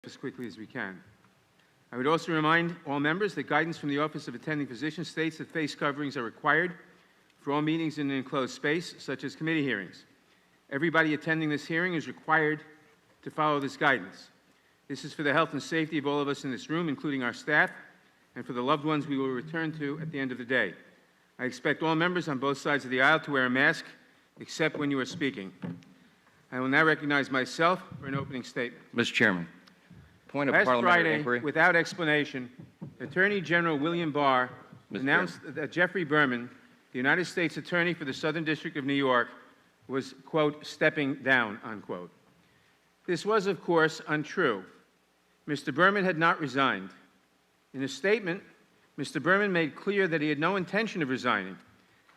as quickly as we can. I would also remind all members that guidance from the Office of Attending Physician states that face coverings are required for all meetings in an enclosed space, such as committee hearings. Everybody attending this hearing is required to follow this guidance. This is for the health and safety of all of us in this room, including our staff, and for the loved ones we will return to at the end of the day. I expect all members on both sides of the aisle to wear a mask, except when you are speaking. I will now recognize myself for an opening statement. Mr. Chairman, point of Last parliamentary Friday, inquiry. without explanation, Attorney General Bill Barr announced that Jeffrey Berman, the United States Attorney for the Southern District of New York, was, quote, stepping down, unquote. This was, of course, untrue. Mr. Berman had not resigned. In a statement, Mr. Berman made clear that he had no intention of resigning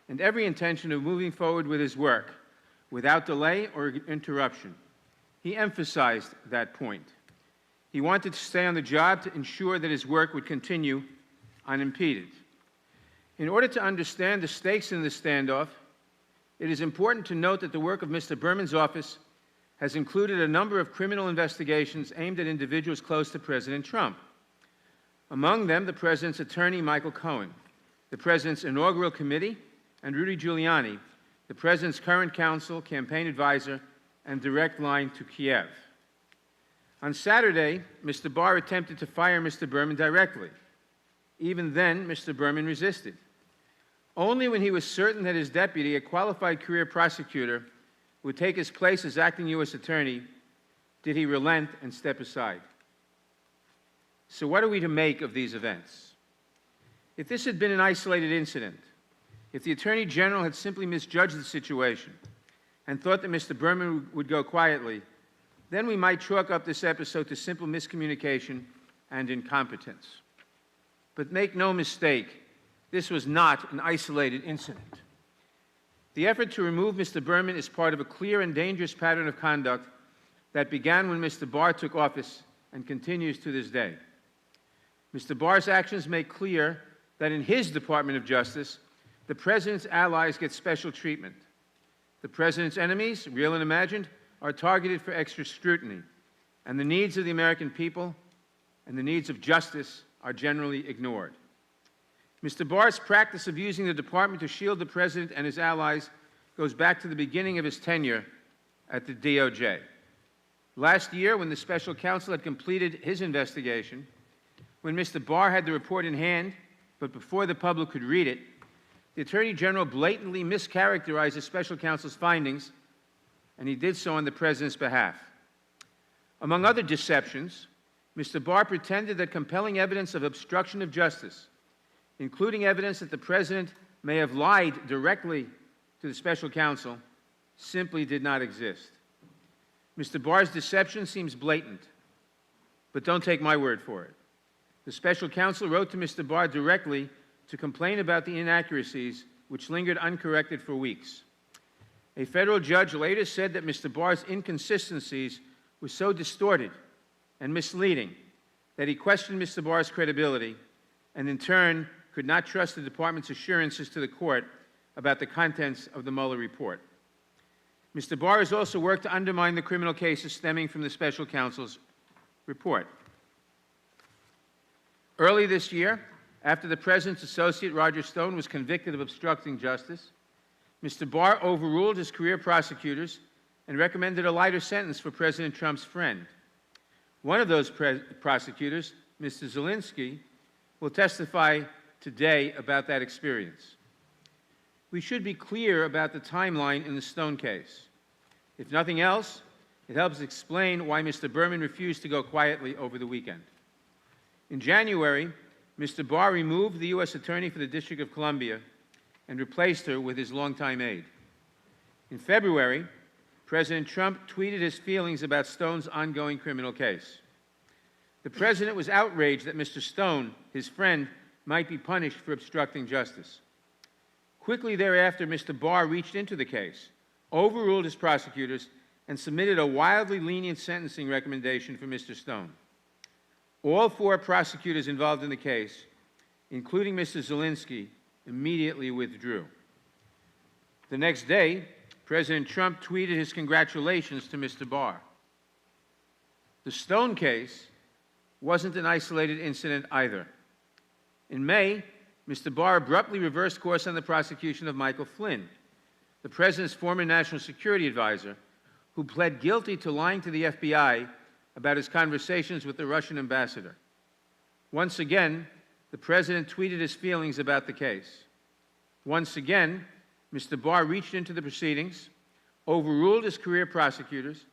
and every intention of moving forward with his work without delay or interruption. He emphasized that point. He wanted to stay on the job to ensure that his work would continue unimpeded. In order to understand the stakes in this standoff, it is important to note that the work of Mr. Berman's office has included a number of criminal investigations aimed at individuals close to President Trump. Among them, the President's attorney, Michael Cohen, the President's inaugural committee, and Rudy Giuliani, the President's current counsel, campaign advisor, and direct line to Kiev. On Saturday, Mr. Barr attempted to fire Mr. Berman directly. Even then, Mr. Berman resisted. Only when he was certain that his deputy, a qualified career prosecutor, would take his place as acting U.S. Attorney, did he relent and step aside. So what are we to make of these events? If this had been an isolated incident, if the Attorney General had simply misjudged the situation and thought that Mr. Berman would go quietly, then we might chalk up this episode to simple miscommunication and incompetence. But make no mistake, this was not an isolated incident. The effort to remove Mr. Berman is part of a clear and dangerous pattern of conduct that began when Mr. Barr took office and continues to this day. Mr. Barr's actions make clear that in his Department of Justice, the President's allies get special treatment. The President's enemies, real and imagined, are targeted for extra scrutiny, and the needs of the American people and the needs of justice are generally ignored. Mr. Barr's practice of using the department to shield the President and his allies goes back to the beginning of his tenure at the DOJ. Last year, when the special counsel had completed his investigation, when Mr. Barr had the report in hand, but before the public could read it, the Attorney General blatantly mischaracterized the special counsel's findings, and he did so on the President's behalf. Among other deceptions, Mr. Barr pretended that compelling evidence of obstruction of justice, including evidence that the President may have lied directly to the special counsel, simply did not exist. Mr. Barr's deception seems blatant, but don't take my word for it. The special counsel wrote to Mr. Barr directly to complain about the inaccuracies which lingered uncorrected for weeks. A federal judge later said that Mr. Barr's inconsistencies were so distorted and misleading that he questioned Mr. Barr's credibility and in turn could not trust the department's assurances to the court about the contents of the Mueller report. Mr. Barr has also worked to undermine the criminal cases stemming from the special counsel's report. Early this year, after the President's associate, Roger Stone, was convicted of obstructing justice, Mr. Barr overruled his career prosecutors and recommended a lighter sentence for President Trump's friend. One of those prosecutors, Mr. Zelensky, will testify today about that experience. We should be clear about the timeline in the Stone case. If nothing else, it helps explain why Mr. Berman refused to go quietly over the weekend. In January, Mr. Barr removed the U.S. Attorney for the District of Columbia and replaced her with his longtime aide. In February, President Trump tweeted his feelings about Stone's ongoing criminal case. The President was outraged that Mr. Stone, his friend, might be punished for obstructing justice. Quickly thereafter, Mr. Barr reached into the case, overruled his prosecutors, and submitted a wildly lenient sentencing recommendation for Mr. Stone. All four prosecutors involved in the case, including Mr. Zelensky, immediately withdrew. The next day, President Trump tweeted his congratulations to Mr. Barr. The Stone case wasn't an isolated incident either. In May, Mr. Barr abruptly reversed course on the prosecution of Michael Flynn, the President's former national security advisor, who pled guilty to lying to the FBI about his conversations with the Russian ambassador. Once again, the President tweeted his feelings about the case. Once again, Mr. Barr reached into the proceedings, overruled his career prosecutors,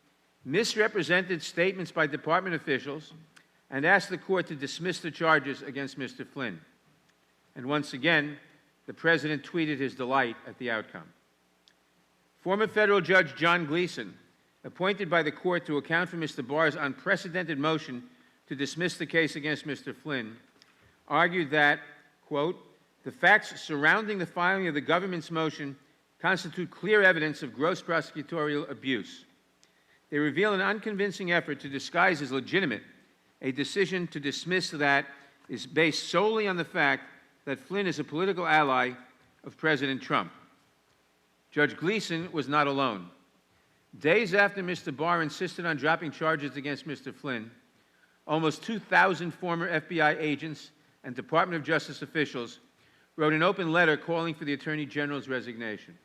misrepresented statements by department officials, and asked the court to dismiss the charges against Mr. Flynn. And once again, the President tweeted his delight at the outcome. Former federal judge John Gleeson, appointed by the court to account for Mr. Barr's unprecedented motion to dismiss the case against Mr. Flynn, argued that, quote, the facts surrounding the filing of the government's motion constitute clear evidence of gross prosecutorial abuse. They reveal an unconvincing effort to disguise as legitimate a decision to dismiss that is based solely on the fact that Flynn is a political ally of President Trump. Judge Gleeson was not alone. Days after Mr. Barr insisted on dropping charges against Mr. Flynn, almost 2,000 former FBI agents and Department of Justice officials wrote an open letter calling for the Attorney General's resignation.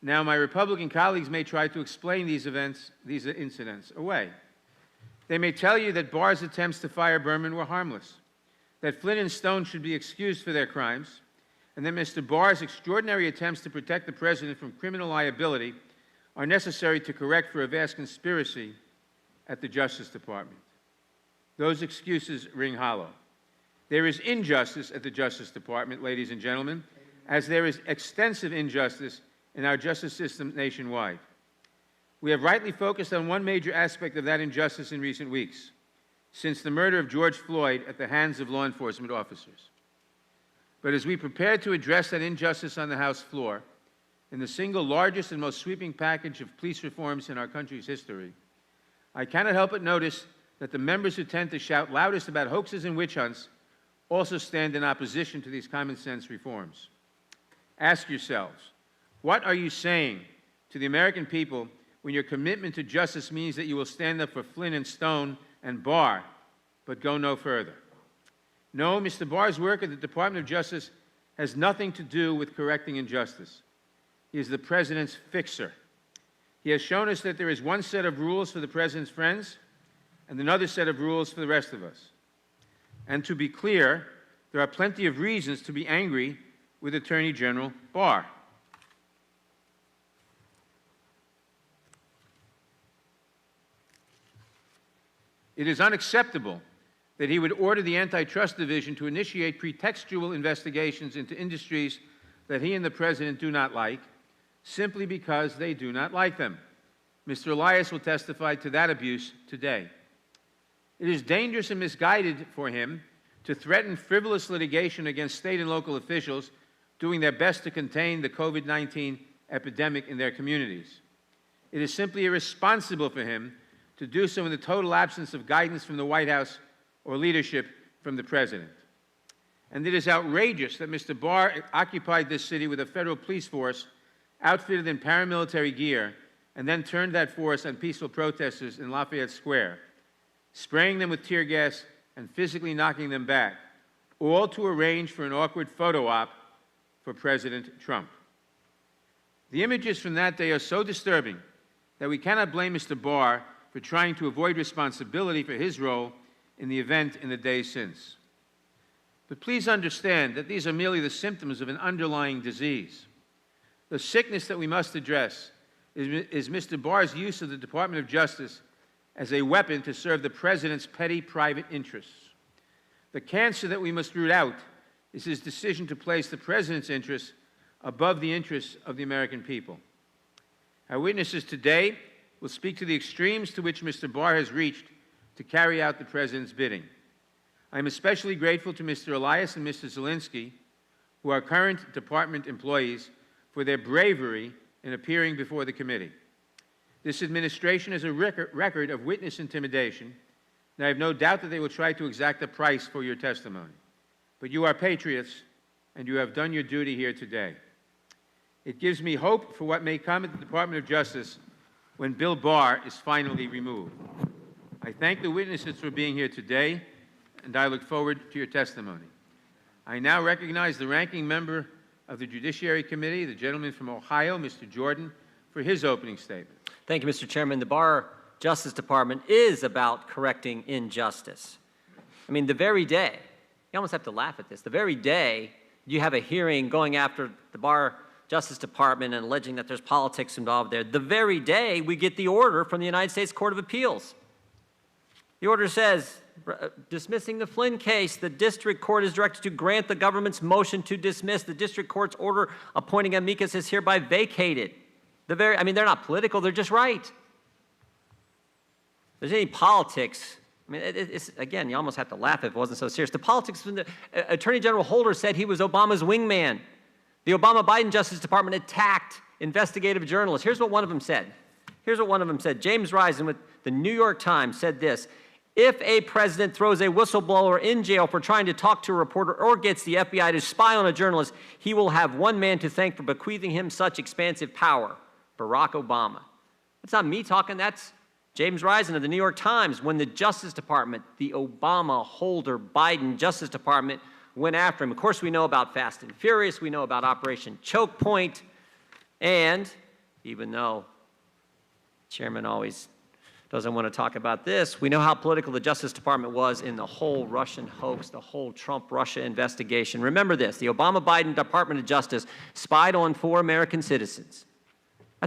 Now, my Republican colleagues may try to explain these incidents away. They may tell you that Barr's attempts to fire Berman were harmless, that Flynn and Stone should be excused for their crimes, and that Mr. Barr's extraordinary attempts to protect the President from criminal liability are necessary to correct for a vast conspiracy at the Justice Department. Those excuses ring hollow. There is injustice at the Justice Department, ladies and gentlemen, as there is extensive injustice in our justice system nationwide. We have rightly focused on one major aspect of that injustice in recent weeks, since the murder of George Floyd at the hands of law enforcement officers. But as we prepare to address that injustice on the House floor, in the single largest and most sweeping package of police reforms in our country's history, I cannot help but notice that the members who tend to shout loudest about hoaxes and witch hunts also stand in opposition to these common-sense reforms. Ask yourselves, what are you saying to the American people when your commitment to justice means that you will stand up for Flynn and Stone and Barr, but go no further? No, Mr. Barr's work at the Department of Justice has nothing to do with correcting injustice. He is the President's fixer. He has shown us that there is one set of rules for the President's friends and another set of rules for the rest of us. And to be clear, there are plenty of reasons to be angry with Attorney General Barr. It is unacceptable that he would order the Antitrust Division to initiate pretextual investigations into industries that he and the President do not like, simply because they do not like them. Mr. Elias will testify to that abuse today. It is dangerous and misguided for him to threaten frivolous litigation against state and local officials doing their best to contain the COVID-19 epidemic in their communities. It is simply irresponsible for him to do so in the total absence of guidance from the White House or leadership from the President. And it is outrageous that Mr. Barr occupied this city with a federal police force outfitted in paramilitary gear and then turned that force on peaceful protesters in Lafayette Square, spraying them with tear gas and physically knocking them back, all to arrange for an awkward photo op for President Trump. The images from that day are so disturbing that we cannot blame Mr. Barr for trying to avoid responsibility for his role in the event in the days since. But please understand that these are merely the symptoms of an underlying disease. The sickness that we must address is Mr. Barr's use of the Department of Justice as a weapon to serve the President's petty private interests. The cancer that we must root out is his decision to place the President's interests above the interests of the American people. Our witnesses today will speak to the extremes to which Mr. Barr has reached to carry out the President's bidding. I am especially grateful to Mr. Elias and Mr. Zielinski, who are current department employees, for their bravery in appearing before the committee. This administration has a record of witness intimidation, and I have no doubt that they will try to exact a price for your testimony. But you are patriots, and you have done your duty here today. It gives me hope for what may come at the Department of Justice when Bill Barr is finally removed. I I thank the witnesses for being here today, and I look forward to your testimony. I now recognize the ranking member of the Judiciary Committee, the gentleman from Ohio, Mr. Jordan, for his opening statement. Thank you, Mr. Chairman. The Barr Justice Department is about correcting injustice. I mean, the very day, you almost have to laugh at this, the very day you have a hearing going after the Barr Justice Department and alleging that there's politics involved there, the very day we get the order from the United States Court of Appeals. The order says, dismissing the Flynn case, the district court is directed to grant the government's motion to dismiss. The district court's order appointing amicus is hereby vacated. I mean, they're not political, they're just right. If there's any politics, I mean, it's, again, you almost have to laugh if it wasn't so serious. The politics, Attorney General Holder said he was Obama's wingman. The Obama-Biden Justice Department attacked investigative journalists. Here's what one of them said. James Risen with the New York Times said this: if a president throws a whistleblower in jail for trying to talk to a reporter or gets the FBI to spy on a journalist, he will have one man to thank for bequeathing him such expansive power: Barack Obama. That's not me talking, that's James Risen of the New York Times when the Justice Department, the Obama, Holder, Biden Justice Department, went after him. Of course, we know about Fast and Furious, we know about Operation Choke Point, and even though the chairman always doesn't want to talk about this, we know how political the Justice Department was in the whole Russian hoax, the whole Trump-Russia investigation. Remember this, the Obama-Biden Department of Justice spied on 4 American citizens.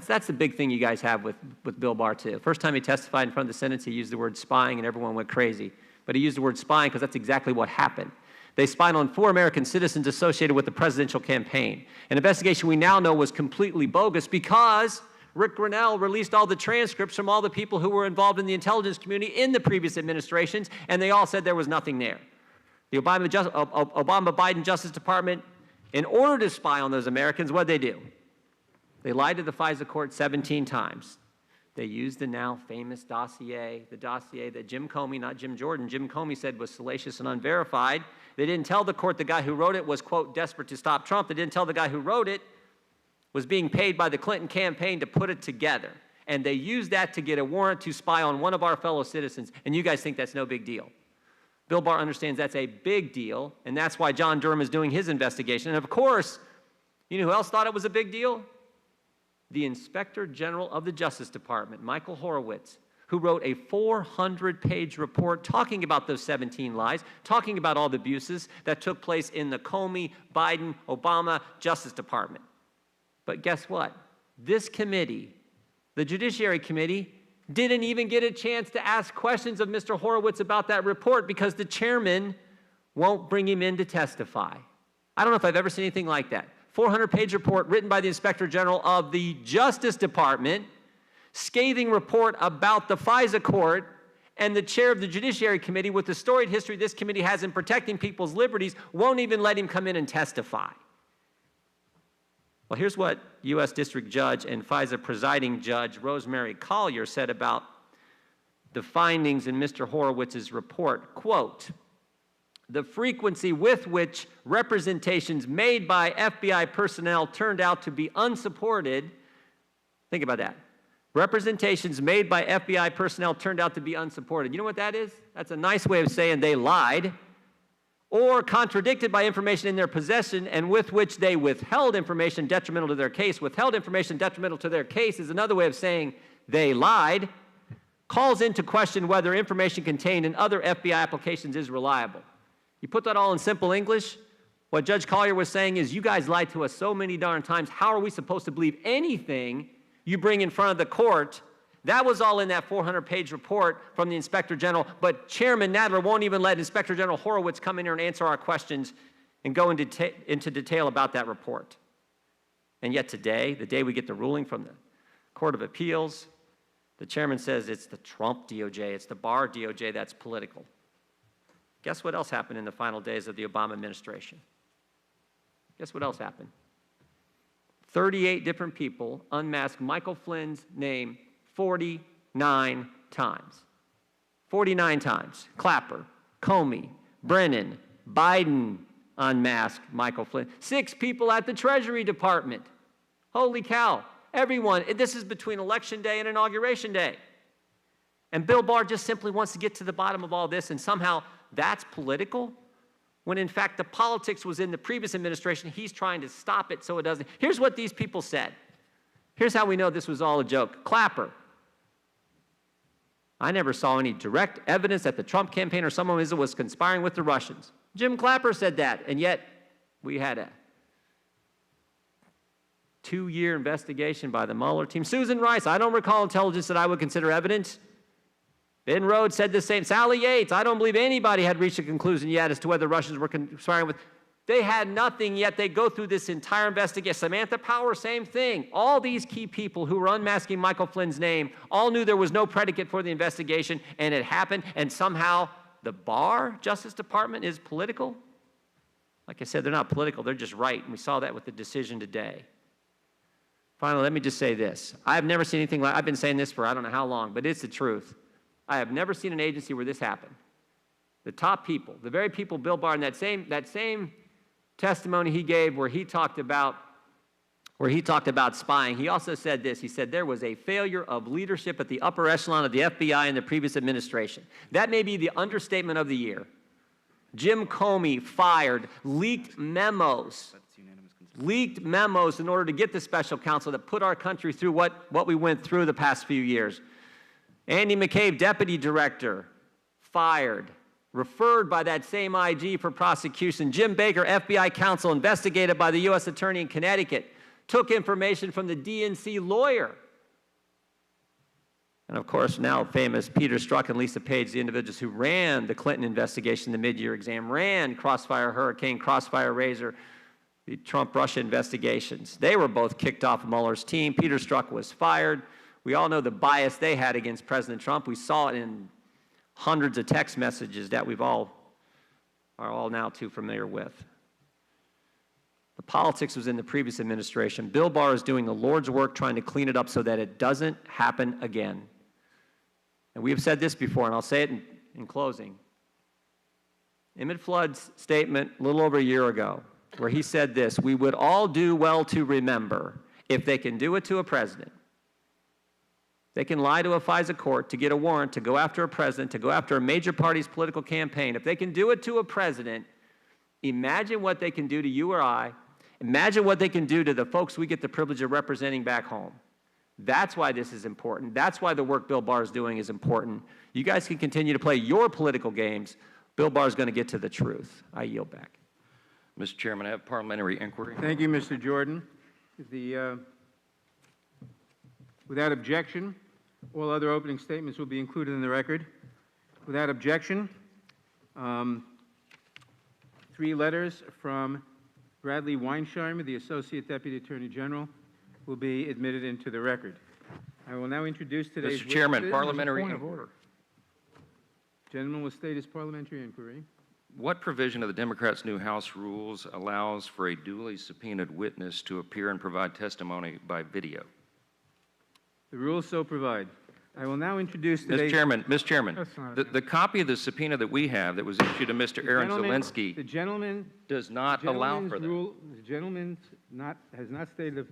That's the big thing you guys have with Bill Barr, too. First time he testified in front of the Senate, he used the word spying, and everyone went crazy. But he used the word spying because that's exactly what happened. They spied on 4 American citizens associated with the presidential campaign. An investigation we now know was completely bogus because Rick Grinnell released all the transcripts from all the people who were involved in the intelligence community in the previous administrations, and they all said there was nothing there. The Obama-Biden Justice Department, in order to spy on those Americans, what did they do? They lied to the FISA court 17 times. They used the now famous dossier, the dossier that Jim Comey, not Jim Jordan, Jim Comey said was salacious and unverified. They didn't tell the court the guy who wrote it was, quote, desperate to stop Trump. They didn't tell the guy who wrote it was being paid by the Clinton campaign to put it together. And they used that to get a warrant to spy on one of our fellow citizens. And you guys think that's no big deal. Bill Barr understands that's a big deal, and that's why John Durham is doing his investigation. And of course, you know who else thought it was a big deal? The Inspector General of the Justice Department, Michael Horowitz, who wrote a 400-page report talking about those 17 lies, talking about all the abuses that took place in the Comey, Biden, Obama Justice Department. But guess what? This committee, the Judiciary Committee, didn't even get a chance to ask questions of Mr. Horowitz about that report because the chairman won't bring him in to testify. I don't know if I've ever seen anything like that. 400-page report written by the Inspector General of the Justice Department, scathing report about the FISA court, and the chair of the Judiciary Committee, with the storied history this committee has in protecting people's liberties, won't even let him come in and testify. Well, here's what U.S. District Judge and FISA presiding judge Rosemary Collier said about the findings in Mr. Horowitz's report. Quote, the frequency with which representations made by FBI personnel turned out to be unsupported, think about that. Representations made by FBI personnel turned out to be unsupported. You know what that is? That's a nice way of saying they lied, or contradicted by information in their possession and with which they withheld information detrimental to their case. Withheld information detrimental to their case is another way of saying they lied. Calls into question whether information contained in other FBI applications is reliable. You put that all in simple English, what Judge Collier was saying is, you guys lied to us so many darn times, how are we supposed to believe anything you bring in front of the court? That was all in that 400-page report from the Inspector General, but Chairman Nadler won't even let Inspector General Horowitz come in here and answer our questions and go into detail about that report. And yet today, the day we get the ruling from the Court of Appeals, the chairman says it's the Trump DOJ, it's the Barr DOJ that's political. Guess what else happened in the final days of the Obama administration? Guess what else happened? 38 different people unmasked Michael Flynn's name 49 times. 49 times. Clapper, Comey, Brennan, Biden unmasked Michael Flynn. 6 people at the Treasury Department. Holy cow. Everyone. This is between Election Day and Inauguration Day. And Bill Barr just simply wants to get to the bottom of all this, and somehow that's political, when in fact the politics was in the previous administration. He's trying to stop it so it doesn't. Here's what these people said. Here's how we know this was all a joke. Clapper. I never saw any direct evidence that the Trump campaign or someone was conspiring with the Russians. Jim Clapper said that, and yet we had a 2-year investigation by the Mueller team. Susan Rice, I don't recall intelligence that I would consider evidence. Ben Rhodes said the same. Sally Yates, I don't believe anybody had reached a conclusion yet as to whether the Russians were conspiring with. They had nothing, yet they go through this entire investigation. Samantha Power, same thing. All these key people who were unmasking Michael Flynn's name all knew there was no predicate for the investigation, and it happened, and somehow the Barr Justice Department is political? Like I said, they're not political, they're just right, and we saw that with the decision today. Finally, let me just say this. I've never seen anything like, I've been saying this for I don't know how long, but it's the truth. I have never seen an agency where this happened. The top people, the very people Bill Barr, in that same testimony he gave where he talked about spying, he also said this. He said there was a failure of leadership at the upper echelon of the FBI in the previous administration. That may be the understatement of the year. Jim Comey fired, leaked memos in order to get the special counsel that put our country through what we went through the past few years. Andy McCabe, deputy director, fired, referred by that same IG for prosecution. Jim Baker, FBI counsel, investigated by the U.S. Attorney in Connecticut, took information from the DNC lawyer. And of course, now famous Peter Strzok and Lisa Page, the individuals who ran the Clinton investigation, the mid-year exam, ran Crossfire Hurricane, Crossfire Razor, the Trump-Russia investigations. They were both kicked off of Mueller's team. Peter Strzok was fired. We all know the bias they had against President Trump. We saw it in hundreds of text messages that are all now too familiar with. The politics was in the previous administration. Bill Barr is doing the Lord's work trying to clean it up so that it doesn't happen again. And we have said this before, and I'll say it in closing. Emmett Flood's statement a little over a year ago, where he said this: we would all do well to remember, if they can do it to a president, they can lie to a FISA court to get a warrant to go after a president, to go after a major party's political campaign. If they can do it to a president, imagine what they can do to you or I. Imagine what they can do to the folks we get the privilege of representing back home. That's why this is important. That's why the work Bill Barr is doing is important. You guys can continue to play your political games. Bill Barr is going to get to the truth. I yield back. Mr. Chairman, I have parliamentary inquiry. Thank you, Mr. Jordan. Without objection, all other opening statements will be included in the record. Without objection, 3 letters from Bradley Weinsheimer, the Associate Deputy Attorney General, will be admitted into the record. I will now introduce today's Mr. Chairman, witnesses. parliamentary inquiry. Gentleman will state his parliamentary inquiry. What provision of the Democrats' new House rules allows for a duly subpoenaed witness to appear and provide testimony by video? The rules so provide. I will now introduce today's... Mr. Chairman, the copy of the subpoena that we have that was issued to Mr. Aaron Zelensky does not allow for that. The gentleman has not stated...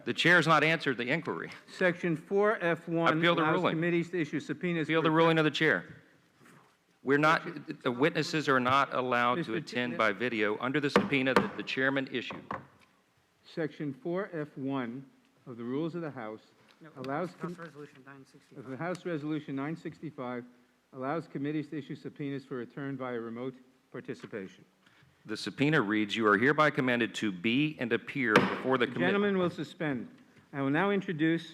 The chair has not answered the inquiry. Section 4F1 Appeal the allows ruling. committees to issue subpoenas... Appeal the ruling of the chair. We're not, the witnesses are not allowed to attend by video under the subpoena that the chairman issued. Section 4F1 of the rules of the House allows... House Resolution 965. Of the House Resolution 965 allows committees to issue subpoenas for return via remote participation. The subpoena reads, you are hereby commanded to be and appear before the committee. Gentleman will suspend. I will now introduce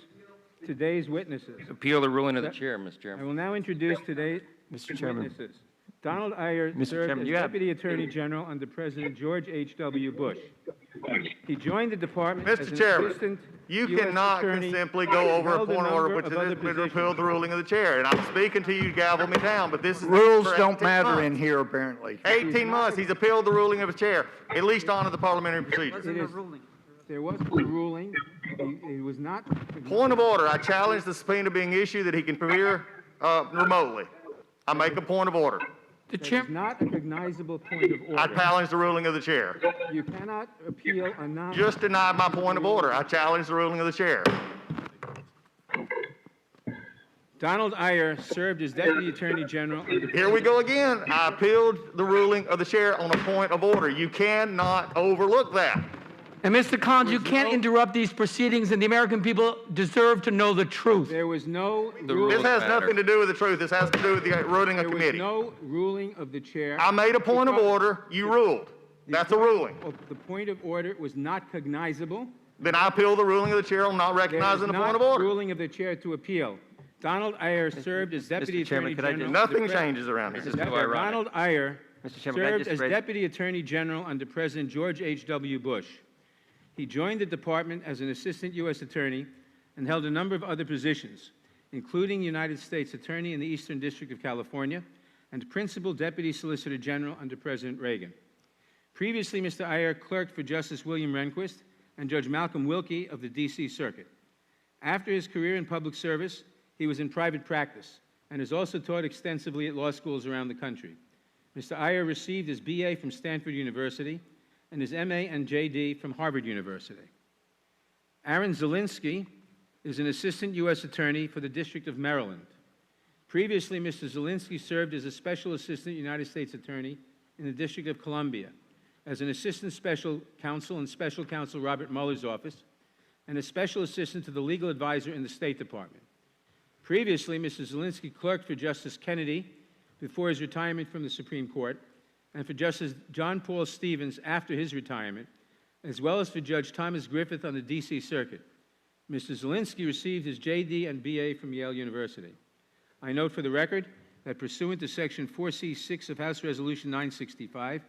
today's witnesses. Appeal the ruling of the chair, Mr. I Chairman. will now introduce today's Mr. Chairman. witnesses. Donald Iyer Mr. served Chairman, as you have- Deputy Attorney General under President George H.W. Bush. He joined the department as Mr. an Chairman, assistant you U.S. cannot attorney, simply go over a held point of order which number of has other been positions. repealed the ruling of the chair. And I'm speaking to you, gavel me down, but this is... Rules for don't 18 matter months. in here, apparently. 18 months, he's appealed the ruling of the chair. At least honor the parliamentary procedure. Wasn't It a is- ruling. There was a ruling. It was not... Point of order, I challenge the subpoena being issued that he can appear remotely. I make a point of order. That is not a cognizable point of I order. challenge the ruling of the chair. You cannot appeal a non... Just denied my point of order. I challenge the ruling of the chair. Donald Iyer served as Deputy Attorney General under Here we go again. I appealed the ruling of the chair on a point of order. You cannot overlook that. And Mr. Collins, you can't interrupt these proceedings, and the American people deserve to know the truth. There was no The ruling. This has nothing to do with the truth. This has to do with the ruling of There was committee. no ruling of the chair. I made a point of order. You ruled. That's a ruling. The point of order was not cognizable. Then I appeal the ruling of the chair on not recognizing the point of order. Ruling of the chair to appeal. Donald Iyer served as Deputy Chairman, Attorney could I General. just- Nothing changes around here. This is so ironic. Donald Iyer Mr. Chairman, could I served just as raise- Deputy Attorney General under President George H.W. Bush. He joined the department as an Assistant U.S. Attorney and held a number of other positions, including United States Attorney in the Eastern District of California and Principal Deputy Solicitor General under President Reagan. Previously, Mr. Iyer clerked for Justice William Rehnquist and Judge Malcolm Wilkie of the D.C. Circuit. After his career in public service, he was in private practice and has also taught extensively at law schools around the country. Mr. Iyer received his B.A. from Stanford University and his M.A. and J.D. from Harvard University. Aaron Zielinski is an Assistant U.S. Attorney for the District of Maryland. Previously, Mr. Zielinski served as a Special Assistant United States Attorney in the District of Columbia, as an Assistant Special Counsel in Special Counsel Robert Mueller's office, and a Special Assistant to the Legal Advisor in the State Department. Previously, Mr. Zielinski clerked for Justice Kennedy before his retirement from the Supreme Court, and for Justice John Paul Stevens after his retirement, as well as for Judge Thomas Griffith on the D.C. Circuit. Mr. Zielinski received his J.D. and B.A. from Yale University. I note for the record that pursuant to Section 4C6 of House Resolution 965,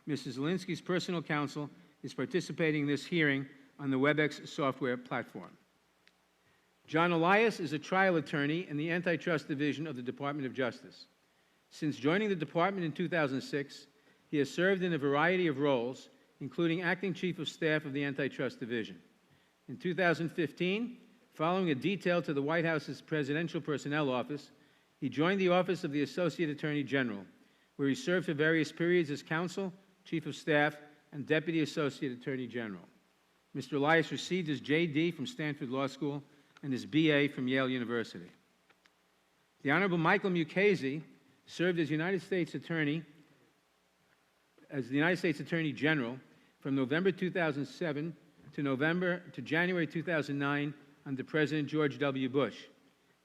Mr. Zielinski's personal counsel is participating in this hearing on the WebEx software platform. John Elias is a trial attorney in the Antitrust Division of the Department of Justice. Since joining the department in 2006, he has served in a variety of roles, including acting chief of staff of the Antitrust Division. In 2015, following a detail to the White House's Presidential Personnel Office, he joined the Office of the Associate Attorney General, where he served for various periods as counsel, chief of staff, and deputy associate attorney general. Mr. Elias received his J.D. from Stanford Law School and his B.A. from Yale University. The Honorable Michael Mukasey served as the United States Attorney General from November 2007 to January 2009 under President George W. Bush.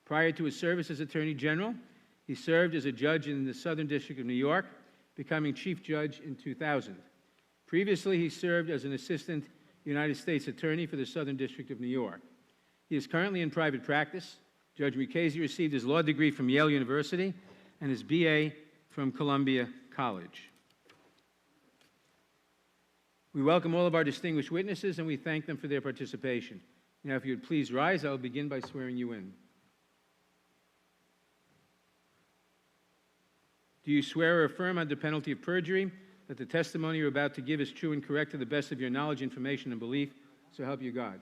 Prior to his service as Attorney General, he served as a judge in the Southern District of New York, becoming Chief Judge in 2000. Previously, he served as an Assistant United States Attorney for the Southern District of New York. He is currently in private practice. Judge Mukasey received his law degree from Yale University and his B.A. from Columbia College. We welcome all of our distinguished witnesses and we thank them for their participation. Now, if you would please rise, I will begin by swearing you in. Do you swear or affirm under penalty of perjury that the testimony you're about to give is true and correct to the best of your knowledge, information, and belief, so help you God?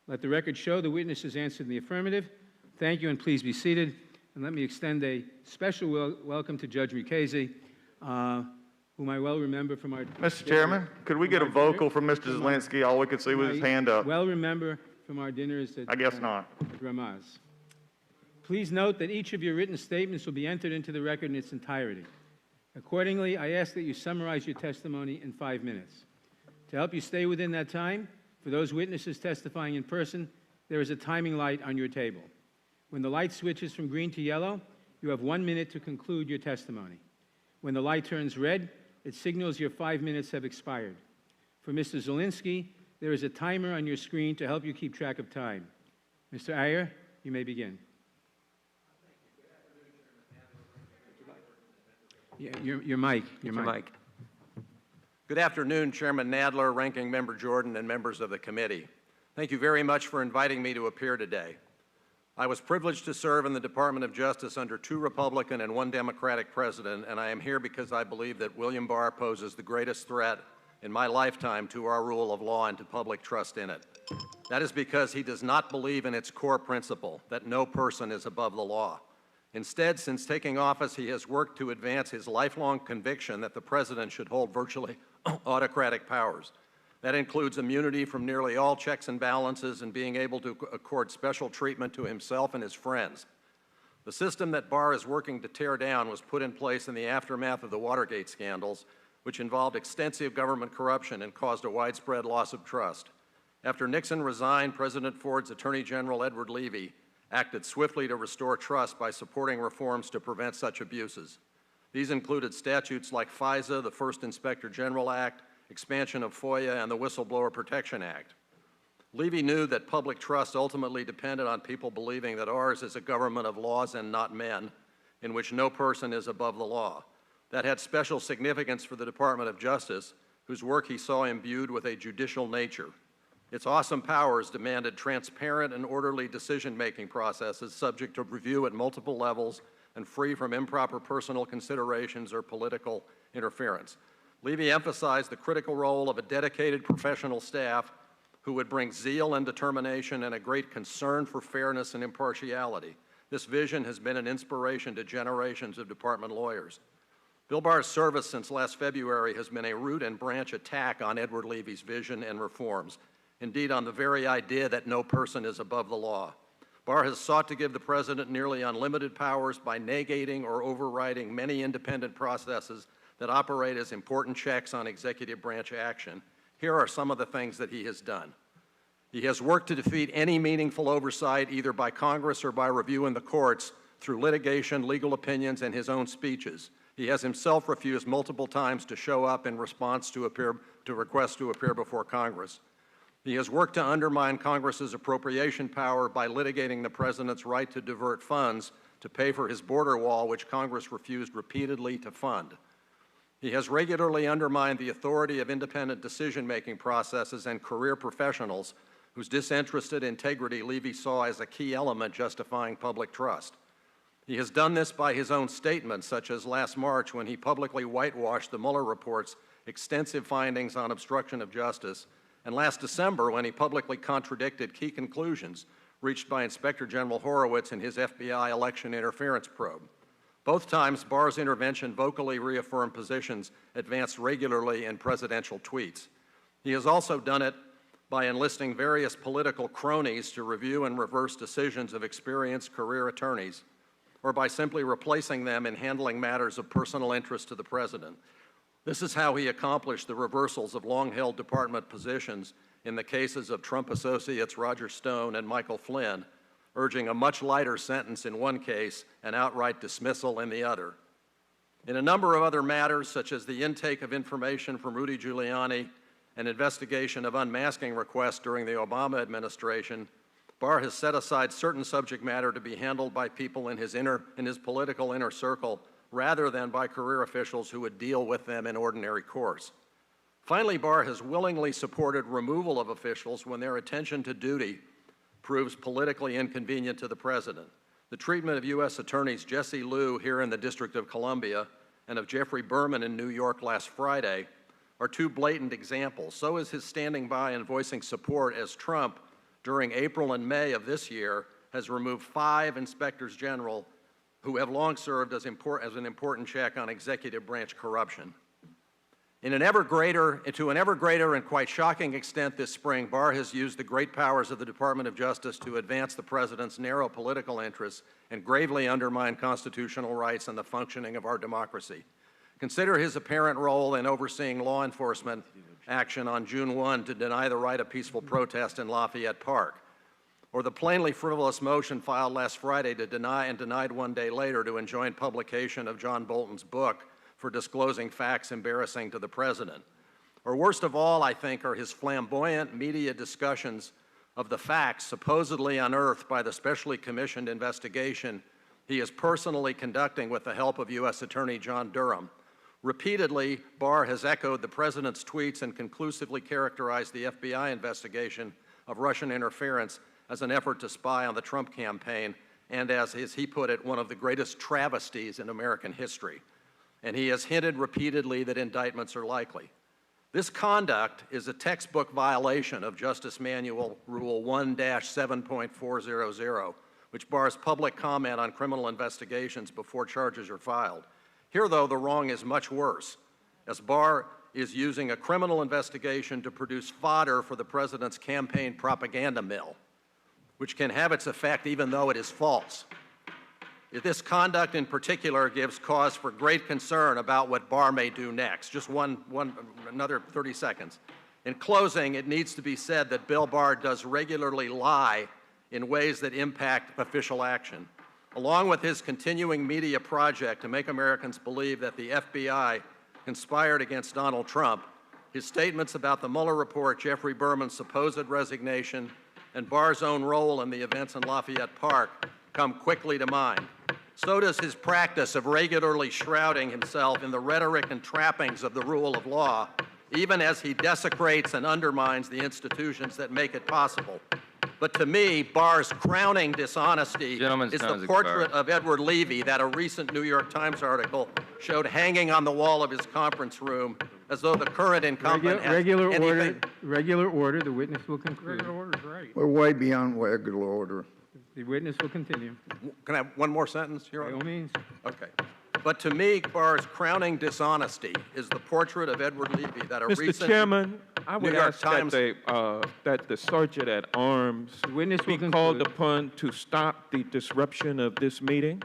Let the record show the witness has answered in the affirmative. Thank you, and please be seated. And let me extend a special welcome to Judge Mukasey, whom I well remember from our... Mr. Chairman, could we get a vocal from Mr. Zielinski? All we could see was his hand up. Well remember from our dinners at... I guess not. Ramaz. Please note that each of your written statements will be entered into the record in its entirety. Accordingly, I ask that you summarize your testimony in 5 minutes. To help you stay within that time, for those witnesses testifying in person, there is a timing light on your table. When the light switches from green to yellow, you have 1 minute to conclude your testimony. When the light turns red, it signals your 5 minutes have expired. For Mr. Zielinski, there is a timer on your screen to help you keep track of time. Mr. Iyer, you may begin. Yeah, your mic. Good afternoon, Chairman Nadler, Ranking Member Jordan, and members of the committee. Thank you very much for inviting me to appear today. I was privileged to serve in the Department of Justice under 2 Republican and 1 Democratic president, and I am here because I believe that William Barr poses the greatest threat in my lifetime to our rule of law and to public trust in it. That is because he does not believe in its core principle, that no person is above the law. Instead, since taking office, he has worked to advance his lifelong conviction that the president should hold virtually autocratic powers. That includes immunity from nearly all checks and balances and being able to accord special treatment to himself and his friends. The system that Barr is working to tear down was put in place in the aftermath of the Watergate scandals, which involved extensive government corruption and caused a widespread loss of trust. After Nixon resigned, President Ford's Attorney General Edward Levy acted swiftly to restore trust by supporting reforms to prevent such abuses. These included statutes like FISA, the First Inspector General Act, expansion of FOIA, and the Whistleblower Protection Act. Levy knew that public trust ultimately depended on people believing that ours is a government of laws and not men, in which no person is above the law. That had special significance for the Department of Justice, whose work he saw imbued with a judicial nature. Its awesome powers demanded transparent and orderly decision-making processes subject to review at multiple levels and free from improper personal considerations or political interference. Levy emphasized the critical role of a dedicated professional staff who would bring zeal and determination and a great concern for fairness and impartiality. This vision has been an inspiration to generations of department lawyers. Bill Barr's service since last February has been a root and branch attack on Edward Levy's vision and reforms, indeed on the very idea that no person is above the law. Barr has sought to give the President nearly unlimited powers by negating or overriding many independent processes that operate as important checks on executive branch action. Here are some of the things that he has done. He has worked to defeat any meaningful oversight, either by Congress or by review in the courts, through litigation, legal opinions, and his own speeches. He has himself refused multiple times to show up in response to requests to appear before Congress. He has worked to undermine Congress's appropriation power by litigating the President's right to divert funds to pay for his border wall, which Congress refused repeatedly to fund. He has regularly undermined the authority of independent decision-making processes and career professionals whose disinterested integrity Levy saw as a key element justifying public trust. He has done this by his own statements, such as last March when he publicly whitewashed the Mueller report's extensive findings on obstruction of justice, and last December when he publicly contradicted key conclusions reached by Inspector General Horowitz in his FBI election interference probe. Both times, Barr's intervention vocally reaffirmed positions advanced regularly in presidential tweets. He has also done it by enlisting various political cronies to review and reverse decisions of experienced career attorneys, or by simply replacing them in handling matters of personal interest to the President. This is how he accomplished the reversals of long-held department positions in the cases of Trump associates Roger Stone and Michael Flynn, urging a much lighter sentence in one case and outright dismissal in the other. In a number of other matters, such as the intake of information from Rudy Giuliani and investigation of unmasking requests during the Obama administration, Barr has set aside certain subject matter to be handled by people in his political inner circle rather than by career officials who would deal with them in ordinary course. Finally, Barr has willingly supported removal of officials when their attention to duty proves politically inconvenient to the President. The treatment of U.S. Attorneys Jesse Liu here in the District of Columbia and of Jeffrey Berman in New York last Friday are two blatant examples. So is his standing by and voicing support as Trump, during April and May of this year, has removed 5 inspectors general who have long served as an important check on executive branch corruption. To an ever greater and quite shocking extent this spring, Barr has used the great powers of the Department of Justice to advance the President's narrow political interests and gravely undermine constitutional rights and the functioning of our democracy. Consider his apparent role in overseeing law enforcement action on June 1 to deny the right of peaceful protest in Lafayette Park, or the plainly frivolous motion filed last Friday to deny and denied one day later to enjoin publication of John Bolton's book for disclosing facts embarrassing to the President. Or worst of all, I think, are his flamboyant media discussions of the facts supposedly unearthed by the specially commissioned investigation he is personally conducting with the help of U.S. Attorney John Durham. Repeatedly, Barr has echoed the President's tweets and conclusively characterized the FBI investigation of Russian interference as an effort to spy on the Trump campaign and, as he put it, one of the greatest travesties in American history. And he has hinted repeatedly that indictments are likely. This conduct is a textbook violation of Justice Manual Rule 1-7.400, which bars public comment on criminal investigations before charges are filed. Here, though, the wrong is much worse, as Barr is using a criminal investigation to produce fodder for the president's campaign propaganda mill, which can have its effect even though it is false. This conduct in particular gives cause for great concern about what Barr may do next. Just another 30 seconds. In closing, it needs to be said that Bill Barr does regularly lie in ways that impact official action. Along with his continuing media project to make Americans believe that the FBI conspired against Donald Trump, his statements about the Mueller report, Jeffrey Berman's supposed resignation, and Barr's own role in the events in Lafayette Park come quickly to mind. So does his practice of regularly shrouding himself in the rhetoric and trappings of the rule of law, even as he desecrates and undermines the institutions that make it possible. But to me, Barr's crowning dishonesty Gentleman's is time the has portrait expired. of Edward Levy that a recent New York Times article showed hanging on the wall of his conference room, as though the current incumbent has anything. Regular order. The witness will conclude. We're way beyond regular order. The witness will continue. Can I have one more sentence, Your By Honor? all means. Okay. But to me, Barr's crowning dishonesty is the portrait of Edward Levy that a Mr. recent Chairman, I would New York ask Times- that the sergeant at arms The witness be will called conclude. upon to stop the disruption of this meeting.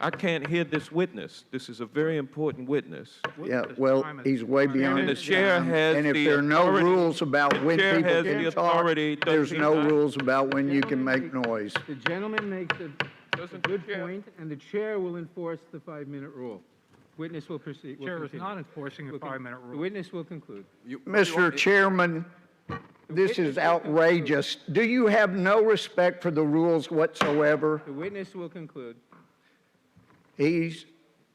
I can't hear this witness. This is a very important witness. Yeah, well, he's way beyond And the his chair time. has And if the there are no authority- rules about when chair people has the can talk, authority, does there's he no not? rules about when you can make noise. The gentleman makes a Doesn't the good chair- point, and the chair will enforce the 5-minute rule. Witness will proceed. Chair is not enforcing the Will con- 5-minute The rule. witness will conclude. Mr. Chairman, this is outrageous. Do you have no respect for the rules whatsoever? The witness will conclude. He's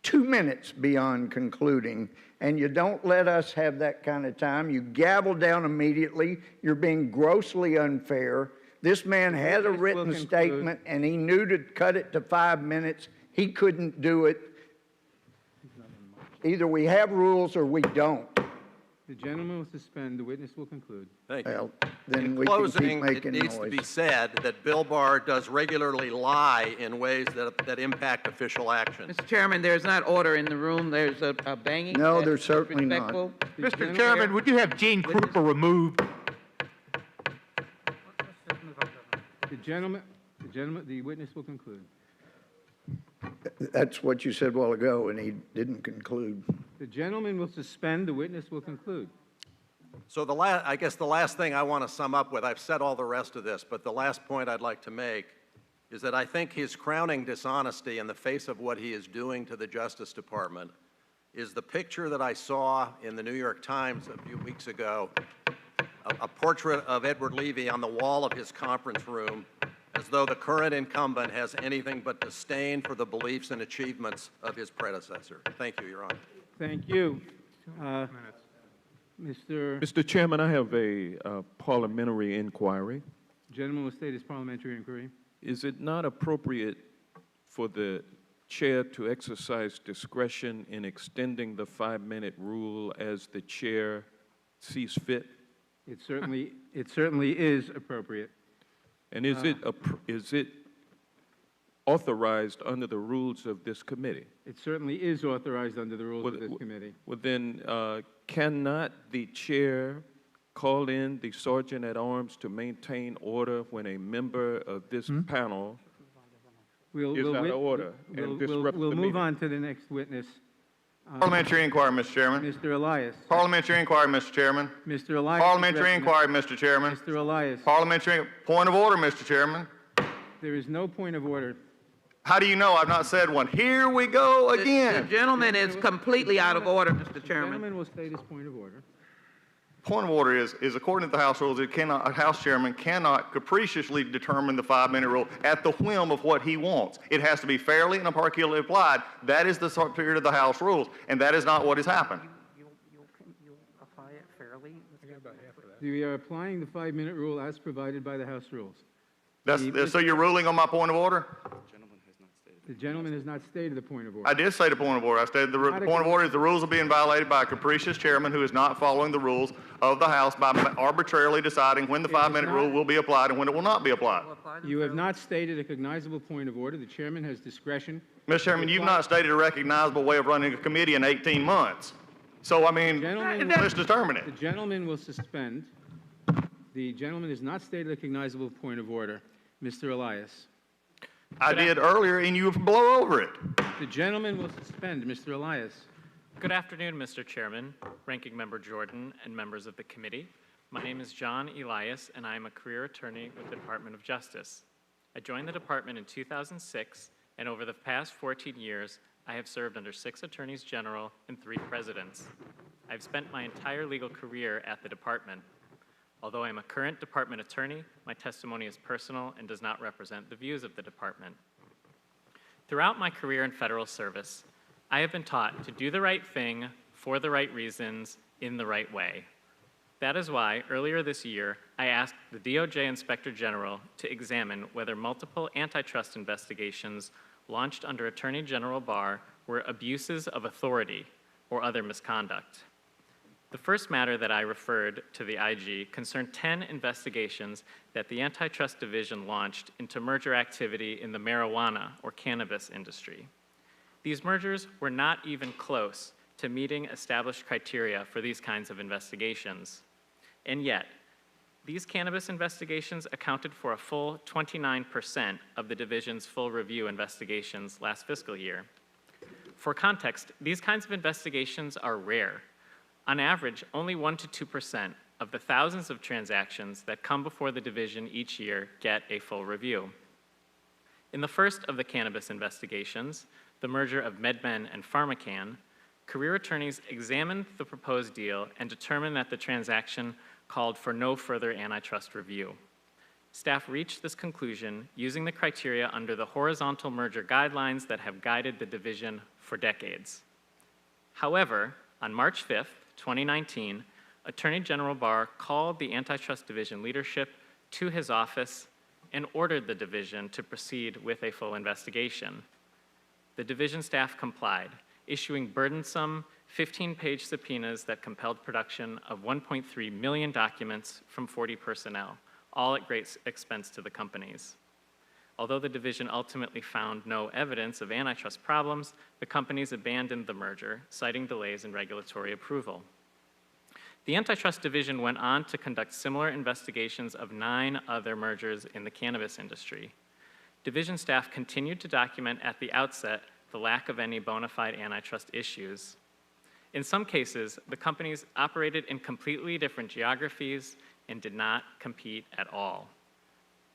2 minutes beyond concluding, and you don't let us have that kind of time. You gavel down immediately. You're being grossly unfair. This man had a witness will written conclude. statement, and he knew to cut it to 5 minutes. He couldn't do it. Either we have rules or we don't. The gentleman will suspend. The witness will conclude. Thank you. Well, then In we can keep closing, it making needs to be noise. said that Bill Barr does regularly lie in ways that impact official action. Mr. Chairman, there's not order in the room. There's a banging. No, that's there's certainly not. disrespectful. Mr. Chairman, would you have Gene Krupa removed? The witness will conclude. That's what you said a while ago, and he didn't conclude. The gentleman will suspend. The witness will conclude. So I guess the last thing I want to sum up with, I've said all the rest of this, but the last point I'd like to make is that I think his crowning dishonesty in the face of what he is doing to the Justice Department is the picture that I saw in the New York Times a few weeks ago, a portrait of Edward Levy on the wall of his conference room, as though the current incumbent has anything but disdain for the beliefs and achievements of his predecessor. Thank you, Your Honor. Thank you. Mr. Chairman, I have a parliamentary inquiry. Gentleman will state his parliamentary inquiry. Is it not appropriate for the chair to exercise discretion in extending the 5-minute rule as the chair sees fit? It certainly is appropriate. And is it authorized under the rules of this committee? It certainly is authorized under the rules of this committee. Well, then, cannot the chair call in the sergeant at arms to maintain order when a member of this panel is out of order and disrupts the We'll move meeting? on to the next witness. Parliamentary inquiry, Mr. Chairman. Mr. Elias. Parliamentary inquiry, Mr. Chairman. Mr. Elias. Parliamentary inquiry, Mr. Chairman. Mr. Elias. Parliamentary point of order, Mr. Chairman. There is no point of order. How do you know I've not said one? Here we go The again. gentleman is completely out of order, Mr. The Chairman. gentleman will state his point of order. Point of order is according to the House rules, a House chairman cannot capriciously determine the 5-minute rule at the whim of what he wants. It has to be fairly and impartially applied. That is the spirit of the House rules, and that is not what has happened. You'll apply it fairly? We are applying the 5-minute rule as provided by the House rules. So you're ruling on my point of order? The gentleman has not stated the point of order. I did say the point of order. I stated the point of order is the rules are being violated by a capricious chairman who is not following the rules of the House by arbitrarily deciding when the 5-minute rule will be applied and when it will not be applied. You have not stated a cognizable point of order. The chairman has discretion. Mr. Chairman, you've not stated a recognizable way of running a committee in 18 months. So, I mean, Gentlemen, let's determine it. the gentleman will suspend. The gentleman has not stated a recognizable point of order. Mr. Elias. I did earlier, and you blow over it. The gentleman will suspend. Mr. Elias. Good afternoon, Mr. Chairman, Ranking Member Jordan, and members of the committee. My name is John Elias, and I am a career attorney with the Department of Justice. I joined the department in 2006, and over the past 14 years, I have served under 6 attorneys general and 3 presidents. I've spent my entire legal career at the department. Although I am a current department attorney, my testimony is personal and does not represent the views of the department. Throughout my career in federal service, I have been taught to do the right thing for the right reasons in the right way. That is why, earlier this year, I asked the DOJ Inspector General to examine whether multiple antitrust investigations launched under Attorney General Barr were abuses of authority or other misconduct. The first matter that I referred to the IG concerned 10 investigations that the Antitrust Division launched into merger activity in the marijuana or cannabis industry. These mergers were not even close to meeting established criteria for these kinds of investigations. And yet, these cannabis investigations accounted for a full 29% of the division's full review investigations last fiscal year. For context, these kinds of investigations are rare. On average, only 1% to 2% of the thousands of transactions that come before the division each year get a full review. In the first of the cannabis investigations, the merger of MedMen and PharmaCann, career attorneys examined the proposed deal and determined that the transaction called for no further antitrust review. Staff reached this conclusion using the criteria under the horizontal merger guidelines that have guided the division for decades. However, on March 5th, 2019, Attorney General Barr called the Antitrust Division leadership to his office and ordered the division to proceed with a full investigation. The division staff complied, issuing burdensome 15-page subpoenas that compelled production of 1.3 million documents from 40 personnel, all at great expense to the companies. Although the division ultimately found no evidence of antitrust problems, the companies abandoned the merger, citing delays in regulatory approval. The Antitrust Division went on to conduct similar investigations of 9 other mergers in the cannabis industry. Division staff continued to document at the outset the lack of any bona fide antitrust issues. In some cases, the companies operated in completely different geographies and did not compete at all.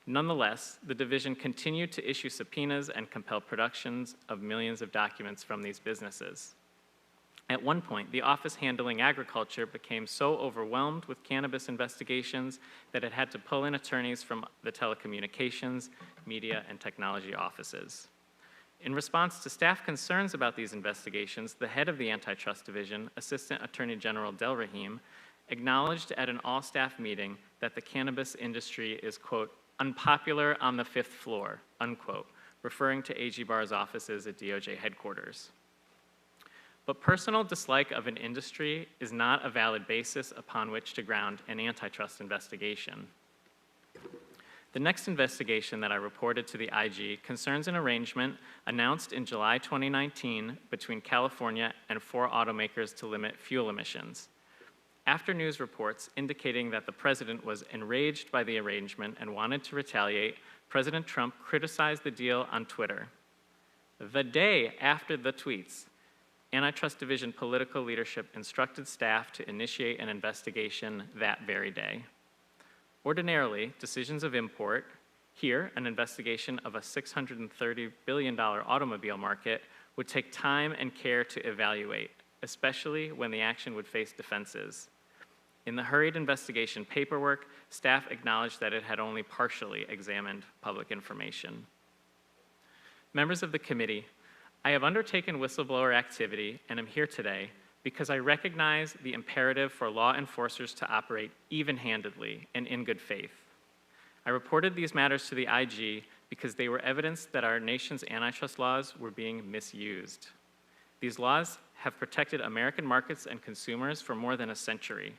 Nonetheless, the division continued to issue subpoenas and compel productions of millions of documents from these businesses. At one point, the office handling agriculture became so overwhelmed with cannabis investigations that it had to pull in attorneys from the telecommunications, media, and technology offices. In response to staff concerns about these investigations, the head of the Antitrust Division, Assistant Attorney General Del Rahim, acknowledged at an all-staff meeting that the cannabis industry is, quote, unpopular on the 5th floor, unquote, referring to AG Barr's offices at DOJ headquarters. But personal dislike of an industry is not a valid basis upon which to ground an antitrust investigation. The next investigation that I reported to the IG concerns an arrangement announced in July 2019 between California and 4 automakers to limit fuel emissions. After news reports indicating that the president was enraged by the arrangement and wanted to retaliate, President Trump criticized the deal on Twitter. The day after the tweets, Antitrust Division political leadership instructed staff to initiate an investigation that very day. Ordinarily, decisions of import, here an investigation of a $630 billion automobile market, would take time and care to evaluate, especially when the action would face defenses. In the hurried investigation paperwork, staff acknowledged that it had only partially examined public information. Members of the committee, I have undertaken whistleblower activity and am here today because I recognize the imperative for law enforcers to operate even-handedly and in good faith. I reported these matters to the IG because they were evidence that our nation's antitrust laws were being misused. These laws have protected American markets and consumers for more than a century.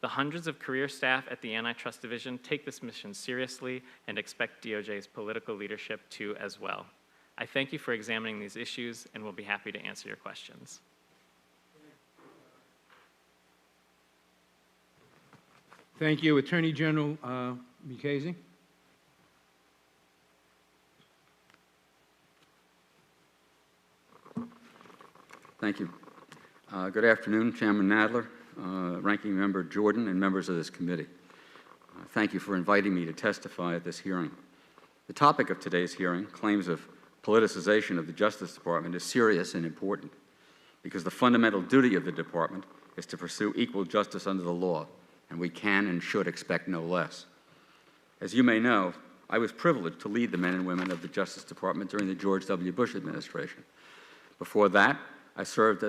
The hundreds of career staff at the Antitrust Division take this mission seriously and expect DOJ's political leadership to as well. I thank you for examining these issues and will be happy to answer your questions. Thank you. Attorney General Mukasey. Thank you. Good afternoon, Chairman Nadler, Ranking Member Jordan, and members of this committee. Thank you for inviting me to testify at this hearing. The topic of today's hearing, claims of politicization of the Justice Department, is serious and important because the fundamental duty of the department is to pursue equal justice under the law, and we can and should expect no less. As you may know, I was privileged to lead the men and women of the Justice Department during the George W. Bush administration. Before that, I served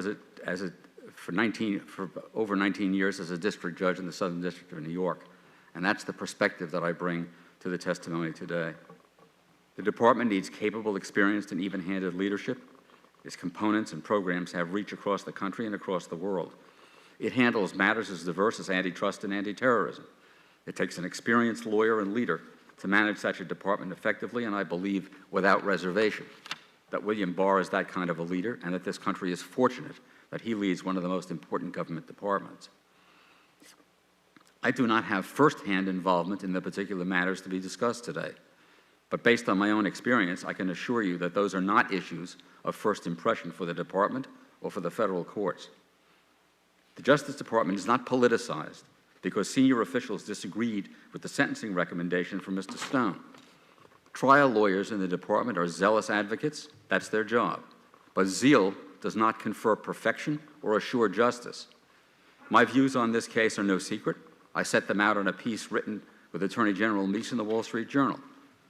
for over 19 years as a district judge in the Southern District of New York, and that's the perspective that I bring to the testimony today. The department needs capable, experienced, and even-handed leadership. Its components and programs have reach across the country and across the world. It handles matters as diverse as antitrust and anti-terrorism. It takes an experienced lawyer and leader to manage such a department effectively, and I believe without reservation that William Barr is that kind of a leader, and that this country is fortunate that he leads one of the most important government departments. I do not have firsthand involvement in the particular matters to be discussed today, but based on my own experience, I can assure you that those are not issues of first impression for the department or for the federal courts. The Justice Department is not politicized because senior officials disagreed with the sentencing recommendation from Mr. Stone. Trial lawyers in the department are zealous advocates. That's their job. But zeal does not confer perfection or assure justice. My views on this case are no secret. I set them out in a piece written with Attorney General Meese in the Wall Street Journal,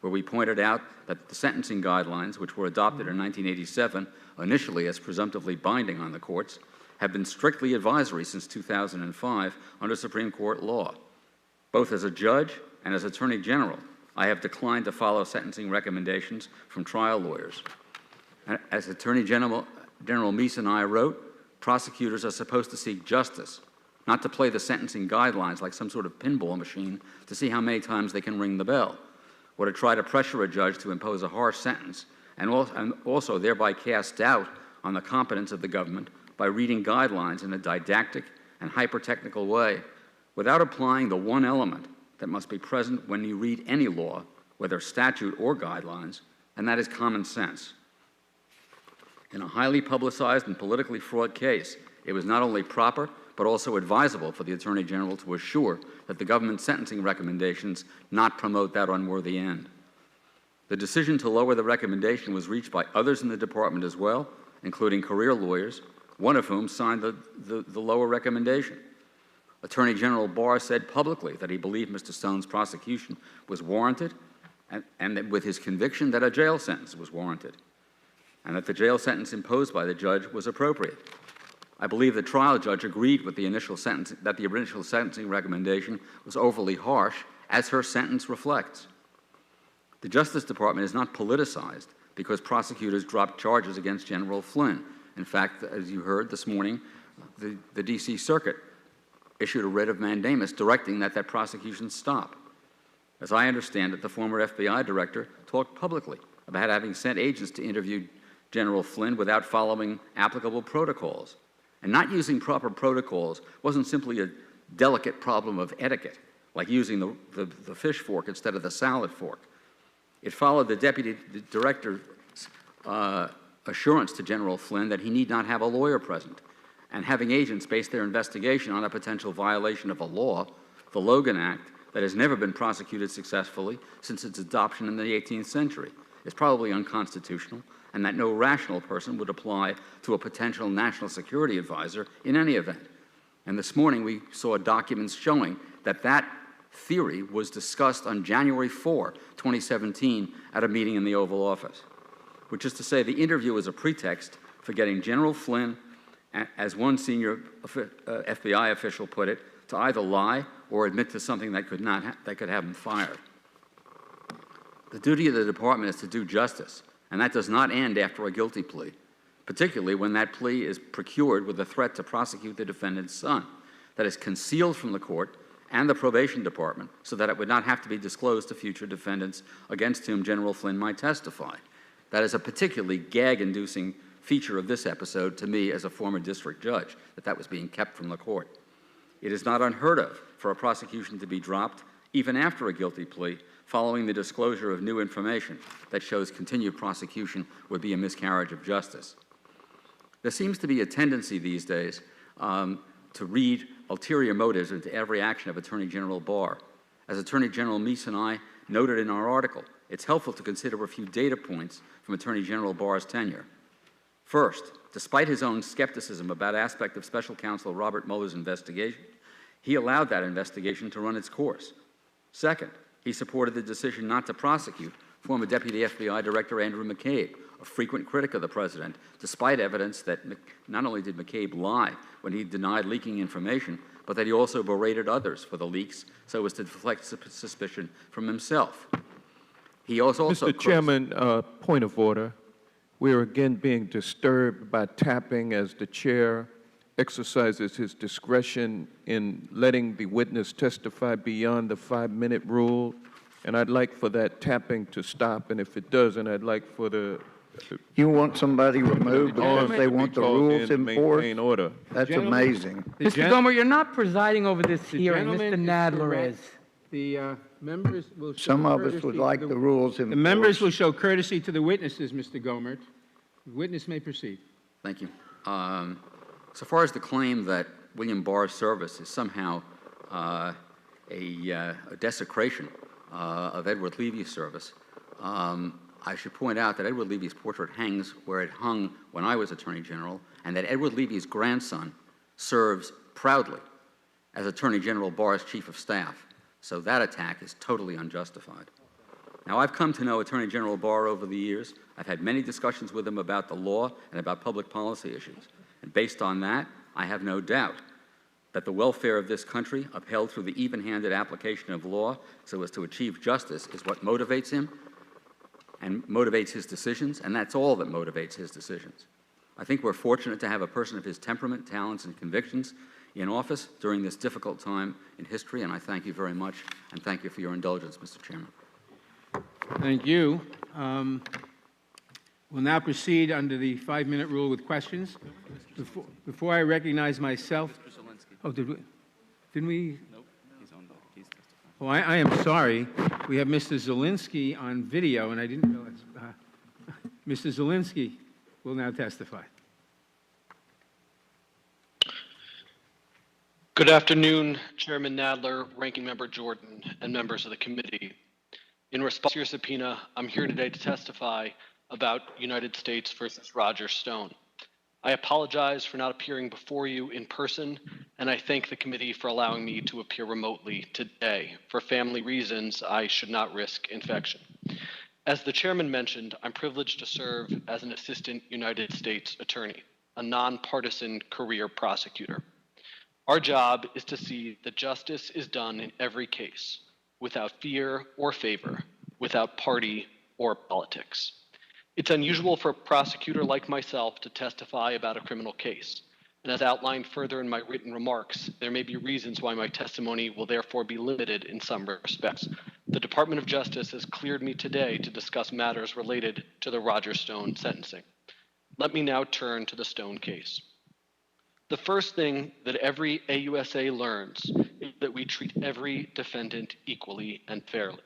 where we pointed out that the sentencing guidelines, which were adopted in 1987, initially as presumptively binding on the courts, have been strictly advisory since 2005 under Supreme Court law. Both as a judge and as Attorney General, I have declined to follow sentencing recommendations from trial lawyers. As Attorney General Meese and I wrote, prosecutors are supposed to seek justice, not to play the sentencing guidelines like some sort of pinball machine to see how many times they can ring the bell, or to try to pressure a judge to impose a harsh sentence, and also thereby cast doubt on the competence of the government by reading guidelines in a didactic and hyper-technical way without applying the one element that must be present when you read any law, whether statute or guidelines, and that is common sense. In a highly publicized and politically fraught case, it was not only proper, but also advisable for the Attorney General to assure that the government's sentencing recommendations not promote that unworthy end. The decision to lower the recommendation was reached by others in the department as well, including career lawyers, one of whom signed the lower recommendation. Attorney General Barr said publicly that he believed Mr. Stone's prosecution was warranted, and that with his conviction that a jail sentence was warranted, and that the jail sentence imposed by the judge was appropriate. I believe the trial judge agreed with the initial sentence, that the initial sentencing recommendation was overly harsh, as her sentence reflects. The Justice Department is not politicized because prosecutors dropped charges against General Flynn. In fact, as you heard this morning, the D.C. Circuit issued a writ of mandamus directing that prosecution stop. As I understand it, the former FBI director talked publicly about having sent agents to interview General Flynn without following applicable protocols. And not using proper protocols wasn't simply a delicate problem of etiquette, like using the fish fork instead of the salad fork. It followed the deputy director's assurance to General Flynn that he need not have a lawyer present, and having agents base their investigation on a potential violation of a law, the Logan Act, that has never been prosecuted successfully since its adoption in the 18th century, is probably unconstitutional, and that no rational person would apply to a potential national security advisor in any event. And this morning we saw documents showing that theory was discussed on January 4, 2017 at a meeting in the Oval Office, which is to say the interview was a pretext for getting General Flynn, as one senior FBI official put it, to either lie or admit to something that could have him fired. The duty of the department is to do justice, and that does not end after a guilty plea, particularly when that plea is procured with a threat to prosecute the defendant's son, that is concealed from the court and the probation department so that it would not have to be disclosed to future defendants against whom General Flynn might testify. That is a particularly gag-inducing feature of this episode to me as a former district judge, that was being kept from the court. It is not unheard of for a prosecution to be dropped even after a guilty plea following the disclosure of new information that shows continued prosecution would be a miscarriage of justice. There seems to be a tendency these days to read ulterior motives into every action of Attorney General Barr. As Attorney General Meese and I noted in our article, it's helpful to consider a few data points from Attorney General Barr's tenure. First, despite his own skepticism about aspect of Special Counsel Robert Mueller's investigation, he allowed that investigation to run its course. Second, he supported the decision not to prosecute former Deputy FBI Director Andrew McCabe, a frequent critic of the president, despite evidence that not only did McCabe lie when he denied leaking information, but that he also berated others for the leaks so as to deflect suspicion from himself. He also Mr. Chairman, point of order. We are again being disturbed by tapping as the chair exercises his discretion in letting the witness testify beyond the 5-minute rule, and I'd like for that tapping to stop, and if it doesn't, I'd like for the... You want somebody removed because they want the rules enforced? Order. That's amazing. Mr. Gomer, you're not presiding over this hearing. Mr. Nadler is. The members will show Some of us courtesy would to like the rules enforced. The members will show courtesy to the witnesses, Mr. Gomer. The witness may proceed. Thank you. So far as the claim that William Barr's service is somehow a desecration of Edward Levy's service, I should point out that Edward Levy's portrait hangs where it hung when I was Attorney General, and that Edward Levy's grandson serves proudly as Attorney General Barr's Chief of Staff. So that attack is totally unjustified. Now, I've come to know Attorney General Barr over the years. I've had many discussions with him about the law and about public policy issues. And based on that, I have no doubt that the welfare of this country, upheld through the even-handed application of law so as to achieve justice, is what motivates him and motivates his decisions, and that's all that motivates his decisions. I think we're fortunate to have a person of his temperament, talents, and convictions in office during this difficult time in history, and I thank you very much, and thank you for your indulgence, Mr. Chairman. Thank you. We'll now proceed under the 5-minute rule with questions. Before I recognize myself... Oh, didn't we? Nope. Oh, I am sorry. We have Mr. Zielinski on video, and I didn't realize. Mr. Zielinski will now testify. Good afternoon, Chairman Nadler, Ranking Member Jordan, and members of the committee. In response to your subpoena, I'm here today to testify about United States versus Roger Stone. I apologize for not appearing before you in person, and I thank the committee for allowing me to appear remotely today. For family reasons, I should not risk infection. As the chairman mentioned, I'm privileged to serve as an assistant United States attorney, a nonpartisan career prosecutor. Our job is to see that justice is done in every case, without fear or favor, without party or politics. It's unusual for a prosecutor like myself to testify about a criminal case, and as outlined further in my written remarks, there may be reasons why my testimony will therefore be limited in some respects. The Department of Justice has cleared me today to discuss matters related to the Roger Stone sentencing. Let me now turn to the Stone case. The first thing that every AUSA learns is that we treat every defendant equally and fairly.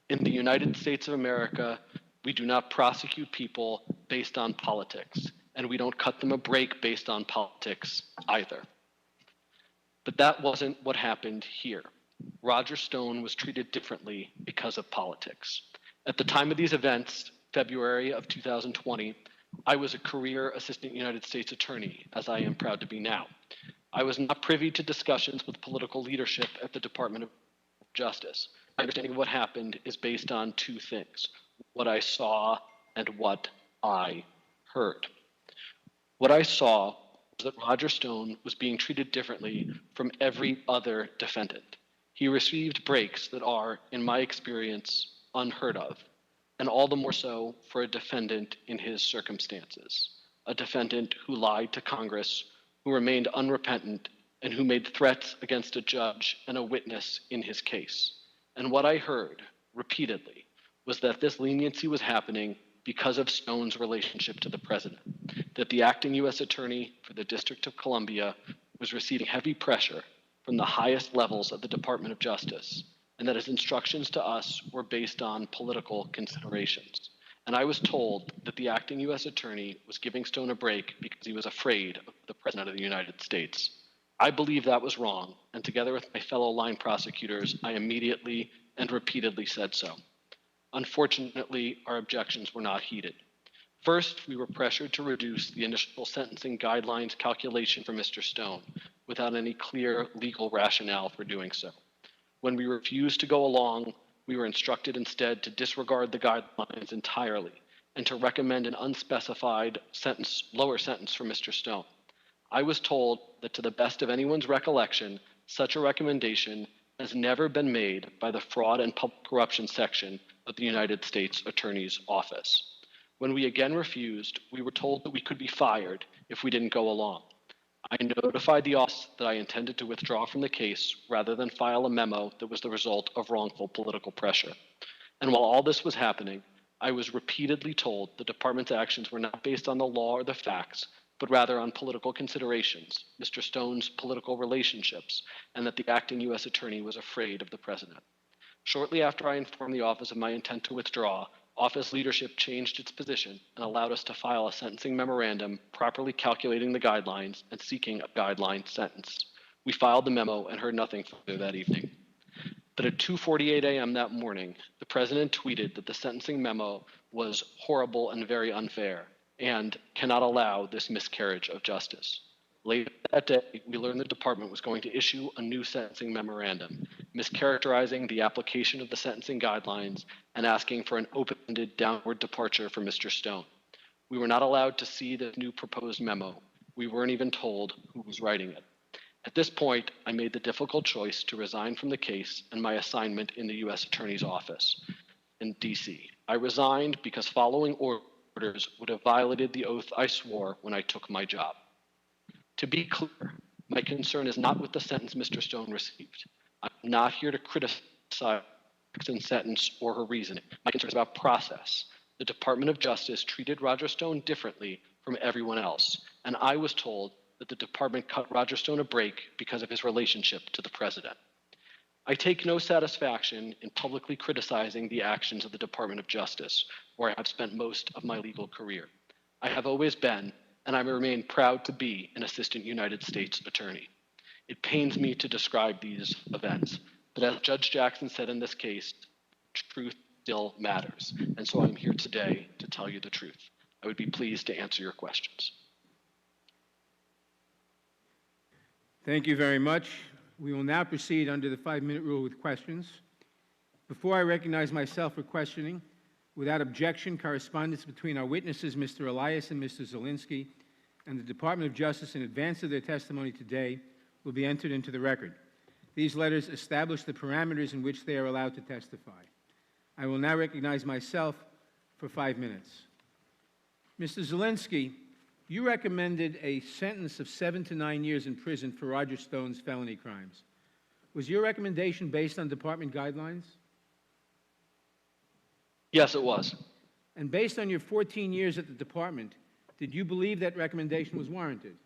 In the United States of America, we do not prosecute people based on politics, and we don't cut them a break based on politics either. But that wasn't what happened here. Roger Stone was treated differently because of politics. At the time of these events, February of 2020, I was a career assistant United States attorney, as I am proud to be now. I was not privy to discussions with political leadership at the Department of Justice. My understanding of what happened is based on two things: what I saw and what I heard. What I saw was that Roger Stone was being treated differently from every other defendant. He received breaks that are, in my experience, unheard of, and all the more so for a defendant in his circumstances, a defendant who lied to Congress, who remained unrepentant, and who made threats against a judge and a witness in his case. And what I heard repeatedly was that this leniency was happening because of Stone's relationship to the president, that the acting U.S. attorney for the District of Columbia was receiving heavy pressure from the highest levels of the Department of Justice, and that his instructions to us were based on political considerations. And I was told that the acting U.S. Attorney was giving Stone a break because he was afraid of the President of the United States. I believe that was wrong, and together with my fellow line prosecutors, I immediately and repeatedly said so. Unfortunately, our objections were not heeded. First, we were pressured to reduce the initial sentencing guidelines calculation for Mr. Stone without any clear legal rationale for doing so. When we refused to go along, we were instructed instead to disregard the guidelines entirely and to recommend an unspecified lower sentence for Mr. Stone. I was told that to the best of anyone's recollection, such a recommendation has never been made by the Fraud and Public Corruption section of the United States Attorney's Office. When we again refused, we were told that we could be fired if we didn't go along. I notified the office that I intended to withdraw from the case rather than file a memo that was the result of wrongful political pressure. And while all this was happening, I was repeatedly told the department's actions were not based on the law or the facts, but rather on political considerations, Mr. Stone's political relationships, and that the acting U.S. Attorney was afraid of the President. Shortly after I informed the office of my intent to withdraw, office leadership changed its position and allowed us to file a sentencing memorandum properly calculating the guidelines and seeking a guideline sentence. We filed the memo and heard nothing further that evening. But at 2:48 a.m. that morning, the President tweeted that the sentencing memo was horrible and very unfair and cannot allow this miscarriage of justice. Later that day, we learned the department was going to issue a new sentencing memorandum, mischaracterizing the application of the sentencing guidelines and asking for an open-ended downward departure for Mr. Stone. We were not allowed to see the new proposed memo. We weren't even told who was writing it. At this point, I made the difficult choice to resign from the case and my assignment in the U.S. Attorney's Office in D.C. I resigned because following orders would have violated the oath I swore when I took my job. To be clear, my concern is not with the sentence Mr. Stone received. I'm not here to criticize Jackson's sentence or her reasoning. My concern is about process. The Department of Justice treated Roger Stone differently from everyone else, and I was told that the department cut Roger Stone a break because of his relationship to the President. I take no satisfaction in publicly criticizing the actions of the Department of Justice, where I have spent most of my legal career. I have always been, and I remain proud to be, an Assistant United States Attorney. It pains me to describe these events, but as Judge Jackson said in this case, truth still matters, and so I'm here today to tell you the truth. I would be pleased to answer your questions. Thank you very much. We will now proceed under the 5-minute rule with questions. Before I recognize myself for questioning, without objection, correspondence between our witnesses, Mr. Elias and Mr. Zielinski, and the Department of Justice in advance of their testimony today will be entered into the record. These letters establish the parameters in which they are allowed to testify. I will now recognize myself for 5 minutes. Mr. Zielinski, you recommended a sentence of 7 to 9 years in prison for Roger Stone's felony crimes. Was your recommendation based on department guidelines? Yes, it was. And based on your 14 years at the department, did you believe that recommendation was warranted?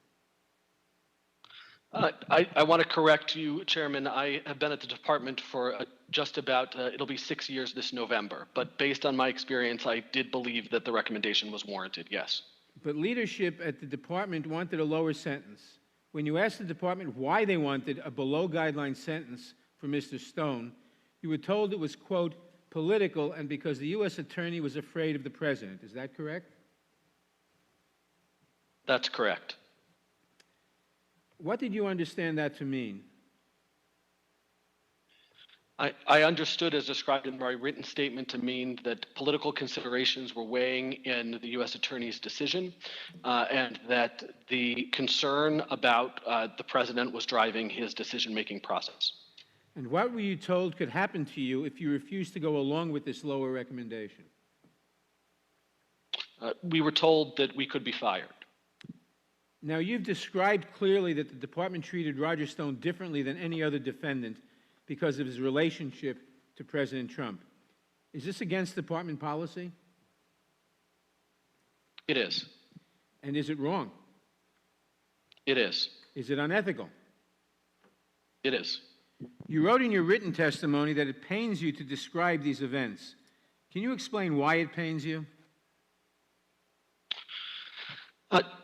I want to correct you, Chairman. I have been at the department for just about, it'll be 6 years this November. But based on my experience, I did believe that the recommendation was warranted, yes. But leadership at the department wanted a lower sentence. When you asked the department why they wanted a below-guideline sentence for Mr. Stone, you were told it was, quote, political and because the U.S. Attorney was afraid of the President. Is that correct? That's correct. What did you understand that to mean? I understood, as described in my written statement, to mean that political considerations were weighing in the U.S. Attorney's decision, and that the concern about the President was driving his decision-making process. And what were you told could happen to you if you refused to go along with this lower recommendation? We were told that we could be fired. Now, you've described clearly that the department treated Roger Stone differently than any other defendant because of his relationship to President Trump. Is this against department policy? It is. And is it wrong? It is. Is it unethical? It is. You wrote in your written testimony that it pains you to describe these events. Can you explain why it pains you?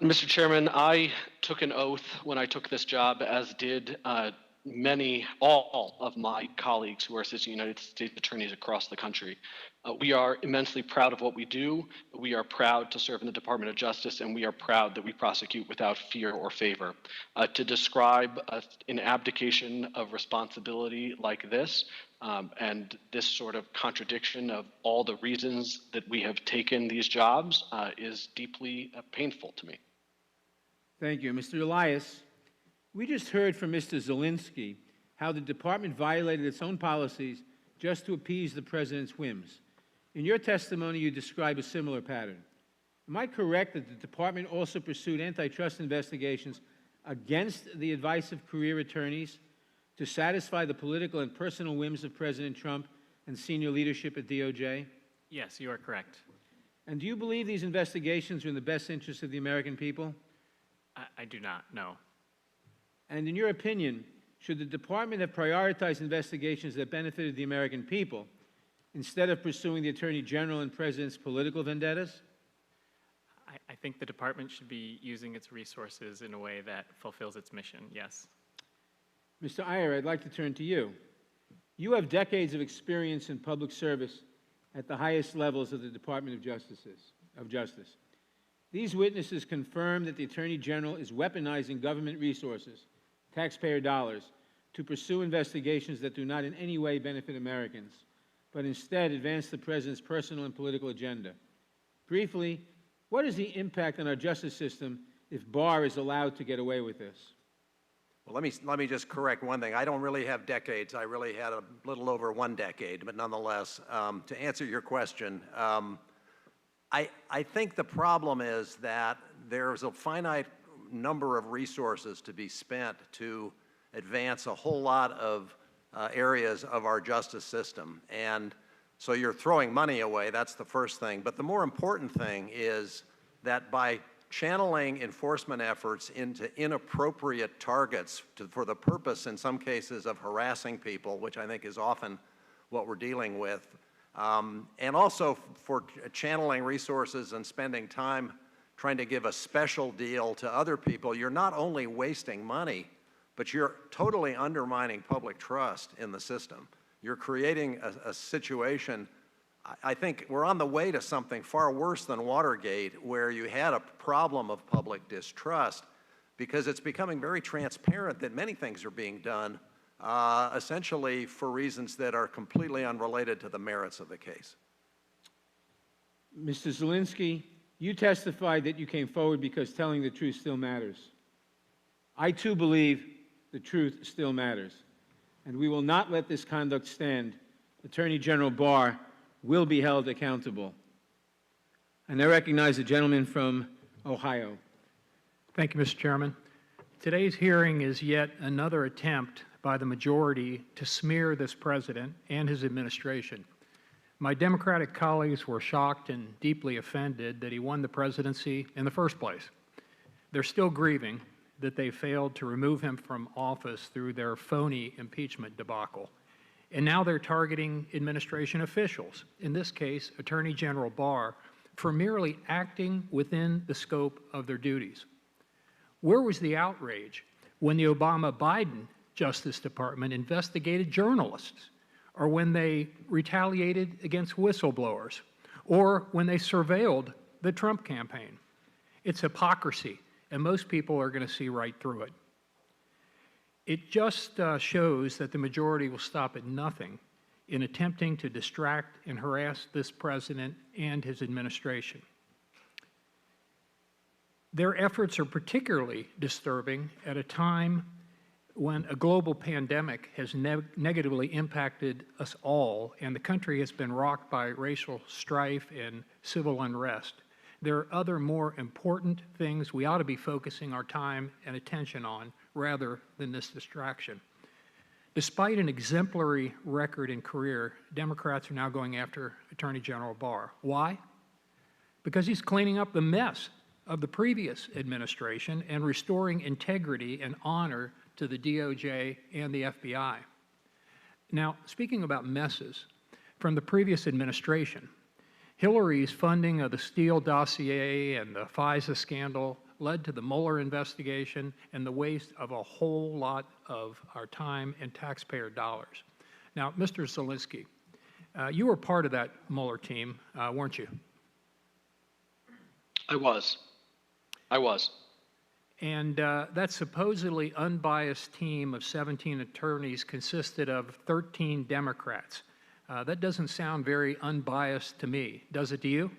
Mr. Chairman, I took an oath when I took this job, as did all of my colleagues who are assistant United States attorneys across the country. We are immensely proud of what we do. We are proud to serve in the Department of Justice, and we are proud that we prosecute without fear or favor. To describe an abdication of responsibility like this, and this sort of contradiction of all the reasons that we have taken these jobs is deeply painful to me. Thank you. Mr. Elias, we just heard from Mr. Zelensky how the department violated its own policies just to appease the president's whims. In your testimony, you describe a similar pattern. Am I correct that the department also pursued antitrust investigations against the advice of career attorneys to satisfy the political and personal whims of President Trump and senior leadership at DOJ? Yes, you are correct. And do you believe these investigations are in the best interest of the American people? I do not, no. And in your opinion, should the department have prioritized investigations that benefited the American people instead of pursuing the Attorney General and President's political vendettas? I think the department should be using its resources in a way that fulfills its mission, yes. Mr. Iyer, I'd like to turn to you. You have decades of experience in public service at the highest levels of the Department of Justice. These witnesses confirm that the Attorney General is weaponizing government resources, taxpayer dollars, to pursue investigations that do not in any way benefit Americans, but instead advance the President's personal and political agenda. Briefly, what is the impact on our justice system if Barr is allowed to get away with this? Well, let me just correct one thing. I don't really have decades. I really had a little over 1 decade, but nonetheless, to answer your question, I think the problem is that there's a finite number of resources to be spent to advance a whole lot of areas of our justice system. And so you're throwing money away, that's the first thing. But the more important thing is that by channeling enforcement efforts into inappropriate targets for the purpose, in some cases, of harassing people, which I think is often what we're dealing with, and also for channeling resources and spending time trying to give a special deal to other people, you're not only wasting money, but you're totally undermining public trust in the system. You're creating a situation, I think we're on the way to something far worse than Watergate, where you had a problem of public distrust because it's becoming very transparent that many things are being done essentially for reasons that are completely unrelated to the merits of the case. Mr. Zelensky, you testified that you came forward because telling the truth still matters. I too believe the truth still matters, and we will not let this conduct stand. Attorney General Barr will be held accountable. And I recognize the gentleman from Ohio. Thank you, Mr. Chairman. Today's hearing is yet another attempt by the majority to smear this president and his administration. My Democratic colleagues were shocked and deeply offended that he won the presidency in the first place. They're still grieving that they failed to remove him from office through their phony impeachment debacle. And now they're targeting administration officials, in this case, Attorney General Barr, for merely acting within the scope of their duties. Where was the outrage when the Obama-Biden Justice Department investigated journalists, or when they retaliated against whistleblowers, or when they surveilled the Trump campaign? It's hypocrisy, and most people are going to see right through it. It just shows that the majority will stop at nothing in attempting to distract and harass this president and his administration. Their efforts are particularly disturbing at a time when a global pandemic has negatively impacted us all, and the country has been rocked by racial strife and civil unrest. There are other more important things we ought to be focusing our time and attention on rather than this distraction. Despite an exemplary record and career, Democrats are now going after Attorney General Barr. Why? Because he's cleaning up the mess of the previous administration and restoring integrity and honor to the DOJ and the FBI. Now, speaking about messes, from the previous administration, Hillary's funding of the Steele dossier and the FISA scandal led to the Mueller investigation and the waste of a whole lot of our time and taxpayer dollars. Now, Mr. Zelensky, you were part of that Mueller team, weren't you? I was. And that supposedly unbiased team of 17 attorneys consisted of 13 Democrats. That doesn't sound very unbiased to me. Does it to you?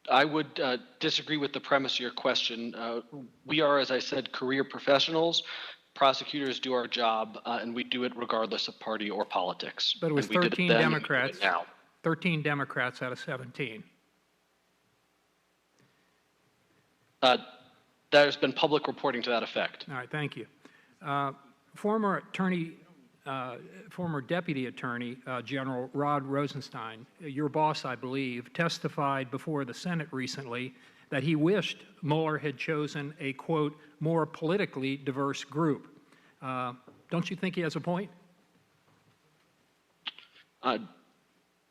I would disagree with the premise of your question. We are, as I said, career professionals. Prosecutors do our job, and we do it regardless of party or politics. But it was And we did 13 then, and we do Democrats. it now. 13 Democrats out of 17. There's been public reporting to that effect. All right, thank you. Former Deputy Attorney General Rod Rosenstein, your boss, I believe, testified before the Senate recently that he wished Mueller had chosen a, quote, more politically diverse group. Don't you think he has a point? I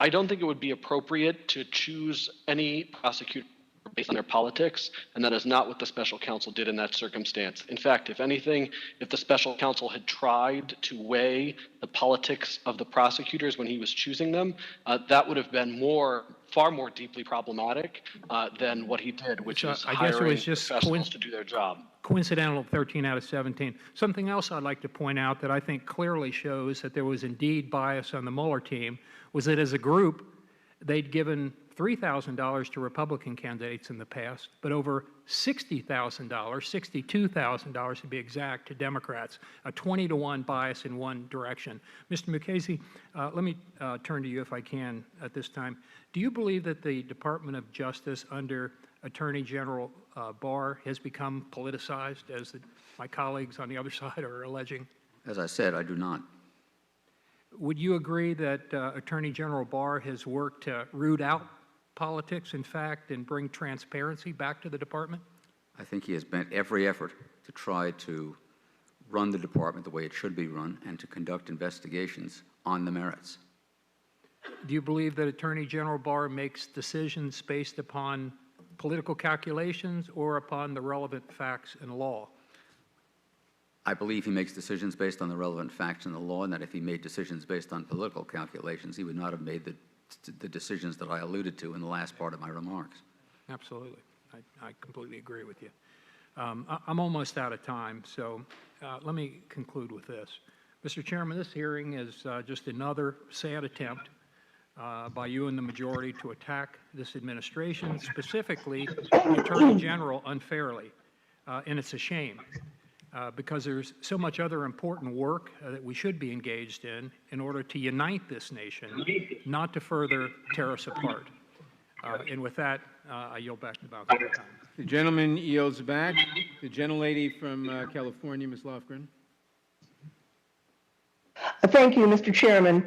don't think it would be appropriate to choose any prosecutor based on their politics, and that is not what the special counsel did in that circumstance. In fact, if anything, if the special counsel had tried to weigh the politics of the prosecutors when he was choosing them, that would have been far more deeply problematic than what he did, which is I guess it hiring was just professionals to do their job. Coincidental 13 out of 17. Something else I'd like to point out that I think clearly shows that there was indeed bias on the Mueller team was that as a group, they'd given $3,000 to Republican candidates in the past, but over $60,000, $62,000 to be exact, to Democrats, a 20-to-1 bias in one direction. Mr. Mukasey, let me turn to you if I can at this time. Do you believe that the Department of Justice under Attorney General Barr has become politicized, as my colleagues on the other side are alleging? As I said, I do not. Would you agree that Attorney General Barr has worked to root out politics, in fact, and bring transparency back to the department? I think he has bent every effort to try to run the department the way it should be run and to conduct investigations on the merits. Do you believe that Attorney General Barr makes decisions based upon political calculations or upon the relevant facts and law? I believe he makes decisions based on the relevant facts and the law, and that if he made decisions based on political calculations, he would not have made the decisions that I alluded to in the last part of my remarks. Absolutely. I completely agree with you. I'm almost out of time, so let me conclude with this. Mr. Chairman, this hearing is just another sad attempt by you and the majority to attack this administration, specifically the Attorney General, unfairly. And it's a shame. Because there's so much other important work that we should be engaged in order to unite this nation, not to further tear us apart. And with that, I yield back the balance of the time. The gentleman yields back. The gentlelady from California, Ms. Lofgren. Thank you, Mr. Chairman.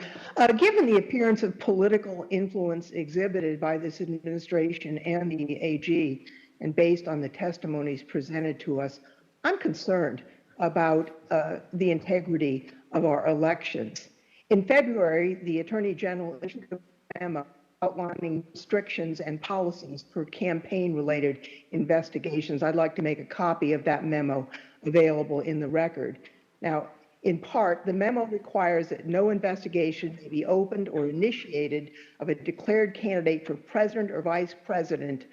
Given the appearance of political influence exhibited by this administration and the AG, and based on the testimonies presented to us, I'm concerned about the integrity of our elections. In February, the Attorney General issued a memo outlining restrictions and policies for campaign-related investigations. I'd like to make a copy of that memo available in the record. Now, in part, the memo requires that no investigation may be opened or initiated of a declared candidate for president or vice president,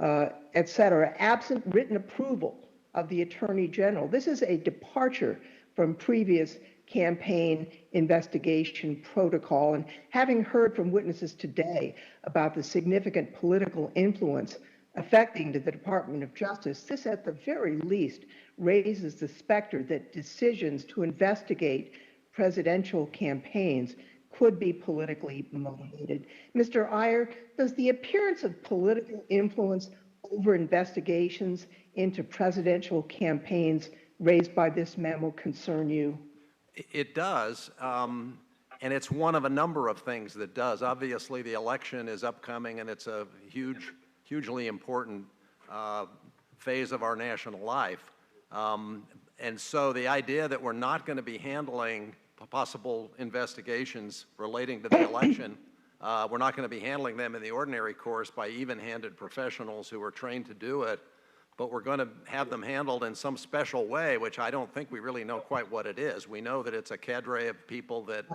et cetera, absent written approval of the Attorney General. This is a departure from previous campaign investigation protocol. And having heard from witnesses today about the significant political influence affecting the Department of Justice, this at the very least raises the specter that decisions to investigate presidential campaigns could be politically motivated. Mr. Iyer, does the appearance of political influence over investigations into presidential campaigns raised by this memo concern you? It does, and it's one of a number of things that does. Obviously, the election is upcoming, and it's a hugely important phase of our national life. And so the idea that we're not going to be handling possible investigations relating to the election, we're not going to be handling them in the ordinary course by even-handed professionals who are trained to do it, but we're going to have them handled in some special way, which I don't think we really know quite what it is. We know that it's a cadre of people that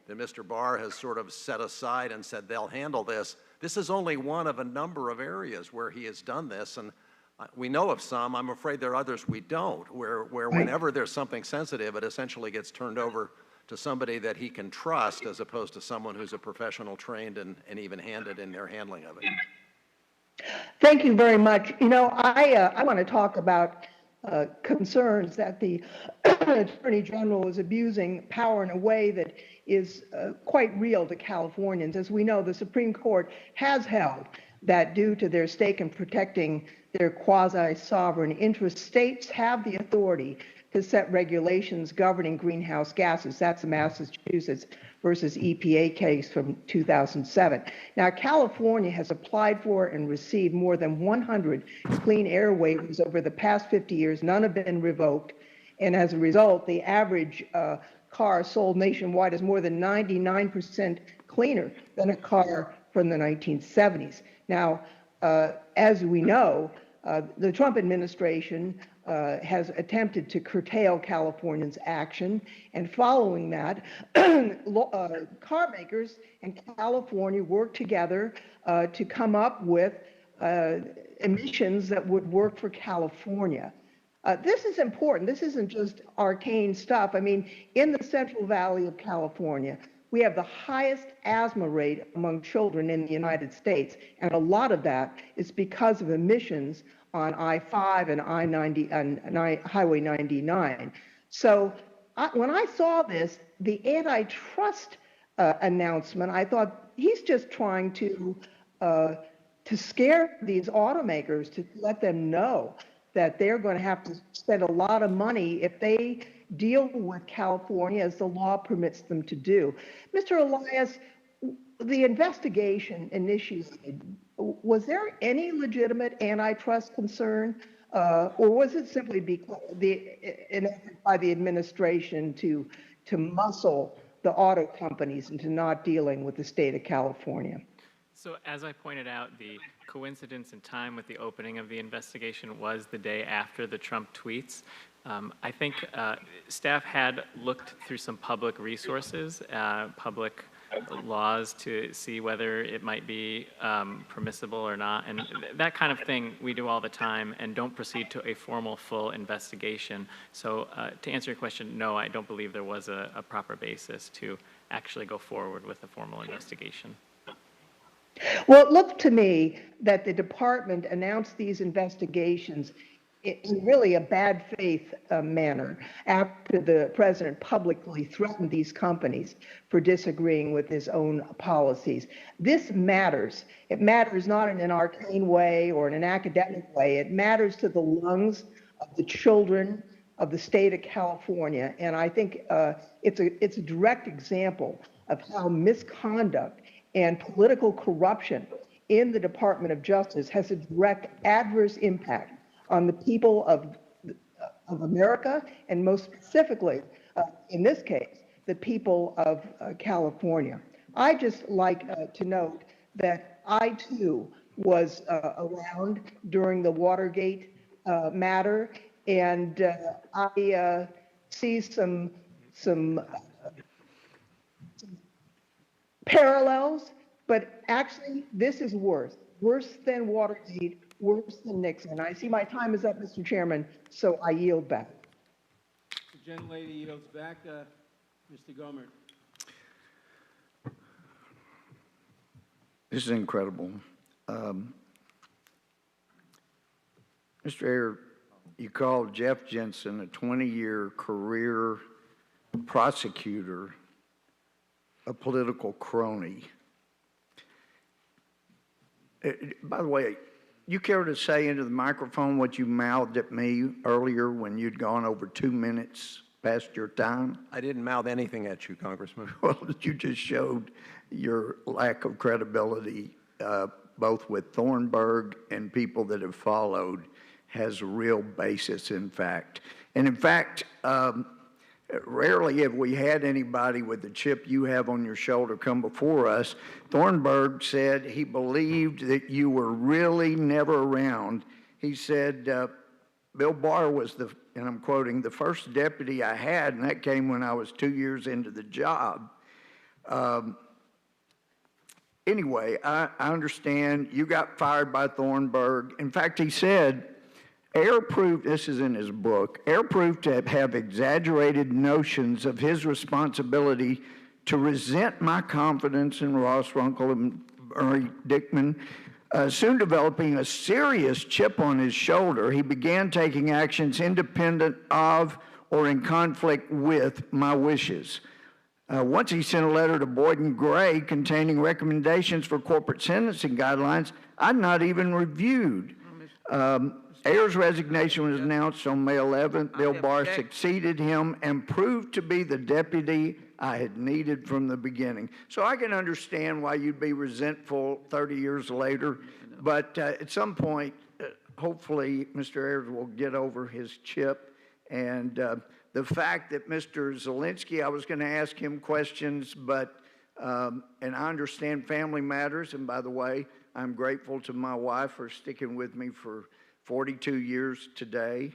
Mr. Barr has sort of set aside and said they'll handle this. This is only one of a number of areas where he has done this, and we know of some. I'm afraid there are others we don't, where whenever there's something sensitive, it essentially gets turned over to somebody that he can trust as opposed to someone who's a professional, trained, and even-handed in their handling of it. Thank you very much. You know, I want to talk about concerns that the Attorney General is abusing power in a way that is quite real to Californians. As we know, the Supreme Court has held that due to their stake in protecting their quasi-sovereign interests, states have the authority to set regulations governing greenhouse gases. That's the Massachusetts versus EPA case from 2007. Now, California has applied for and received more than 100 clean air waivers over the past 50 years. None have been revoked. And as a result, the average car sold nationwide is more than 99% cleaner than a car from the 1970s. Now, as we know, the Trump administration has attempted to curtail Californians' action, and following that, car makers in California worked together to come up with emissions that would work for California. This is important. This isn't just arcane stuff. I mean, in the Central Valley of California, we have the highest asthma rate among children in the United States, and a lot of that is because of emissions on I-5 and I-90 and Highway 99. So when I saw this, the antitrust announcement, I thought he's just trying to scare these automakers, to let them know that they're going to have to spend a lot of money if they deal with California as the law permits them to do. Mr. Elias, the investigation initiated, was there any legitimate antitrust concern, or was it simply an effort by the administration to muscle the auto companies into not dealing with the state of California? So as I pointed out, the coincidence in time with the opening of the investigation was the day after the Trump tweets. I think staff had looked through some public resources, public laws, to see whether it might be permissible or not. And that kind of thing we do all the time and don't proceed to a formal full investigation. So to answer your question, no, I don't believe there was a proper basis to actually go forward with a formal investigation. Well, it looked to me that the department announced these investigations in really a bad faith manner after the president publicly threatened these companies for disagreeing with his own policies. This matters. It matters not in an arcane way or in an academic way. It matters to the lungs of the children of the state of California. And I think it's a direct example of how misconduct and political corruption in the Department of Justice has a direct adverse impact on the people of America, and most specifically, in this case, the people of California. I just like to note that I, too, was around during the Watergate matter, and I see some parallels, but actually, this is worse than Watergate, worse than Nixon. I see my time is up, Mr. Chairman, so I yield back. The gentlelady yields back. Mr. Gomer. This is incredible. Mr. Ayer, you called Jeff Jensen, a 20-year career prosecutor, a political crony. By the way, you care to say into the microphone what you mouthed at me earlier when you'd gone over 2 minutes past your time? I didn't mouth anything at you, Congressman. Well, you just showed your lack of credibility, both with Thornburg and people that have followed, has a real basis in fact. And in fact, rarely have we had anybody with the chip you have on your shoulder come before us. Thornburg said he believed that you were really never around. He said, Bill Barr was and I'm quoting, the first deputy I had, and that came when I was 2 years into the job. Anyway, I understand you got fired by Thornburg. In fact, he said, Ayer proved, this is in his book, Ayer proved to have exaggerated notions of his responsibility to resent my confidence in Ross Runkle and Murray Dickman. Soon developing a serious chip on his shoulder, he began taking actions independent of or in conflict with my wishes. Once he sent a letter to Boyd and Gray containing recommendations for corporate sentencing guidelines I'd not even reviewed. Ayer's resignation was announced on May 11th. Bill Barr succeeded him and proved to be the deputy I had needed from the beginning. So I can understand why you'd be resentful 30 years later, but at some point, hopefully, Mr. Ayers will get over his chip. And the fact that Mr. Zielinski, I was going to ask him questions, but, and I understand family matters, and by the way, I'm grateful to my wife for sticking with me for 42 years today,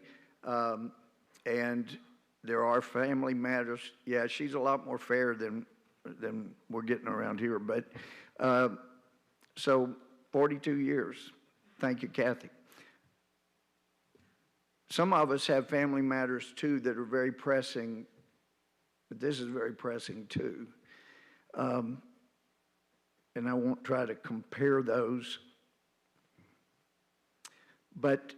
and there are family matters. Yeah, she's a lot more fair than we're getting around here, but so 42 years. Thank you, Kathy. Some of us have family matters too that are very pressing, but this is very pressing too. And I won't try to compare those. But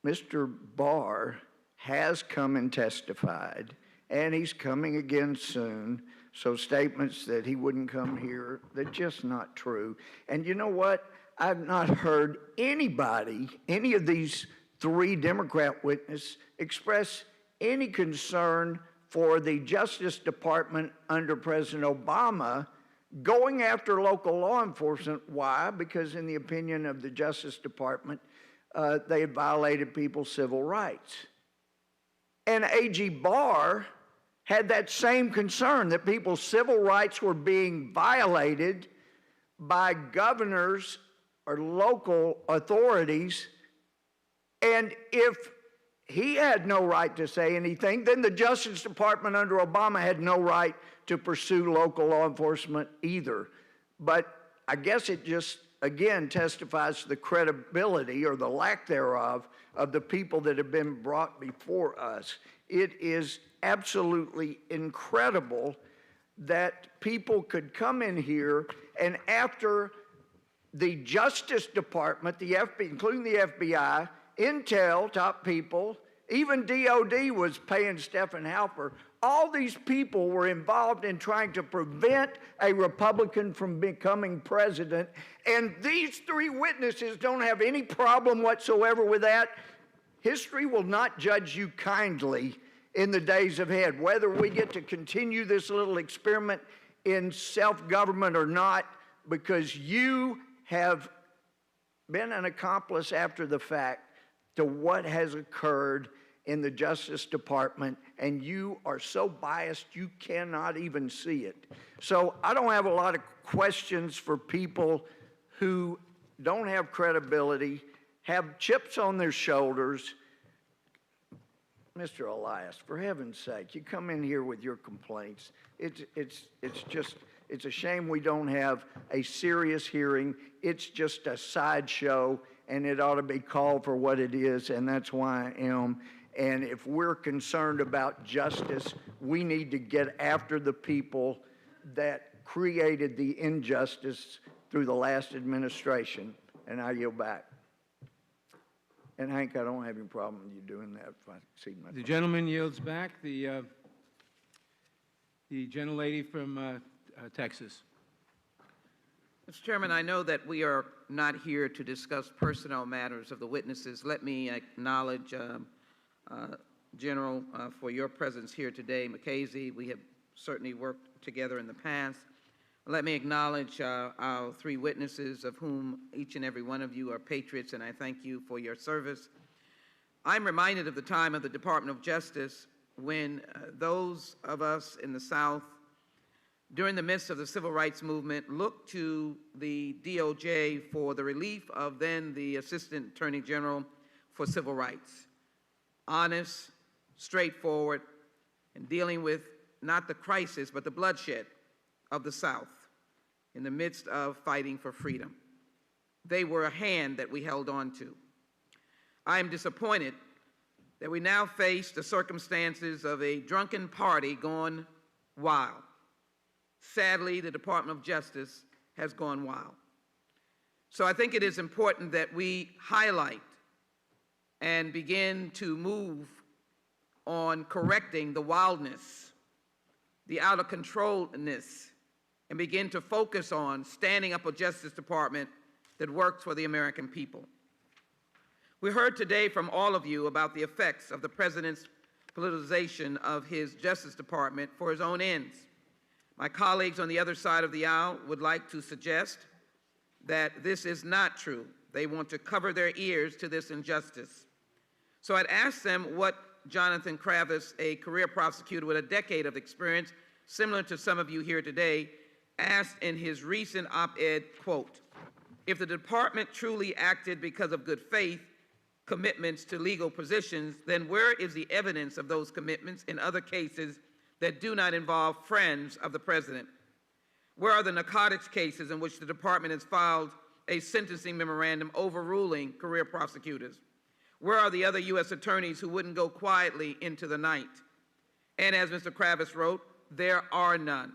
Mr. Barr has come and testified, and he's coming again soon. So statements that he wouldn't come here, they're just not true. And you know what? I've not heard anybody, any of these three Democrat witnesses, express any concern for the Justice Department under President Obama going after local law enforcement. Why? Because in the opinion of the Justice Department, they had violated people's civil rights. And A.G. Barr had that same concern, that people's civil rights were being violated by governors or local authorities. And if he had no right to say anything, then the Justice Department under Obama had no right to pursue local law enforcement either. But I guess it just, again, testifies to the credibility or the lack thereof of the people that have been brought before us. It is absolutely incredible that people could come in here and after the Justice Department, the FBI, including the FBI, Intel, top people, even DOD was paying Stephen Halper. All these people were involved in trying to prevent a Republican from becoming president, and these three witnesses don't have any problem whatsoever with that. History will not judge you kindly in the days ahead, whether we get to continue this little experiment in self-government or not, because you have been an accomplice after the fact to what has occurred in the Justice Department, and you are so biased you cannot even see it. So I don't have a lot of questions for people who don't have credibility, have chips on their shoulders. Mr. Elias, for heaven's sake, you come in here with your complaints. It's a shame we don't have a serious hearing. It's just a sideshow, and it ought to be called for what it is, and that's why I am. And if we're concerned about justice, we need to get after the people that created the injustice through the last administration. And I yield back. And Hank, I don't have any problem with you doing that if I see my The gentleman yields back. The gentlelady from Texas. Mr. Chairman, I know that we are not here to discuss personnel matters of the witnesses. Let me acknowledge, General, for your presence here today. McKaysey, we have certainly worked together in the past. Let me acknowledge our three witnesses, of whom each and every one of you are patriots, and I thank you for your service. I'm reminded of the time of the Department of Justice when those of us in the South, during the midst of the civil rights movement, looked to the DOJ for the relief of then the Assistant Attorney General for Civil Rights. Honest, straightforward, and dealing with not the crisis, but the bloodshed of the South in the midst of fighting for freedom. They were a hand that we held on to. I am disappointed that we now face the circumstances of a drunken party gone wild. Sadly, the Department of Justice has gone wild. So I think it is important that we highlight and begin to move on correcting the wildness, the out of controlness, and begin to focus on standing up a Justice Department that works for the American people. We heard today from all of you about the effects of the President's politicization of his Justice Department for his own ends. My colleagues on the other side of the aisle would like to suggest that this is not true. They want to cover their ears to this injustice. So I'd ask them what Jonathan Kravis, a career prosecutor with a decade of experience, similar to some of you here today, asked in his recent op-ed, quote, "If the department truly acted because of good faith, commitments to legal positions, then where is the evidence of those commitments in other cases that do not involve friends of the president? Where are the narcotics cases in which the department has filed a sentencing memorandum overruling career prosecutors? Where are the other U.S. attorneys who wouldn't go quietly into the night?" And as Mr. Kravis wrote, there are none.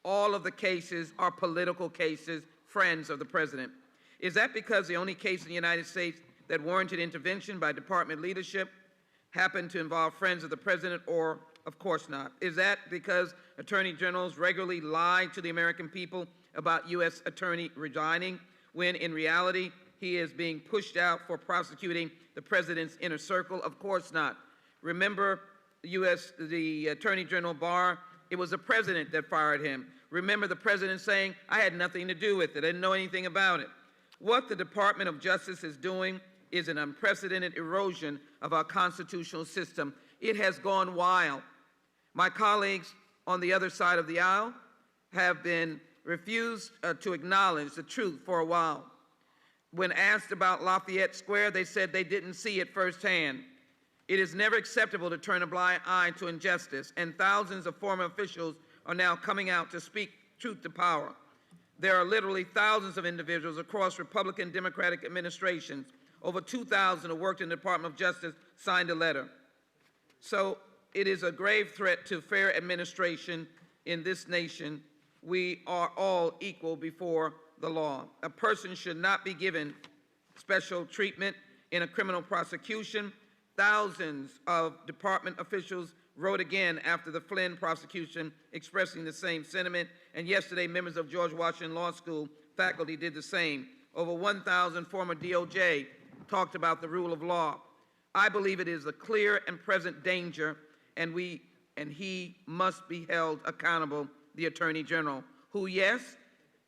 All of the cases are political cases, friends of the president. Is that because the only case in the United States that warranted intervention by department leadership happened to involve friends of the president, or of course not? Is that because attorney generals regularly lie to the American people about U.S. attorney resigning, when in reality he is being pushed out for prosecuting the president's inner circle? Of course not. Remember the Attorney General Barr? It was the president that fired him. Remember the president saying, "I had nothing to do with it, I didn't know anything about it." What the Department of Justice is doing is an unprecedented erosion of our constitutional system. It has gone wild. My colleagues on the other side of the aisle have been refused to acknowledge the truth for a while. When asked about Lafayette Square, they said they didn't see it firsthand. It is never acceptable to turn a blind eye to injustice, and thousands of former officials are now coming out to speak truth to power. There are literally thousands of individuals across Republican, Democratic administrations. Over 2,000 who worked in the Department of Justice signed a letter. So it is a grave threat to fair administration in this nation. We are all equal before the law. A person should not be given special treatment in a criminal prosecution. Thousands of department officials wrote again after the Flynn prosecution expressing the same sentiment, and yesterday members of George Washington Law School faculty did the same. Over 1,000 former DOJ talked about the rule of law. I believe it is a clear and present danger, and he must be held accountable, the Attorney General, who, yes,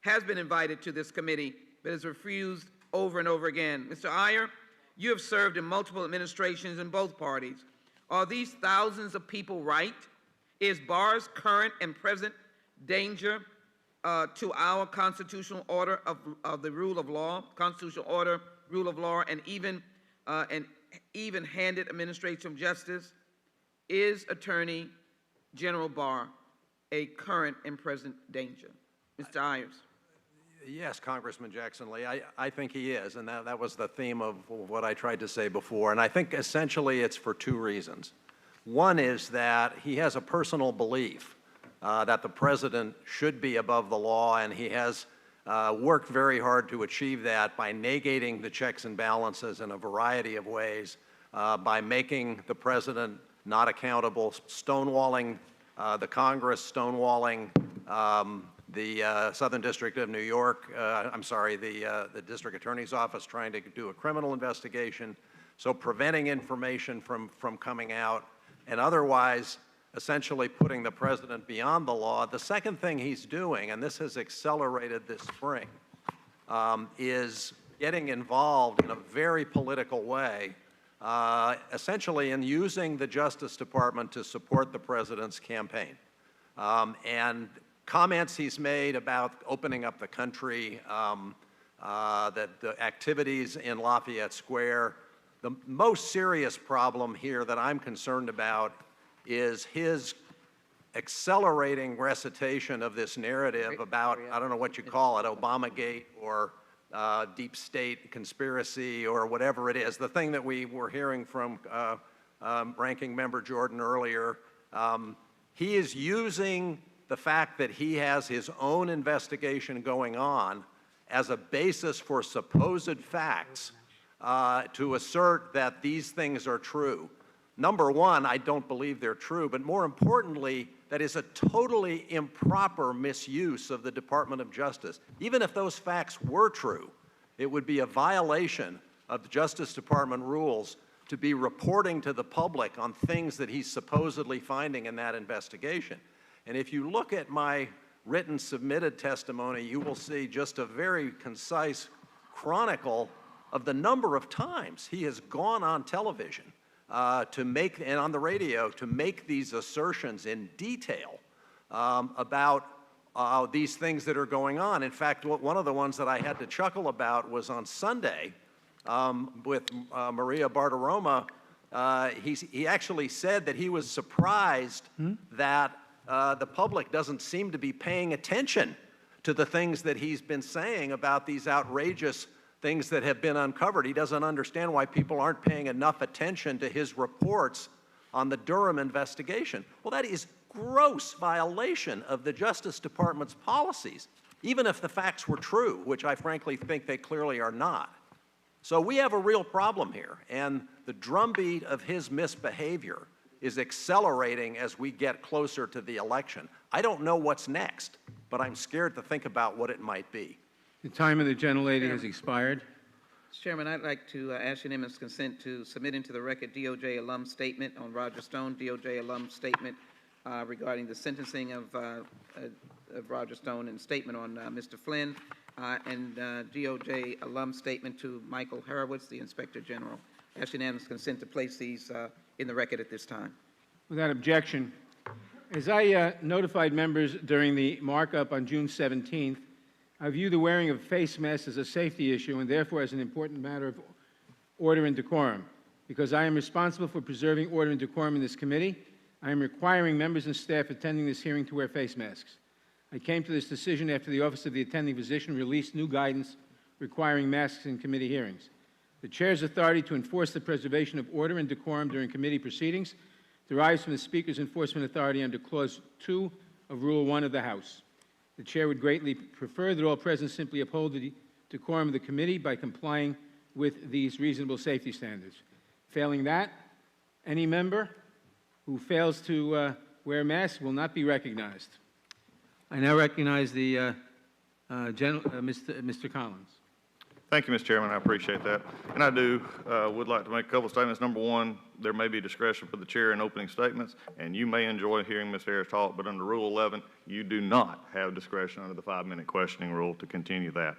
has been invited to this committee, but has refused over and over again. Mr. Iyer, you have served in multiple administrations in both parties. Are these thousands of people right? Is Barr's current and present danger to our constitutional order of the rule of law, constitutional order, rule of law, and even-handed administration of justice? Is Attorney General Barr a current and present danger? Mr. Ayers. Yes, Congressman Jackson Lee, I think he is, and that was the theme of what I tried to say before. And I think essentially it's for two reasons. One is that he has a personal belief that the president should be above the law, and he has worked very hard to achieve that by negating the checks and balances in a variety of ways, by making the president not accountable, stonewalling the Congress, stonewalling the Southern District of New York, the District Attorney's Office trying to do a criminal investigation, so preventing information from coming out, and otherwise essentially putting the president beyond the law. The second thing he's doing, and this has accelerated this spring, is getting involved in a very political way essentially in using the Justice Department to support the president's campaign. And comments he's made about opening up the country, that the activities in Lafayette Square. The most serious problem here that I'm concerned about is his accelerating recitation of this narrative about, I don't know what you call it, Obamagate or deep state conspiracy or whatever it is. The thing that we were hearing from Ranking Member Jordan earlier, he is using the fact that he has his own investigation going on as a basis for supposed facts to assert that these things are true. Number one, I don't believe they're true, but more importantly, that is a totally improper misuse of the Department of Justice. Even if those facts were true, it would be a violation of the Justice Department rules to be reporting to the public on things that he's supposedly finding in that investigation. And if you look at my written submitted testimony, you will see just a very concise chronicle of the number of times he has gone on television to make, and on the radio, to make these assertions in detail about these things that are going on. In fact, one of the ones that I had to chuckle about was on Sunday with Maria Bartiromo. He actually said that he was surprised that the public doesn't seem to be paying attention to the things that he's been saying about these outrageous things that have been uncovered. He doesn't understand why people aren't paying enough attention to his reports on the Durham investigation. Well, that is gross violation of the Justice Department's policies, even if the facts were true, which I frankly think they clearly are not. So we have a real problem here, and the drumbeat of his misbehavior is accelerating as we get closer to the election. I don't know what's next, but I'm scared to think about what it might be. The time of the gentlelady has expired. Mr. Chairman, I'd like to ask unanimous consent to submit into the record DOJ alum statement on Roger Stone, DOJ alum statement regarding the sentencing of Roger Stone, and statement on Mr. Flynn, and DOJ alum statement to Michael Horowitz, the Inspector General. Ask unanimous consent to place these in the record at this time. Without objection, as I notified members during the markup on June 17th, I view the wearing of face masks as a safety issue and therefore as an important matter of order and decorum. Because I am responsible for preserving order and decorum in this committee, I am requiring members and staff attending this hearing to wear face masks. I came to this decision after the Office of the Attending Physician released new guidance requiring masks in committee hearings. The Chair's authority to enforce the preservation of order and decorum during committee proceedings derives from the Speaker's enforcement authority under Clause 2 of Rule 1 of the House. The Chair would greatly prefer that all present simply uphold the decorum of the committee by complying with these reasonable safety standards. Failing that, any member who fails to wear a mask will not be recognized. I now recognize the Mr. Collins. Thank you, Mr. Chairman. I appreciate that. And I would like to make a couple of statements. Number one, there may be discretion for the chair in opening statements, and you may enjoy hearing Ms. Harris talk, but under Rule 11, you do not have discretion under the 5-minute questioning rule to continue that.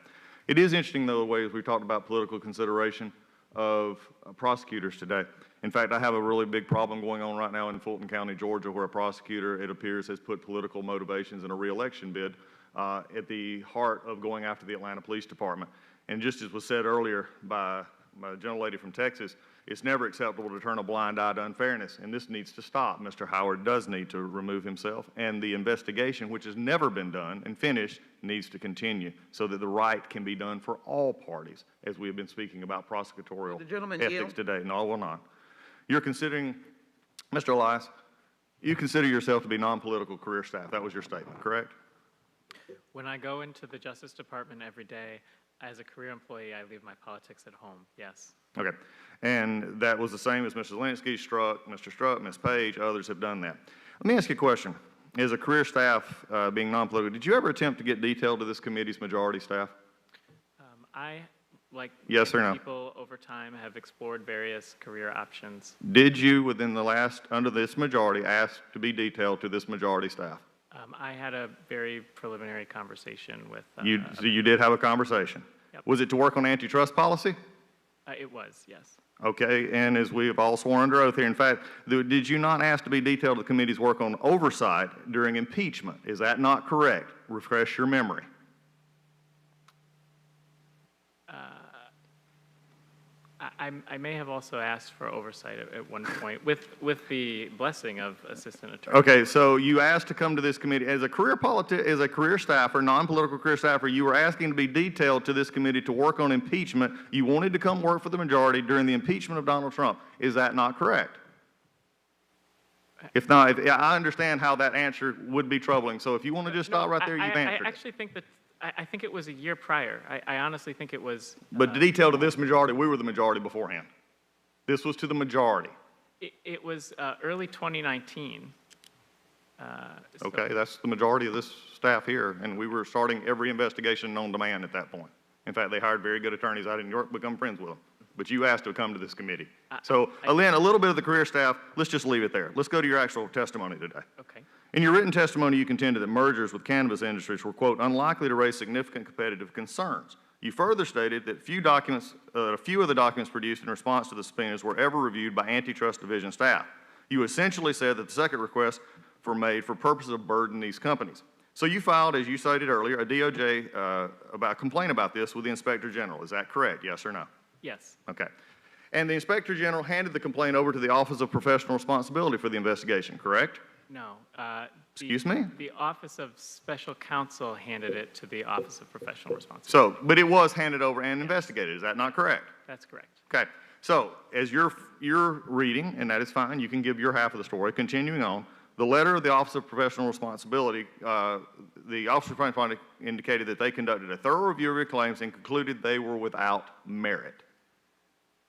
It is interesting, though, the ways we talked about political consideration of prosecutors today. In fact, I have a really big problem going on right now in Fulton County, Georgia, where a prosecutor, it appears, has put political motivations in a re-election bid at the heart of going after the Atlanta Police Department. And just as was said earlier by a gentlelady from Texas, it's never acceptable to turn a blind eye to unfairness, and this needs to stop. Mr. Howard does need to remove himself, and the investigation, which has never been done and finished, needs to continue so that the right can be done for all parties, as we have been speaking about prosecutorial ethics today. No, I will not. You're considering, Mr. Elias, you consider yourself to be non-political career staff. That was your statement, correct? When I go into the Justice Department every day, as a career employee, I leave my politics at home, yes. Okay. And that was the same as Mr. Zelinsky, Mr. Struck, Ms. Page, others have done that. Let me ask you a question. As a career staff, being non-political, did you ever attempt to get detail to this committee's majority staff? I, like yes or no? people over time, have explored various career options. Did you, within the last, under this majority, ask to be detailed to this majority staff? I had a very preliminary conversation with... So you did have a conversation? Yep. Was it to work on antitrust policy? It was, yes. Okay, and as we have all sworn under oath here, in fact, did you not ask to be detailed the committee's work on oversight during impeachment? Is that not correct? Refresh your memory. I may have also asked for oversight at one point with the blessing of Assistant Attorney. Okay, so you asked to come to this committee as a career staffer, non-political career staffer. You were asking to be detailed to this committee to work on impeachment. You wanted to come work for the majority during the impeachment of Donald Trump. Is that not correct? If not, I understand how that answer would be troubling. So if you want to just stop right there, you've answered. I actually think that I think it was a year prior. I honestly think it was. But detail to this majority, we were the majority beforehand. This was to the majority. It was early 2019. Okay, that's the majority of this staff here, and we were starting every investigation known to man at that point. In fact, they hired very good attorneys out in New York, become friends with them. But you asked to come to this committee. So, Lynn, a little bit of the career staff, let's just leave it there. Let's go to your actual testimony today. Okay. In your written testimony, you contended that mergers with cannabis industries were, quote, unlikely to raise significant competitive concerns. You further stated that a few of the documents produced in response to the subpoenas were ever reviewed by antitrust division staff. You essentially said that the second requests were made for purposes of burdening these companies. So you filed, as you stated earlier, a DOJ complaint about this with the Inspector General. Is that correct, yes or no? Yes. Okay. And the Inspector General handed the complaint over to the Office of Professional Responsibility for the investigation, correct? No. Excuse me? The Office of Special Counsel handed it to the Office of Professional Responsibility. So, but it was handed over and investigated. Is that not correct? That's correct. Okay. So, as you're reading, and that is fine, you can give your half of the story. Continuing on, the letter of the Office of Professional Responsibility, the Office of Professional Responsibility indicated that they conducted a thorough review of your claims and concluded they were without merit.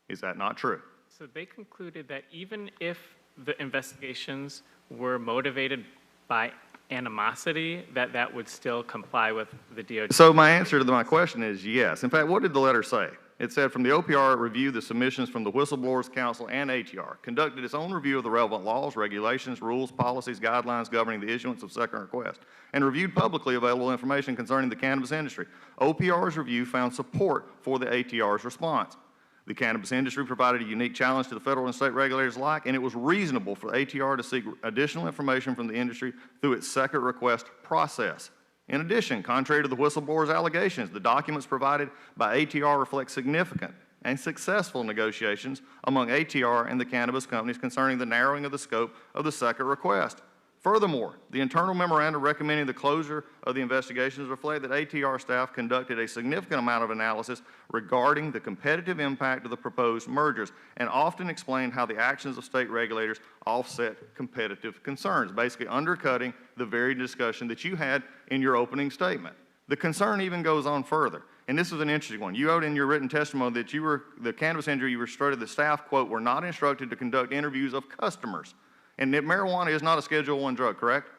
Is that not true? So they concluded that even if the investigations were motivated by animosity, that would still comply with the DOJ. So my answer to my question is yes. In fact, what did the letter say? It said, from the OPR, it reviewed the submissions from the Whistleblowers Council and ATR, conducted its own review of the relevant laws, regulations, rules, policies, guidelines governing the issuance of second request, and reviewed publicly available information concerning the cannabis industry. OPR's review found support for the ATR's response. The cannabis industry provided a unique challenge to the federal and state regulators alike, and it was reasonable for ATR to seek additional information from the industry through its second request process. In addition, contrary to the whistleblowers' allegations, the documents provided by ATR reflect significant and successful negotiations among ATR and the cannabis companies concerning the narrowing of the scope of the second request. Furthermore, the internal memorandum recommending the closure of the investigations reflect that ATR staff conducted a significant amount of analysis regarding the competitive impact of the proposed mergers and often explained how the actions of state regulators offset competitive concerns, basically undercutting the very discussion that you had in your opening statement. The concern even goes on further, and this is an interesting one. You wrote in your written testimony that the cannabis industry, you instructed the staff, quote, were not instructed to conduct interviews of customers. And that marijuana is not a Schedule I drug, correct?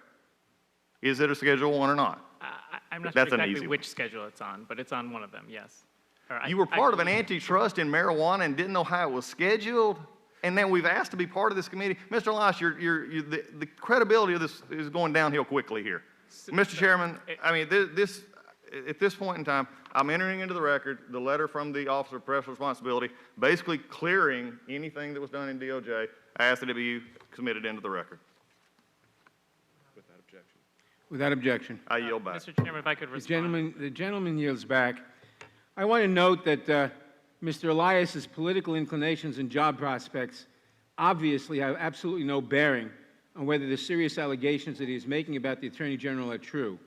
Is it a Schedule I or not? I'm not sure exactly which schedule it's on, but it's on one of them, yes. You were part of an antitrust in marijuana and didn't know how it was scheduled? And then we've asked to be part of this committee. Mr. Elias, the credibility of this is going downhill quickly here. Mr. Chairman, I mean, at this point in time, I'm entering into the record the letter from the Office of Professional Responsibility, basically clearing anything that was done in DOJ. I ask that it be submitted into the record. Without objection. Without objection. I yield back. Mr. Chairman, if I could respond. The gentleman yields back. I want to note that Mr. Elias's political inclinations and job prospects obviously have absolutely no bearing on whether the serious allegations that he is making about the Attorney General are true.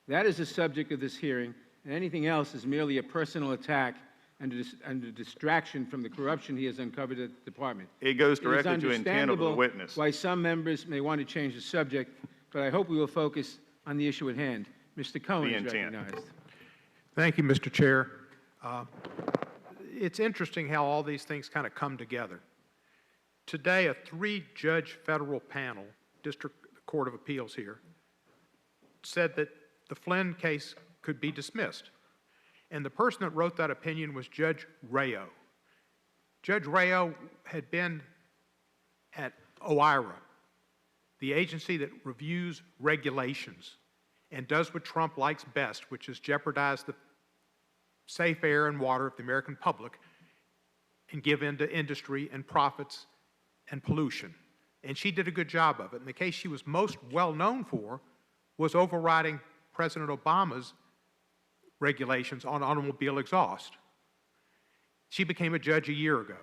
That is the subject of this hearing, and anything else is merely a personal attack and a distraction from the corruption he has uncovered at the department. It goes directly to intent of the witness. Why some members may want to change the subject, but I hope we will focus on the issue at hand. Mr. Cohen is recognized. Thank you, Mr. Chair. It's interesting how all these things kind of come together. Today, a 3-judge federal panel, District Court of Appeals here, said that the Flynn case could be dismissed. And the person that wrote that opinion was Judge Rayo. Judge Rayo had been at OIRA, the agency that reviews regulations and does what Trump likes best, which is jeopardize the safe air and water of the American public, and give in to industry and profits and pollution. And she did a good job of it. And the case she was most well known for was overriding President Obama's regulations on automobile exhaust. She became a judge a year ago.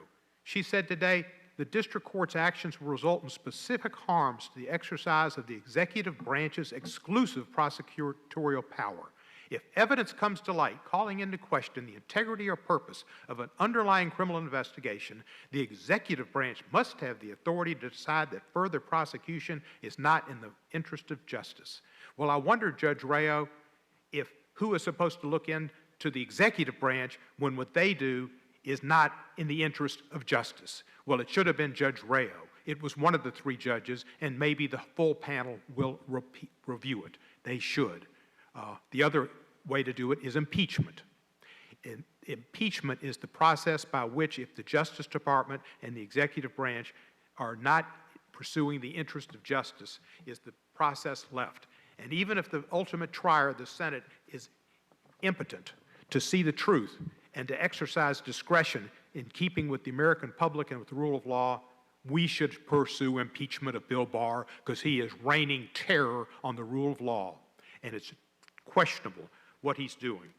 She said today, the district court's actions will result in specific harms to the exercise of the executive branch's exclusive prosecutorial power. If evidence comes to light calling into question the integrity or purpose of an underlying criminal investigation, the executive branch must have the authority to decide that further prosecution is not in the interest of justice. Well, I wonder, Judge Rayo, if who is supposed to look into the executive branch when what they do is not in the interest of justice. Well, it should have been Judge Rayo. It was one of the three judges, and maybe the full panel will review it. They should. The other way to do it is impeachment. Impeachment is the process by which, if the Justice Department and the executive branch are not pursuing the interest of justice, is the process left. And even if the ultimate trier, the Senate, is impotent to see the truth and to exercise discretion in keeping with the American public and with the rule of law, we should pursue impeachment of Bill Barr because he is raining terror on the rule of law. And it's questionable what he's doing.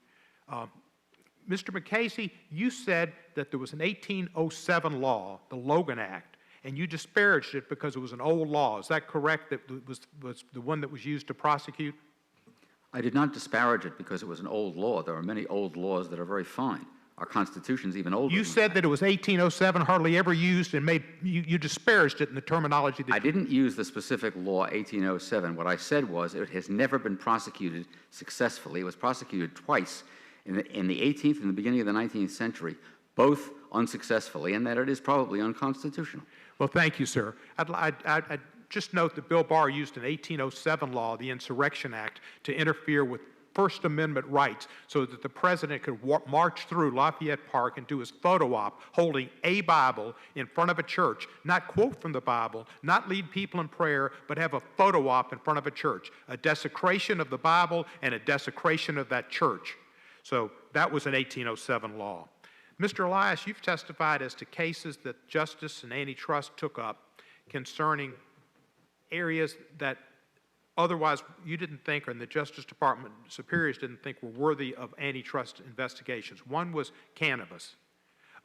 Mr. McCasey, you said that there was an 1807 law, the Logan Act, and you disparaged it because it was an old law. Is that correct, that was the one that was used to prosecute? I did not disparage it because it was an old law. There are many old laws that are very fine. Our Constitution's even older. You said that it was 1807, hardly ever used, and you disparaged it in the terminology that I didn't use the specific law 1807. What I said was it has never been prosecuted successfully. It was prosecuted twice in the 18th and the beginning of the 19th century, both unsuccessfully, and that it is probably unconstitutional. Well, thank you, sir. I'd just note that Bill Barr used an 1807 law, the Insurrection Act, to interfere with First Amendment rights so that the president could march through Lafayette Park and do his photo op holding a Bible in front of a church, not quote from the Bible, not lead people in prayer, but have a photo op in front of a church, a desecration of the Bible and a desecration of that church. So that was an 1807 law. Mr. Elias, you've testified as to cases that justice and antitrust took up concerning areas that otherwise you didn't think, or in the Justice Department superiors didn't think were worthy of antitrust investigations. One was cannabis.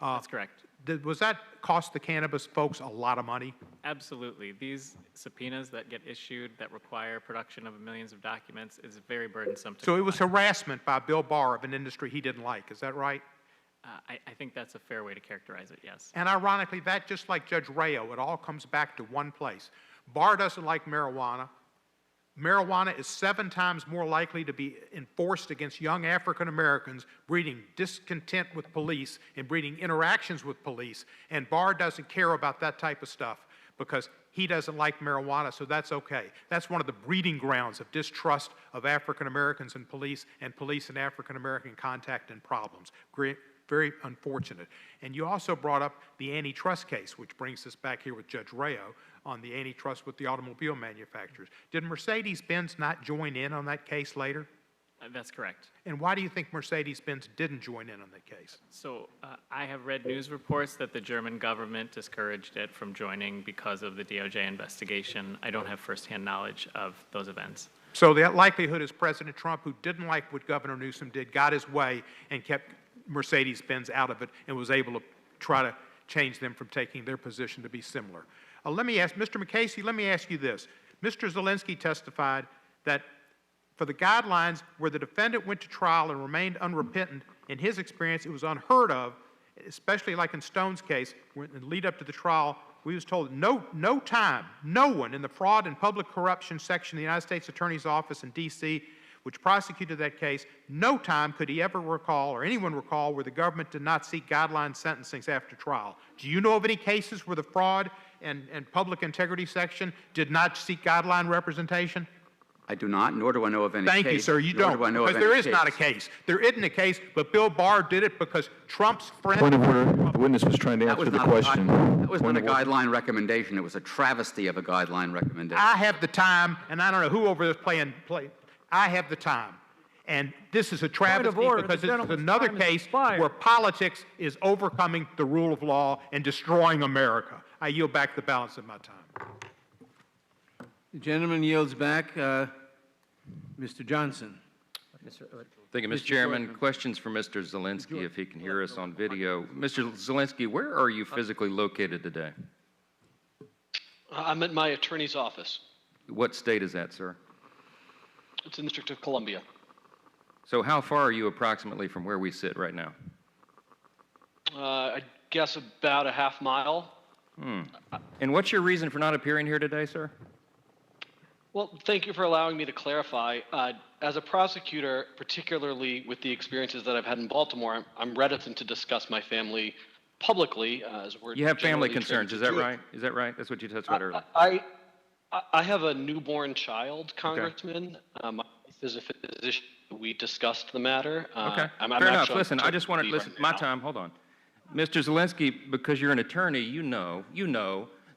That's correct. Was that cost the cannabis folks a lot of money? Absolutely. These subpoenas that get issued that require production of millions of documents is very burdensome. So it was harassment by Bill Barr of an industry he didn't like. Is that right? I think that's a fair way to characterize it, yes. And ironically, that, just like Judge Rayo, it all comes back to one place. Barr doesn't like marijuana. Marijuana is 7 times more likely to be enforced against young African Americans, breeding discontent with police and breeding interactions with police. And Barr doesn't care about that type of stuff because he doesn't like marijuana, so that's okay. That's one of the breeding grounds of distrust of African Americans and police and African American contact and problems. Very unfortunate. And you also brought up the antitrust case, which brings us back here with Judge Rayo on the antitrust with the automobile manufacturers. Did Mercedes-Benz not join in on that case later? That's correct. And why do you think Mercedes-Benz didn't join in on that case? So I have read news reports that the German government discouraged it from joining because of the DOJ investigation. I don't have firsthand knowledge of those events. So the likelihood is President Trump, who didn't like what Governor Newsom did, got his way and kept Mercedes-Benz out of it and was able to try to change them from taking their position to be similar. Let me ask, Mr. McCasey, let me ask you this. Mr. Zelensky testified that for the guidelines where the defendant went to trial and remained unrepentant, in his experience, it was unheard of, especially like in Stone's case, in the lead up to the trial, we was told no one in the fraud and public corruption section of the United States Attorney's Office in D.C., which prosecuted that case, no time could he ever recall, or anyone recall, where the government did not seek guideline sentencings after trial. Do you know of any cases where the fraud and public integrity section did not seek guideline representation? I do not, nor do I know of any case. Thank you, sir. You don't, because there is not a case. There isn't a case, but Bill Barr did it because Trump's friend... Point of order. The witness was trying to answer the question. That was not a guideline recommendation. It was a travesty of a guideline recommendation. I have the time, and I don't know who over there is playing. I have the time. And this is a travesty order. because The this is gentleman's another time has case expired. where politics is overcoming the rule of law and destroying America. I yield back the balance of my time. The gentleman yields back. Mr. Johnson. Thank you, Mr. Chairman. Questions for Mr. Zelensky, if he can hear us on video. Mr. Zelensky, where are you physically located today? I'm at my attorney's office. What state is that, sir? It's in the District of Columbia. So how far are you approximately from where we sit right now? I guess about a half mile. And what's your reason for not appearing here today, sir? Well, thank you for allowing me to clarify. As a prosecutor, particularly with the experiences that I've had in Baltimore, I'm reticent to discuss my family publicly, as we're You have family generally concerns, is trained that to do. right? Is that right? That's what you testified earlier. I have a newborn child, Congressman. My wife is a physician. We discussed the matter. Okay, I'm fair enough. actually Listen, I just wanted to right listen. My now. time, hold on. Mr. Zelensky, because you're an attorney, you know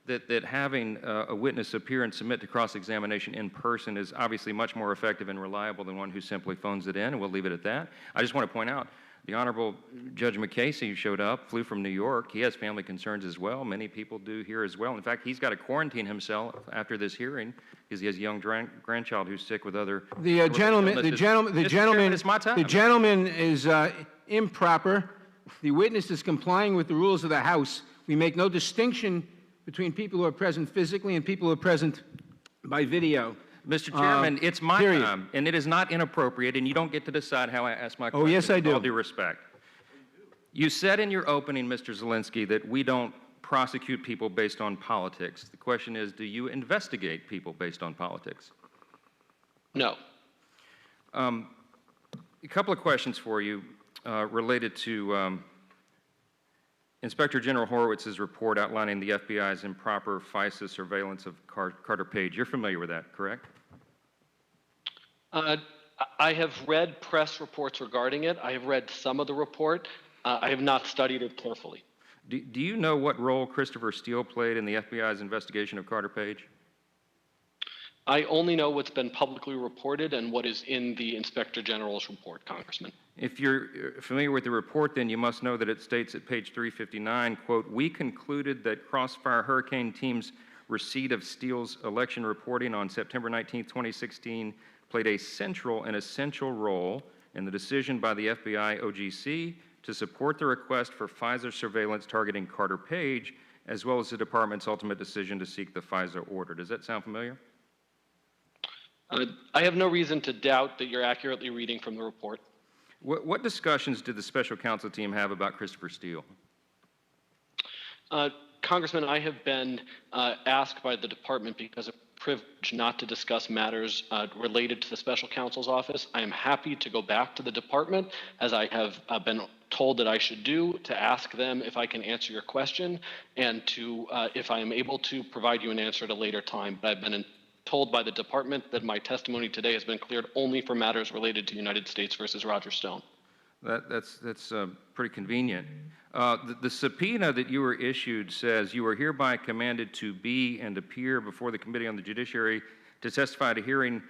that having a witness appear and submit to cross-examination in person is obviously much more effective and reliable than one who simply phones it in, and we'll leave it at that. I just want to point out, the Honorable Judge McCasey showed up, flew from New York. He has family concerns as well. Many people do here as well. In fact, he's got to quarantine himself after this hearing because he has a young grandchild who's sick with other The gentleman is improper. The witness is complying with the rules of the House. We make no distinction between people who are present physically and people who are present by video. Mr. Chairman, it's my time, and it is not inappropriate, and you don't get to decide how I ask my question. Oh, yes, I do. With all due respect. You said in your opening, Mr. Zelensky, that we don't prosecute people based on politics. The question is, do you investigate people based on politics? No. A couple of questions for you related to Inspector General Horowitz's report outlining the FBI's improper FISA surveillance of Carter Page. You're familiar with that, correct? I have read press reports regarding it. I have read some of the report. I have not studied it carefully. Do you know what role Christopher Steele played in the FBI's investigation of Carter Page? I only know what's been publicly reported and what is in the Inspector General's report, Congressman. If you're familiar with the report, then you must know that it states at page 359, quote, "We concluded that Crossfire Hurricane Team's receipt of Steele's election reporting on September 19, 2016 played a central and essential role in the decision by the FBI OGC to support the request for FISA surveillance targeting Carter Page, as well as the department's ultimate decision to seek the FISA order." Does that sound familiar? I have no reason to doubt that you're accurately reading from the report. What discussions did the special counsel team have about Christopher Steele? Congressman, I have been asked by the department because of privilege not to discuss matters related to the special counsel's office. I am happy to go back to the department, as I have been told that I should do, to ask them if I can answer your question and to, if I am able to, provide you an answer at a later time. But I've been told by the department that my testimony today has been cleared only for matters related to United States versus Roger Stone. That's pretty convenient. The subpoena that you were issued says you are hereby commanded to be and appear before the Committee on the Judiciary to testify at a hearing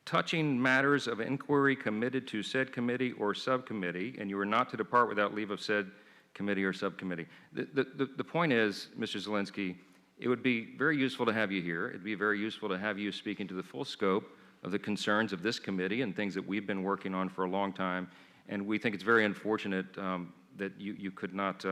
touching matters of inquiry committed to said committee or subcommittee, and you are not to depart without leave of said committee or subcommittee. The point is, Mr. Zelensky, it would be very useful to have you here. It would be very useful to have you speaking to the full scope of the concerns of this committee and things that we've been working on for a long time. And we think it's very unfortunate that you could not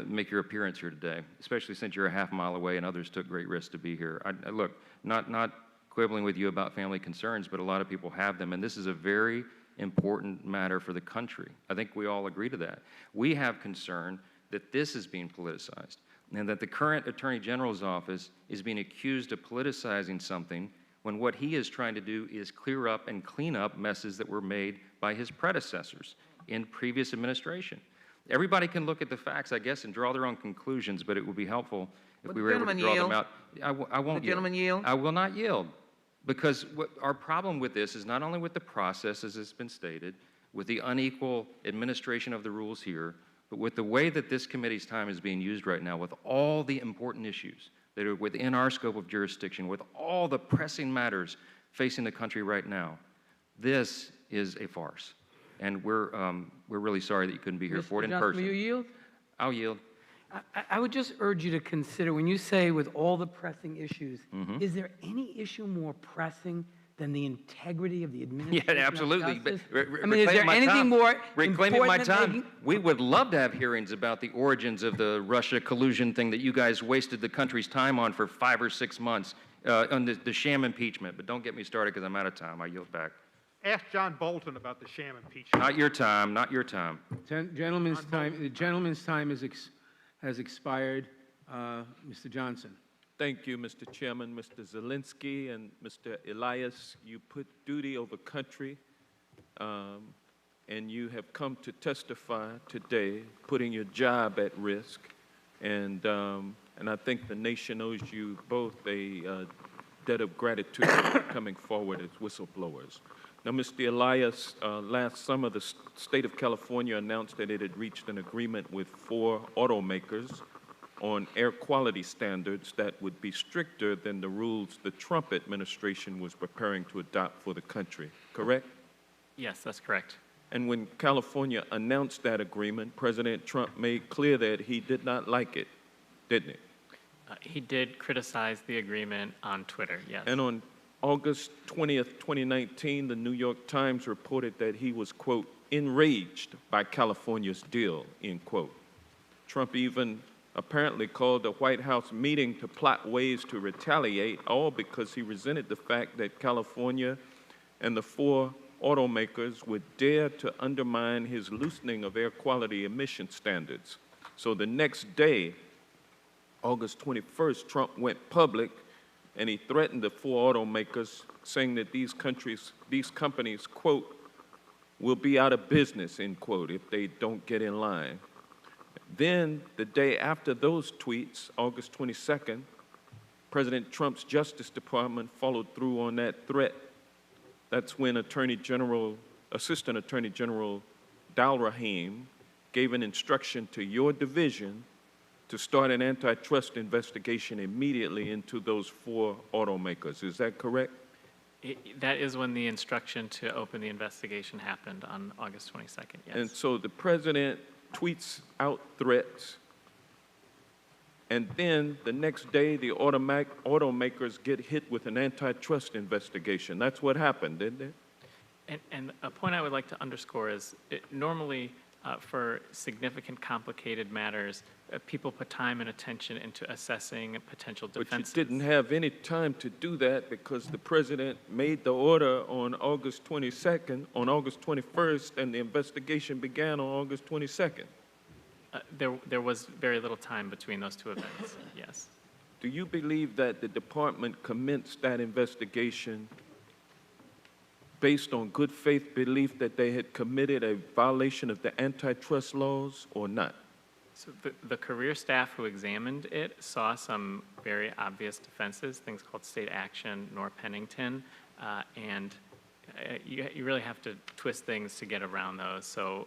make your appearance here today, especially since you're a half mile away and others took great risks to be here. Look, not quibbling with you about family concerns, but a lot of people have them, and this is a very important matter for the country. I think we all agree to that. We have concern that this is being politicized, and that the current Attorney General's office is being accused of politicizing something when what he is trying to do is clear up and clean up messes that were made by his predecessors in previous administration. Everybody can look at the facts, I guess, and draw their own conclusions, but it would be helpful if we were able to draw them out. I won't yield. I will not yield, because our problem with this is not only with the process, as has been stated, with the unequal administration of the rules here, but with the way that this committee's time is being used right now, with all the important issues that are within our scope of jurisdiction, with all the pressing matters facing the country right now. This is a farce. And we're really sorry that you couldn't be here for it in Johnson, person. will you yield? I'll yield. I would just urge you to consider, when you say with all the pressing issues, is there any issue more pressing than the integrity of the administration? Yeah, absolutely. Of justice? But I mean, is there anything more reclaiming my important time? than making, We would love to have hearings about the origins of the Russia collusion thing that you guys wasted the country's time on for 5 or 6 months on the sham impeachment. But don't get me started because I'm out of time. I yield back. Ask John Bolton about the sham impeachment. Not your time. Not your time. Gentleman's time. The gentleman's time has expired. Mr. Johnson. Thank you, Mr. Chairman. Mr. Zelensky and Mr. Elias, you put duty over country, and you have come to testify today, putting your job at risk. And I think the nation owes you both a debt of gratitude for coming forward as whistleblowers. Now, Mr. Elias, last summer, the state of California announced that it had reached an agreement with 4 automakers on air quality standards that would be stricter than the rules the Trump administration was preparing to adopt for the country, correct? Yes, that's correct. And when California announced that agreement, President Trump made clear that he did not like it, didn't he? He did criticize the agreement on Twitter, yes. And on August 20th, 2019, the New York Times reported that he was, quote, enraged by California's deal, end quote. Trump even apparently called a White House meeting to plot ways to retaliate, all because he resented the fact that California and the 4 automakers would dare to undermine his loosening of air quality emission standards. So the next day, August 21st, Trump went public and he threatened the 4 automakers, saying that these companies, quote, will be out of business, end quote, if they don't get in line. Then, the day after those tweets, August 22nd, President Trump's Justice Department followed through on that threat. That's when Assistant Attorney General Dal Rahim gave an instruction to your division to start an antitrust investigation immediately into those 4 automakers. Is that correct? That is when the instruction to open the investigation happened on August 22nd, yes. And so the president tweets out threats, and then the next day the automakers get hit with an antitrust investigation. That's what happened, didn't it? And a point I would like to underscore is normally for significant, complicated matters, people put time and attention into assessing potential defenses. But you didn't have any time to do that because the president made the order on August 22nd, on August 21st, and the investigation began on August 22nd. There was very little time between those 2 events, yes. Do you believe that the department commenced that investigation based on good faith belief that they had committed a violation of the antitrust laws or not? So the career staff who examined it saw some very obvious defenses, things called state action, nor Pennington, and you really have to twist things to get around those. So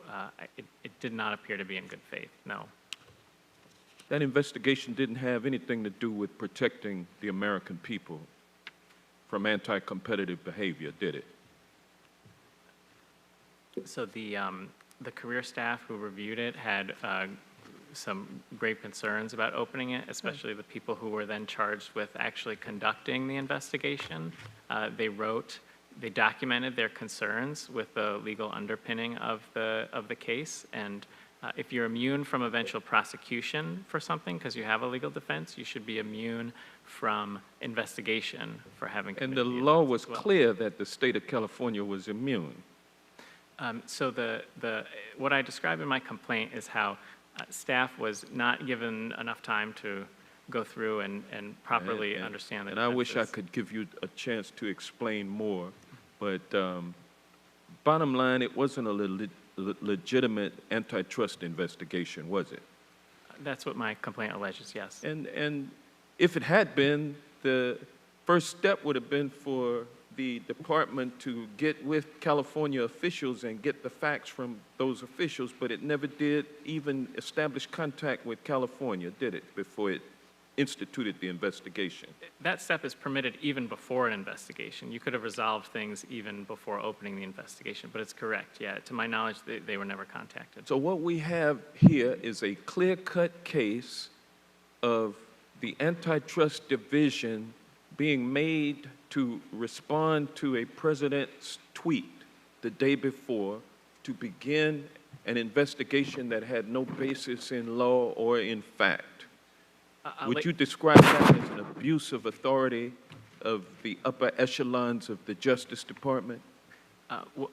it did not appear to be in good faith, no. That investigation didn't have anything to do with protecting the American people from anti-competitive behavior, did it? So the career staff who reviewed it had some great concerns about opening it, especially the people who were then charged with actually conducting the investigation. They documented their concerns with the legal underpinning of the case, and if you're immune from eventual prosecution for something because you have a legal defense, you should be immune from investigation for having committed And the law was clear that the state of California was immune. So what I describe in my complaint is how staff was not given enough time to go through and properly understand the And I wish I defenses. could give you a chance to explain more, but bottom line, it wasn't a legitimate antitrust investigation, was it? That's what my complaint alleges, yes. And if it had been, the first step would have been for the department to get with California officials and get the facts from those officials, but it never did even establish contact with California, did it, before it instituted the investigation. That step is permitted even before an investigation. You could have resolved things even before opening the investigation, but it's correct. Yeah, to my knowledge, they were never contacted. So what we have here is a clear-cut case of the antitrust division being made to respond to a president's tweet the day before to begin an investigation that had no basis in law or in fact. Would you describe that as an abuse of authority of the upper echelons of the Justice Department?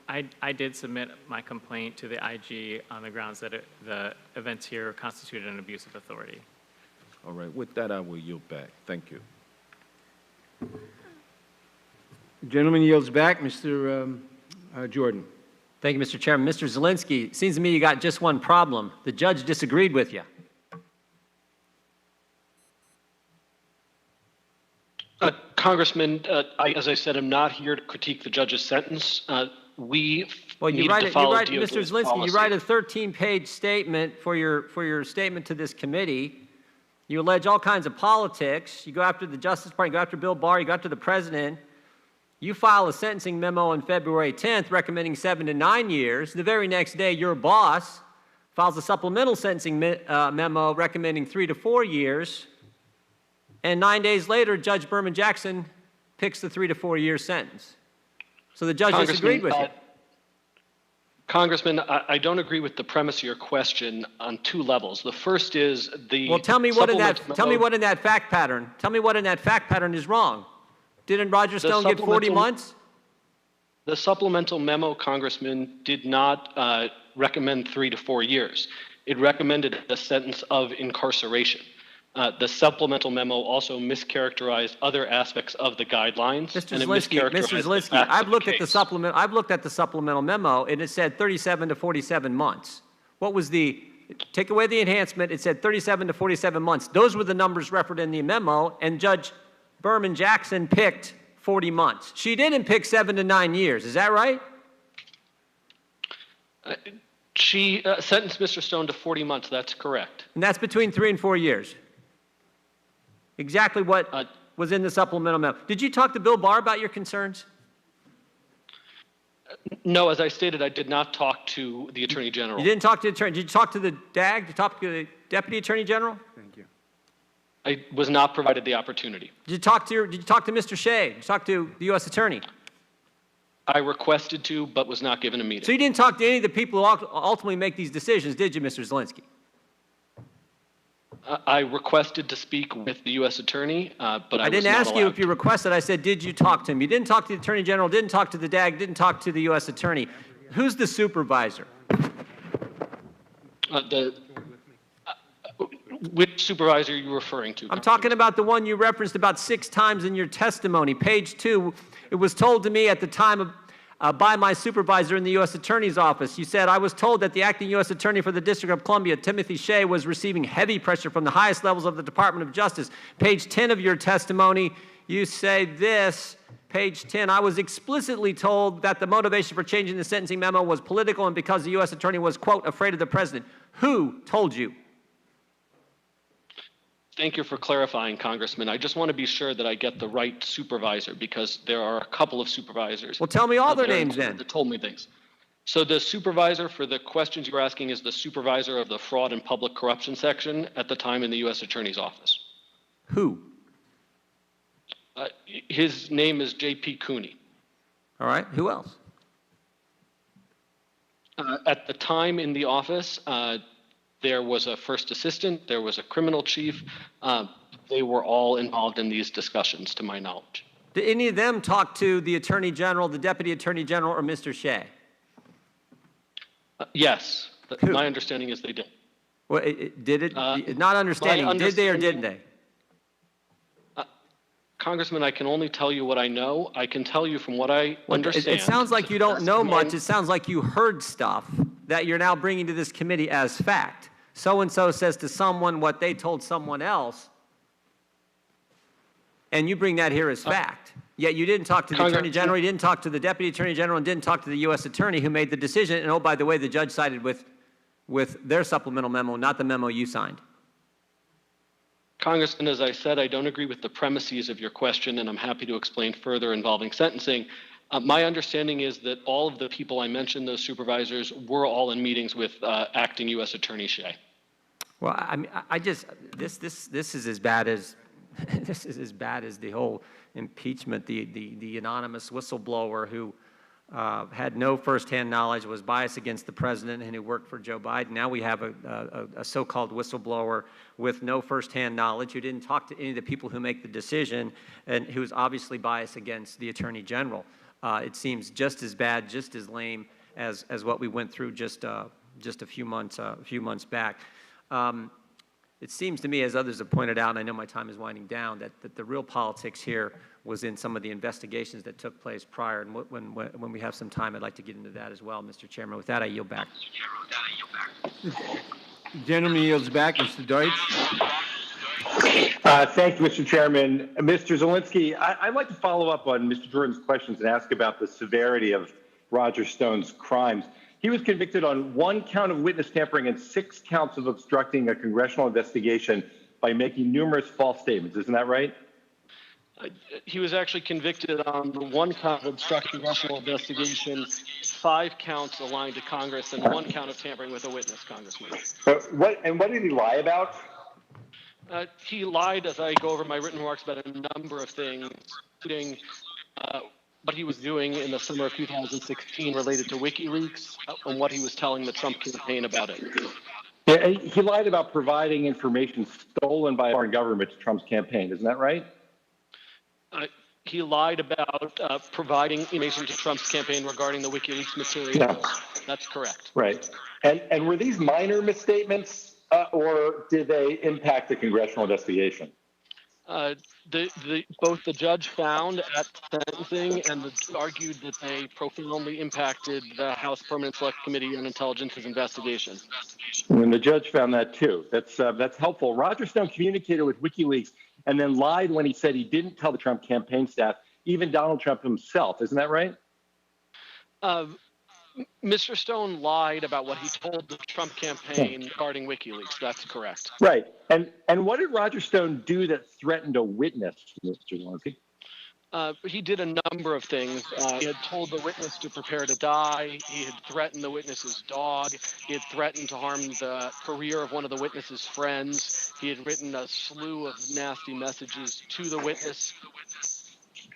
I did submit my complaint to the IG on the grounds that the events here constituted an abuse of authority. All right, with that, I will yield back. Thank you. The gentleman yields back. Mr. Jordan. Thank you, Mr. Chairman. Mr. Zielinski, it seems to me you got just one problem. The judge disagreed with you. Congressman, as I said, I'm not here to critique the judge's sentence. We need to follow DOJ's Mr. Zielinski, policy. you write a 13-page statement for your statement to this committee. You allege all kinds of politics. You go after the Justice Department, you go after Bill Barr, you go after the President. You file a sentencing memo on February 10th recommending 7 to 9 years. The very next day, your boss files a supplemental sentencing memo recommending 3 to 4 years. And 9 days later, Judge Berman Jackson picks the 3 to 4 year sentence. So the judge disagreed with you. Congressman, I don't agree with the premise of your question on two levels. The first is the well, tell me what in that fact pattern. Tell me what in that fact pattern is wrong. Didn't Roger Stone get 40 months? The supplemental memo, Congressman, did not recommend 3 to 4 years. It recommended a sentence of incarceration. The supplemental memo also mischaracterized other aspects of the guidelines. Mr. Zielinski, I've looked at the supplement. I've looked at the supplemental memo, and it said 37 to 47 months. What was the? Take away the enhancement. It said 37 to 47 months. Those were the numbers referenced in the memo, and Judge Berman Jackson picked 40 months. She didn't pick 7 to 9 years. Is that right? She sentenced Mr. Stone to 40 months. That's correct. And that's between 3 and 4 years. Exactly what was in the supplemental memo. Did you talk to Bill Barr about your concerns? No, as I stated, I did not talk to the Attorney General. You didn't talk to the Attorney. Did you talk to the DAG? Did you talk to the Deputy Attorney General? Thank you. I was not provided the opportunity. Did you talk to Mr. Shea? Did you talk to the U.S. Attorney? I requested to, but was not given a meeting. So you didn't talk to any of the people who ultimately make these decisions, did you, Mr. Zielinski? I requested to speak with the U.S. Attorney, but I didn't ask you if you requested. I said, did you talk to him? You didn't talk to the Attorney General, didn't talk to the DAG, didn't talk to the U.S. Attorney. Who's the supervisor? Which supervisor are you referring to? I'm talking about the one you referenced about 6 times in your testimony. Page 2, it was told to me at the time by my supervisor in the U.S. Attorney's Office. You said, I was told that the acting U.S. Attorney for the District of Columbia, Timothy Shea, was receiving heavy pressure from the highest levels of the Department of Justice. Page 10 of your testimony, you say this, page 10, I was explicitly told that the motivation for changing the sentencing memo was political and because the U.S. Attorney was, quote, afraid of the President. Who told you? Thank you for clarifying, Congressman. I just want to be sure that I get the right supervisor because there are a couple of supervisors. Well, tell me all their names then. That told me things. So the supervisor for the questions you're asking is the supervisor of the Fraud and Public Corruption section at the time in the U.S. Attorney's Office. Who? His name is J.P. Cooney. All right. Who else? At the time in the office, there was a first assistant, there was a criminal chief. They were all involved in these discussions, to my knowledge. Did any of them talk to the Attorney General, the Deputy Attorney General, or Mr. Shea? Yes. My understanding is they did. Well, did it? Not understanding. Did they or didn't they? Congressman, I can only tell you what I know. I can tell you from what I understand. It sounds like you don't know much. It sounds like you heard stuff that you're now bringing to this committee as fact. So-and-so says to someone what they told someone else, and you bring that here as fact. Yet you didn't talk to the Attorney General, you didn't talk to the Deputy Attorney General, and didn't talk to the U.S. Attorney who made the decision. And oh, by the way, the judge sided with their supplemental memo, not the memo you signed. Congressman, as I said, I don't agree with the premises of your question, and I'm happy to explain further involving sentencing. My understanding is that all of the people I mentioned, those supervisors, were all in meetings with acting U.S. Attorney Shea. Well, I mean, this is as bad as this is as bad as the whole impeachment. The anonymous whistleblower who had no firsthand knowledge, was biased against the president, and who worked for Joe Biden. Now we have a so-called whistleblower with no firsthand knowledge, who didn't talk to any of the people who make the decision, and who's obviously biased against the Attorney General. It seems just as bad, just as lame as what we went through just a few months back. It seems to me, as others have pointed out, and I know my time is winding down, that the real politics here was in some of the investigations that took place prior. And when we have some time, I'd like to get into that as well, Mr. Chairman. With that, I yield back. The gentleman yields back. Mr. Deutsch. Thank you, Mr. Chairman. Mr. Zelensky, I'd like to follow up on Mr. Jordan's questions and ask about the severity of Roger Stone's crimes. He was convicted on 1 count of witness tampering and 6 counts of obstructing a congressional investigation by making numerous false statements. Isn't that right? He was actually convicted on the 1 count of obstructing congressional investigation, 5 counts aligned to Congress, and 1 count of tampering with a witness, Congressman. What did he lie about? He lied, as I go over my written remarks, about a number of things, including what he was doing in the summer of 2016 related to WikiLeaks and what he was telling the Trump campaign about it. Yeah, he lied about providing information stolen by a foreign government to Trump's campaign. Isn't that right? He lied about providing information to Trump's campaign regarding the WikiLeaks material. Yeah. That's correct. Right. And were these minor misstatements, or did they impact the congressional investigation? Both the judge found at sentencing and argued that they profoundly impacted the House Permanent Select Committee on Intelligence's investigation. And the judge found that too. That's helpful. Roger Stone communicated with WikiLeaks and then lied when he said he didn't tell the Trump campaign staff, even Donald Trump himself. Isn't that right? Mr. Stone lied about what he told the Trump campaign regarding WikiLeaks. That's correct. Right. And what did Roger Stone do that threatened a witness, Mr. Zelensky? He did a number of things. He had told the witness to prepare to die. He had threatened the witness's dog. He had threatened to harm the career of one of the witness's friends. He had written a slew of nasty messages to the witness.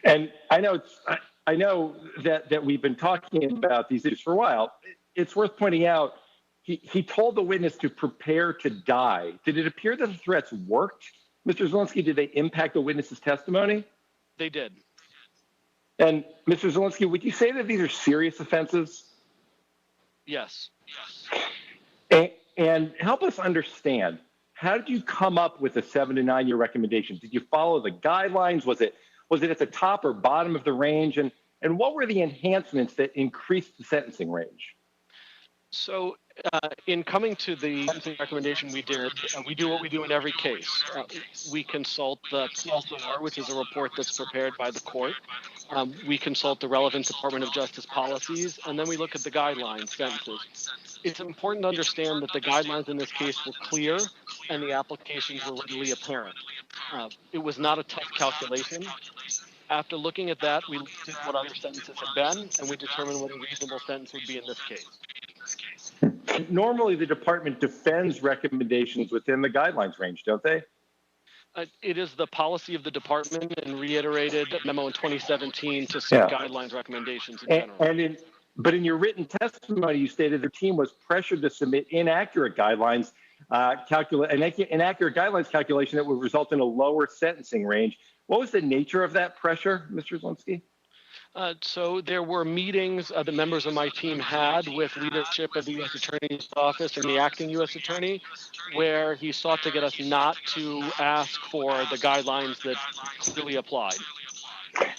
And I know that we've been talking about these issues for a while. It's worth pointing out he told the witness to prepare to die. Did it appear that the threats worked? Mr. Zelensky, did they impact the witness's testimony? They did. And Mr. Zelensky, would you say that these are serious offenses? Yes. And help us understand, how did you come up with a 7 to 9 year recommendation? Did you follow the guidelines? Was it at the top or bottom of the range? And what were the enhancements that increased the sentencing range? So in coming to the sentencing recommendation we do what we do in every case. We consult the PSR, which is a report that's prepared by the court. We consult the relevant Department of Justice policies, and then we look at the guidelines sentences. It's important to understand that the guidelines in this case were clear and the applications were readily apparent. It was not a tough calculation. After looking at that, we looked at what other sentences had been, and we determined what a reasonable sentence would be in this case. Normally, the department defends recommendations within the guidelines range, don't they? It is the policy of the department and reiterated memo in 2017 to seek guidelines recommendations in general. But in your written testimony, you stated the team was pressured to submit inaccurate guidelines, inaccurate guidelines calculation that would result in a lower sentencing range. What was the nature of that pressure, Mr. Zelensky? So there were meetings the members of my team had with leadership of the U.S. Attorney's Office and the acting U.S. Attorney, where he sought to get us not to ask for the guidelines that clearly applied.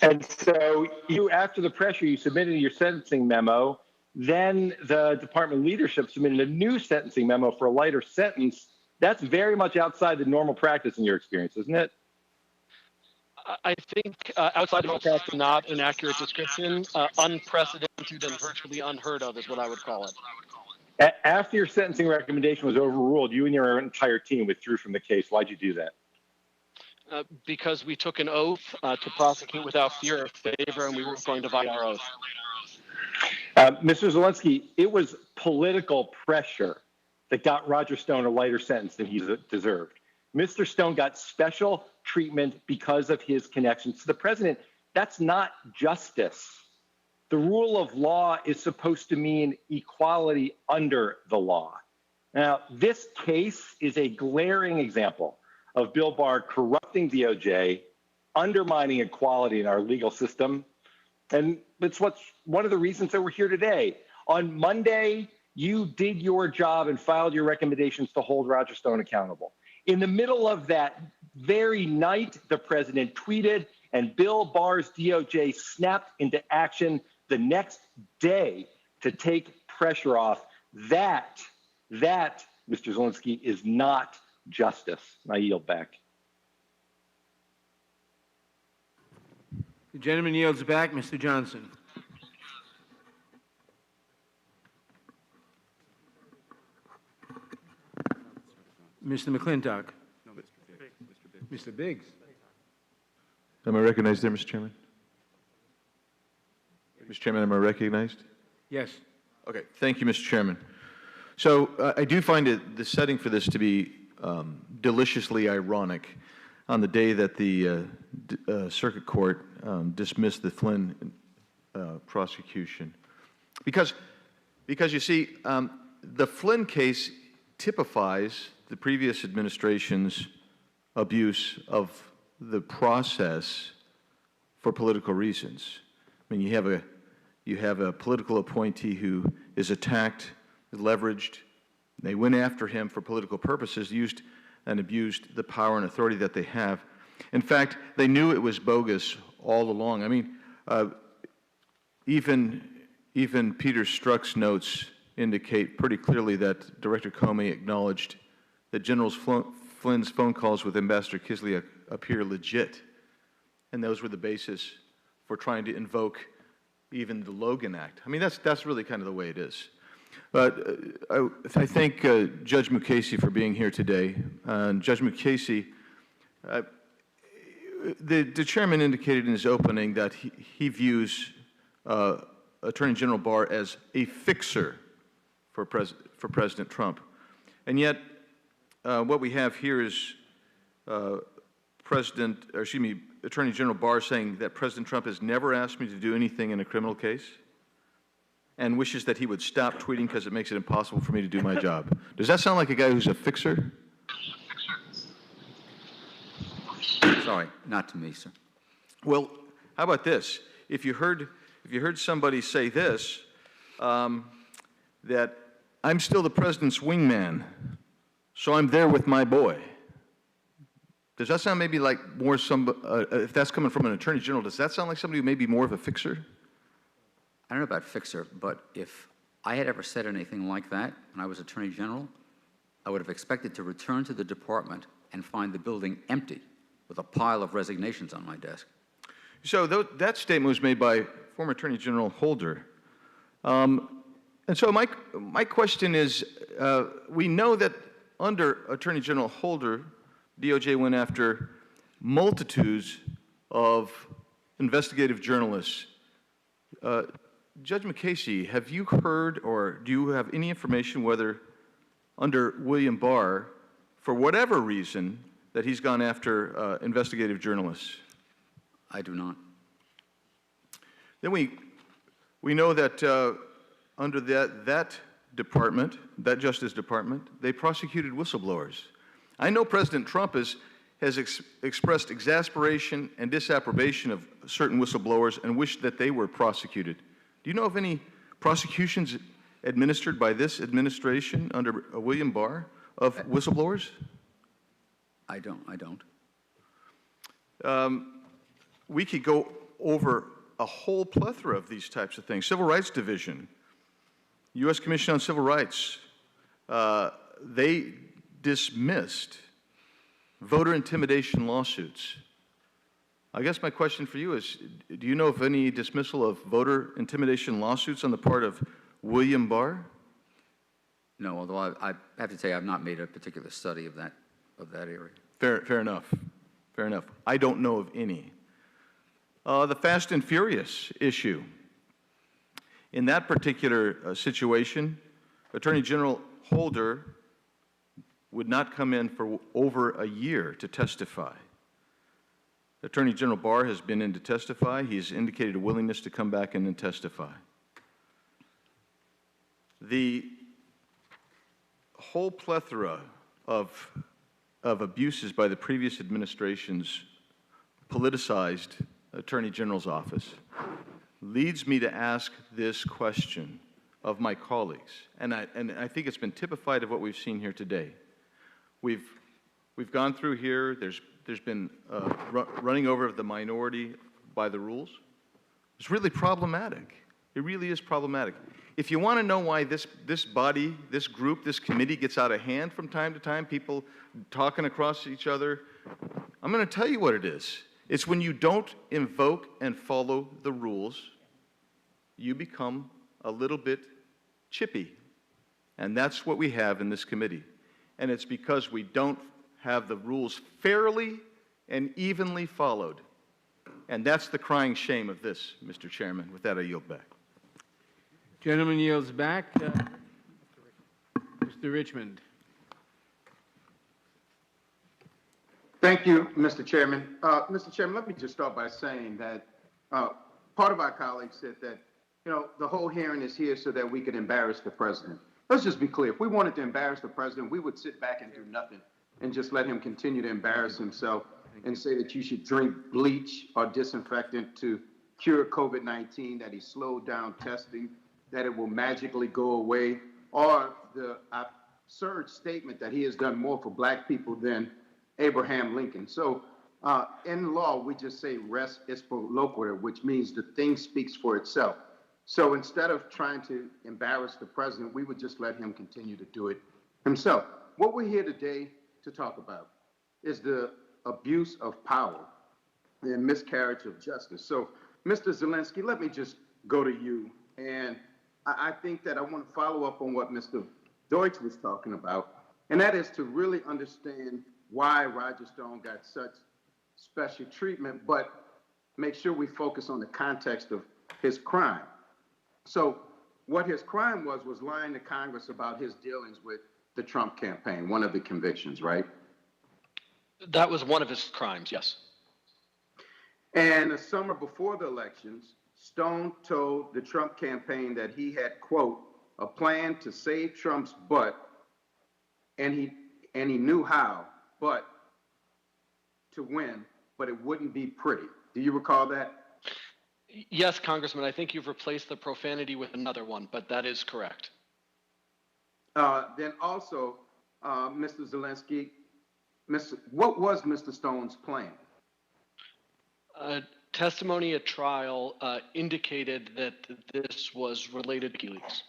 And so you, after the pressure, you submitted your sentencing memo. Then the department leadership submitted a new sentencing memo for a lighter sentence. That's very much outside the normal practice in your experience, isn't it? I think outside of practice, not an accurate description. Unprecedented and virtually unheard of is what I would call it. After your sentencing recommendation was overruled, you and your entire team withdrew from the case. Why'd you do that? because we took an oath to prosecute without fear or favor, and we weren't going to violate our oath. Mr. Zelensky, it was political pressure that got Roger Stone a lighter sentence than he deserved. Mr. Stone got special treatment because of his connections to the president. That's not justice. The rule of law is supposed to mean equality under the law. Now, this case is a glaring example of Bill Barr corrupting DOJ, undermining equality in our legal system, and it's one of the reasons that we're here today. On Monday, you did your job and filed your recommendations to hold Roger Stone accountable. In the middle of that very night, the president tweeted, and Bill Barr's DOJ snapped into action the next day to take pressure off. That, Mr. Zelensky, is not justice. I yield back. The gentleman yields back. Mr. Johnson. Mr. McClintock. No, Mr. Biggs. Mr. Biggs. Am I recognized there, Mr. Chairman? Mr. Chairman, am I recognized? Yes. Okay. Thank you, Mr. Chairman. So I do find the setting for this to be deliciously ironic on the day that the Circuit Court dismissed the Flynn prosecution. Because you see, the Flynn case typifies the previous administration's abuse of the process for political reasons. I mean, you have a political appointee who is attacked, leveraged. They went after him for political purposes, used and abused the power and authority that they have. In fact, they knew it was bogus all along. I mean, even Peter Strzok's notes indicate pretty clearly that Director Comey acknowledged that General Flynn's phone calls with Ambassador Kislyak appear legit, and those were the basis for trying to invoke even the Logan Act. I mean, that's really kind of the way it is. But I thank Judge Mukasey for being here today. Judge Mukasey, the chairman indicated in his opening that he views Attorney General Barr as a fixer for President Trump. And yet, what we have here is Attorney General Barr saying that President Trump has never asked me to do anything in a criminal case and wishes that he would stop tweeting because it makes it impossible for me to do my job. Does that sound like a guy who's a fixer? Sorry, not to me, sir. Well, how about this? If you heard somebody say this, that I'm still the president's wingman, so I'm there with my boy. Does that sound maybe like more if that's coming from an attorney general, does that sound like somebody who may be more of a fixer? I don't know about fixer, but if I had ever said anything like that when I was Attorney General, I would have expected to return to the department and find the building empty with a pile of resignations on my desk. So that statement was made by former Attorney General Holder. And so my question is, we know that under Attorney General Holder, DOJ went after multitudes of investigative journalists. Judge Mukasey, have you heard or do you have any information whether under William Barr, for whatever reason, that he's gone after investigative journalists? I do not. Then we know that under that department, that Justice Department, they prosecuted whistleblowers. I know President Trump has expressed exasperation and disapprobation of certain whistleblowers and wished that they were prosecuted. Do you know of any prosecutions administered by this administration under William Barr of whistleblowers? I don't. We could go over a whole plethora of these types of things. Civil Rights Division, U.S. Commission on Civil Rights, they dismissed voter intimidation lawsuits. I guess my question for you is, do you know of any dismissal of voter intimidation lawsuits on the part of William Barr? No, although I have to say I've not made a particular study of that area. Fair enough. Fair enough. I don't know of any. The Fast and Furious issue. In that particular situation, Attorney General Holder would not come in for over a year to testify. Attorney General Barr has been in to testify. He has indicated a willingness to come back in and testify. The whole plethora of abuses by the previous administration's politicized Attorney General's office leads me to ask this question of my colleagues, and I think it's been typified of what we've seen here today. We've gone through here. There's been running over of the minority by the rules. It's really problematic. It really is problematic. If you want to know why this body, this group, this committee gets out of hand from time to time, people talking across each other, I'm going to tell you what it is. It's when you don't invoke and follow the rules, you become a little bit chippy. And that's what we have in this committee. And it's because we don't have the rules fairly and evenly followed. And that's the crying shame of this, Mr. Chairman. With that, I yield back. Gentleman yields back. Mr. Richmond. Thank you, Mr. Chairman. Mr. Chairman, let me just start by saying that part of our colleagues said that, the whole hearing is here so that we could embarrass the president. Let's just be clear. If we wanted to embarrass the president, we would sit back and do nothing and just let him continue to embarrass himself and say that you should drink bleach or disinfectant to cure COVID-19, that he slowed down testing, that it will magically go away, or the absurd statement that he has done more for black people than Abraham Lincoln. So in law, we just say res est loquitur, which means the thing speaks for itself. So instead of trying to embarrass the president, we would just let him continue to do it himself. What we're here today to talk about is the abuse of power and miscarriage of justice. So, Mr. Zelensky, let me just go to you. And I think that I want to follow up on what Mr. Deutsch was talking about, and that is to really understand why Roger Stone got such special treatment, but make sure we focus on the context of his crime. So what his crime was lying to Congress about his dealings with the Trump campaign, one of the convictions, right? That was one of his crimes, yes. And the summer before the elections, Stone told the Trump campaign that he had, quote, a plan to save Trump's butt, and he knew how, but to win, but it wouldn't be pretty. Do you recall that? Yes, Congressman, I think you've replaced the profanity with another one, but that is correct. Then also, Mr. Zelensky, what was Mr. Stone's plan? Testimony at trial indicated that this was related to WikiLeaks.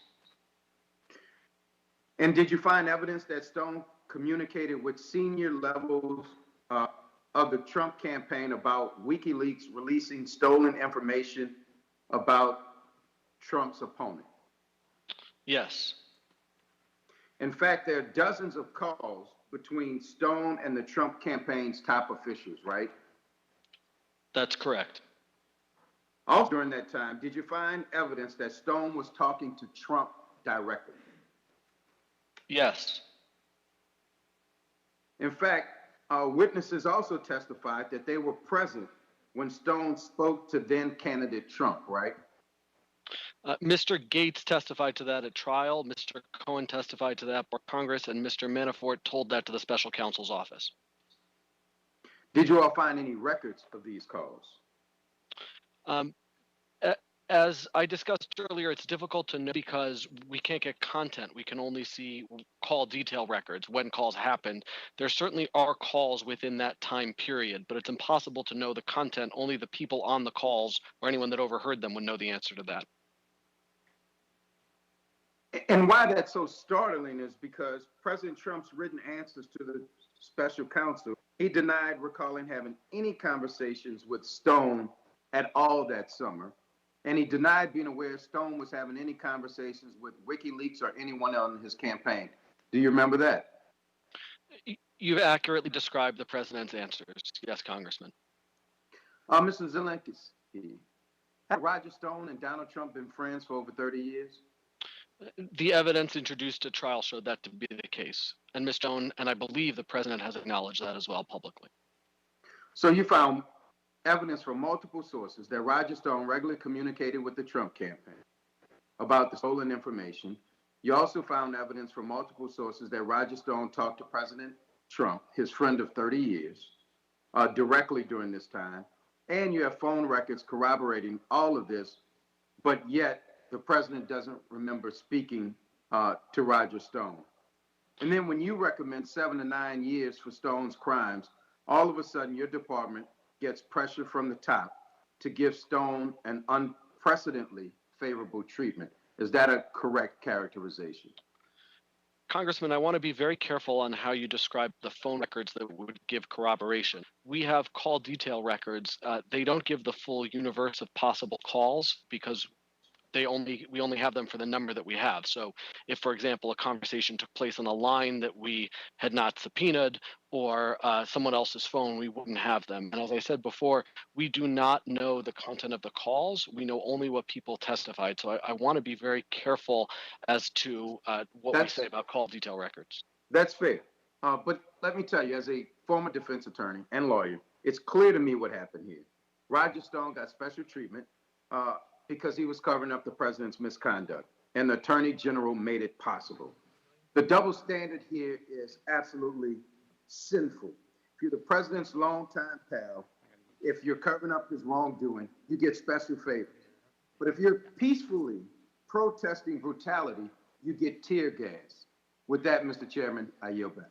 And did you find evidence that Stone communicated with senior levels of the Trump campaign about WikiLeaks releasing stolen information about Trump's opponent? Yes. In fact, there are dozens of calls between Stone and the Trump campaign's top officials, right? That's correct. Also during that time, did you find evidence that Stone was talking to Trump directly? Yes. In fact, witnesses also testified that they were present when Stone spoke to then candidate Trump, right? Mr. Gates testified to that at trial. Mr. Cohen testified to that for Congress, and Mr. Manafort told that to the special counsel's office. Did you all find any records of these calls? As I discussed earlier, it's difficult to know because we can't get content. We can only see call detail records when calls happened. There certainly are calls within that time period, but it's impossible to know the content. Only the people on the calls or anyone that overheard them would know the answer to that. And why that's so startling is because President Trump's written answers to the special counsel, he denied recalling having any conversations with Stone at all that summer. And he denied being aware Stone was having any conversations with WikiLeaks or anyone on his campaign. Do you remember that? You've accurately described the president's answers. Yes, Congressman. Mr. Zelensky, have Roger Stone and Donald Trump been friends for over 30 years? The evidence introduced at trial showed that to be the case. And Ms. Stone, and I believe the president has acknowledged that as well publicly. So you found evidence from multiple sources that Roger Stone regularly communicated with the Trump campaign about the stolen information. You also found evidence from multiple sources that Roger Stone talked to President Trump, his friend of 30 years, directly during this time. And you have phone records corroborating all of this, but yet the president doesn't remember speaking to Roger Stone. And then when you recommend 7 to 9 years for Stone's crimes, all of a sudden your department gets pressure from the top to give Stone an unprecedentedly favorable treatment. Is that a correct characterization? Congressman, I want to be very careful on how you describe the phone records that would give corroboration. We have call detail records. They don't give the full universe of possible calls because we only have them for the number that we have. So if, for example, a conversation took place on a line that we had not subpoenaed or someone else's phone, we wouldn't have them. And as I said before, we do not know the content of the calls. We know only what people testified. So I want to be very careful as to what we say about call detail records. That's fair. But let me tell you, as a former defense attorney and lawyer, it's clear to me what happened here. Roger Stone got special treatment because he was covering up the president's misconduct, and the Attorney General made it possible. The double standard here is absolutely sinful. If you're the president's longtime pal, if you're covering up his wrongdoing, you get special favors. But if you're peacefully protesting brutality, you get tear gas. With that, Mr. Chairman, I yield back.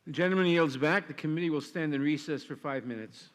The gentleman yields back. The committee will stand in recess for 5 minutes.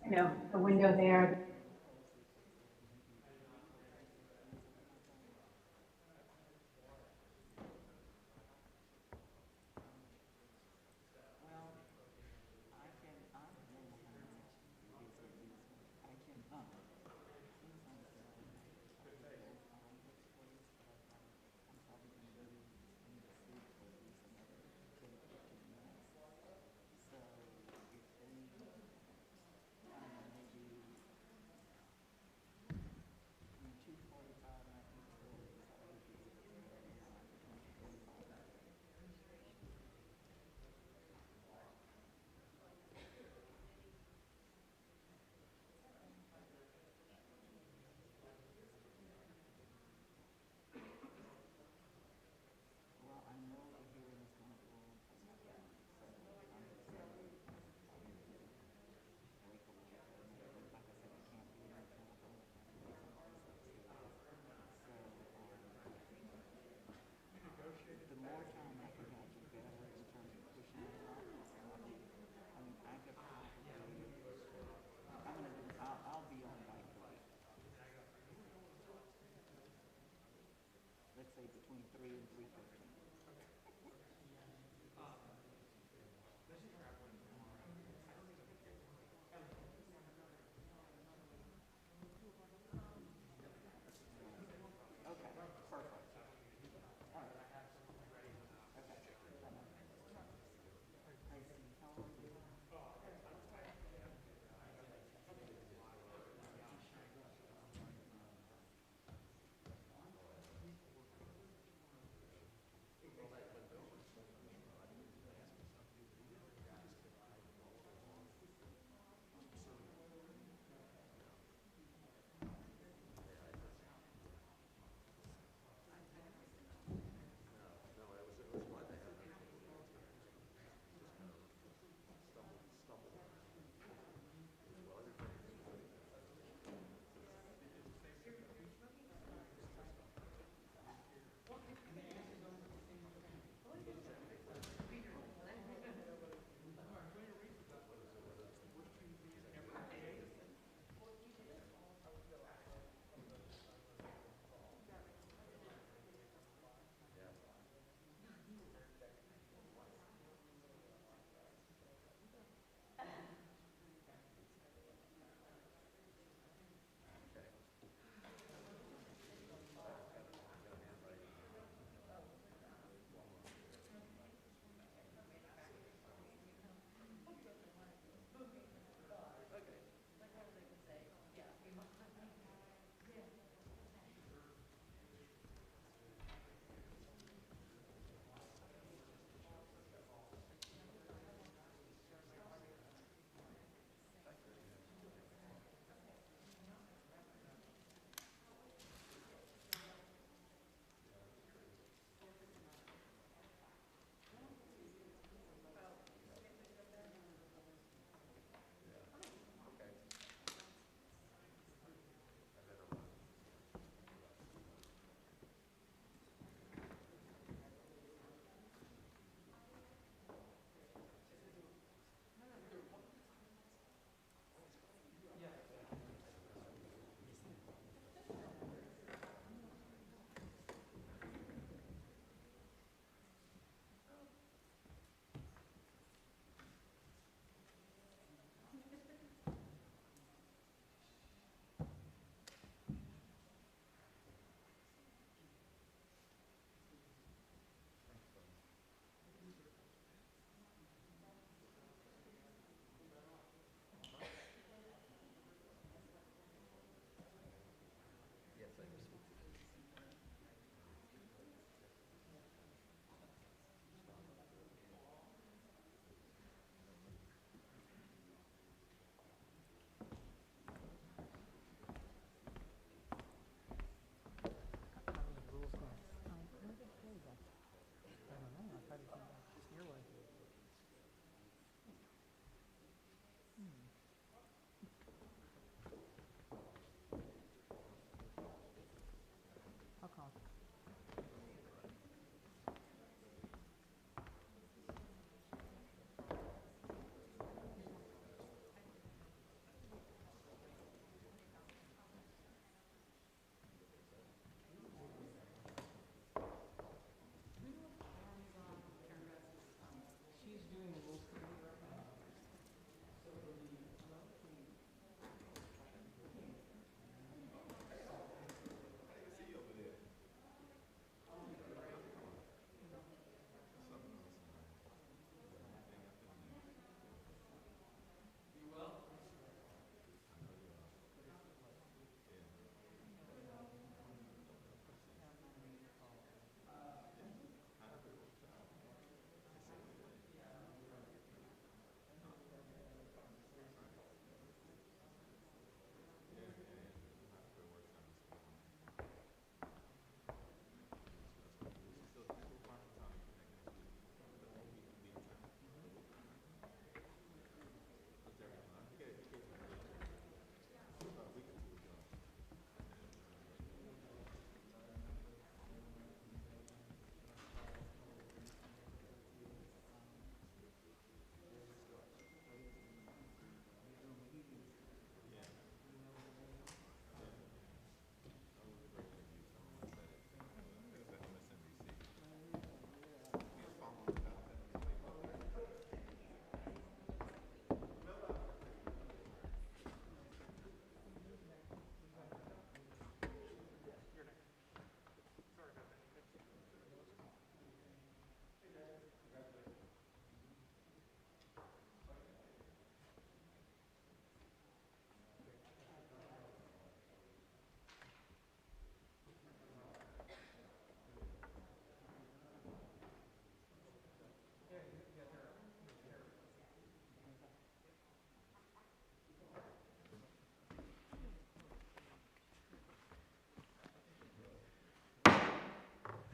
the window there.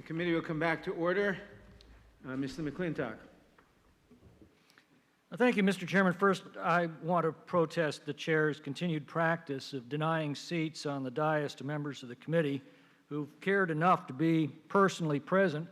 The committee will come back to order. Mr. McClintock. Thank you, Mr. Chairman. First, I want to protest the chair's continued practice of denying seats on the dais to members of the committee who've cared enough to be personally present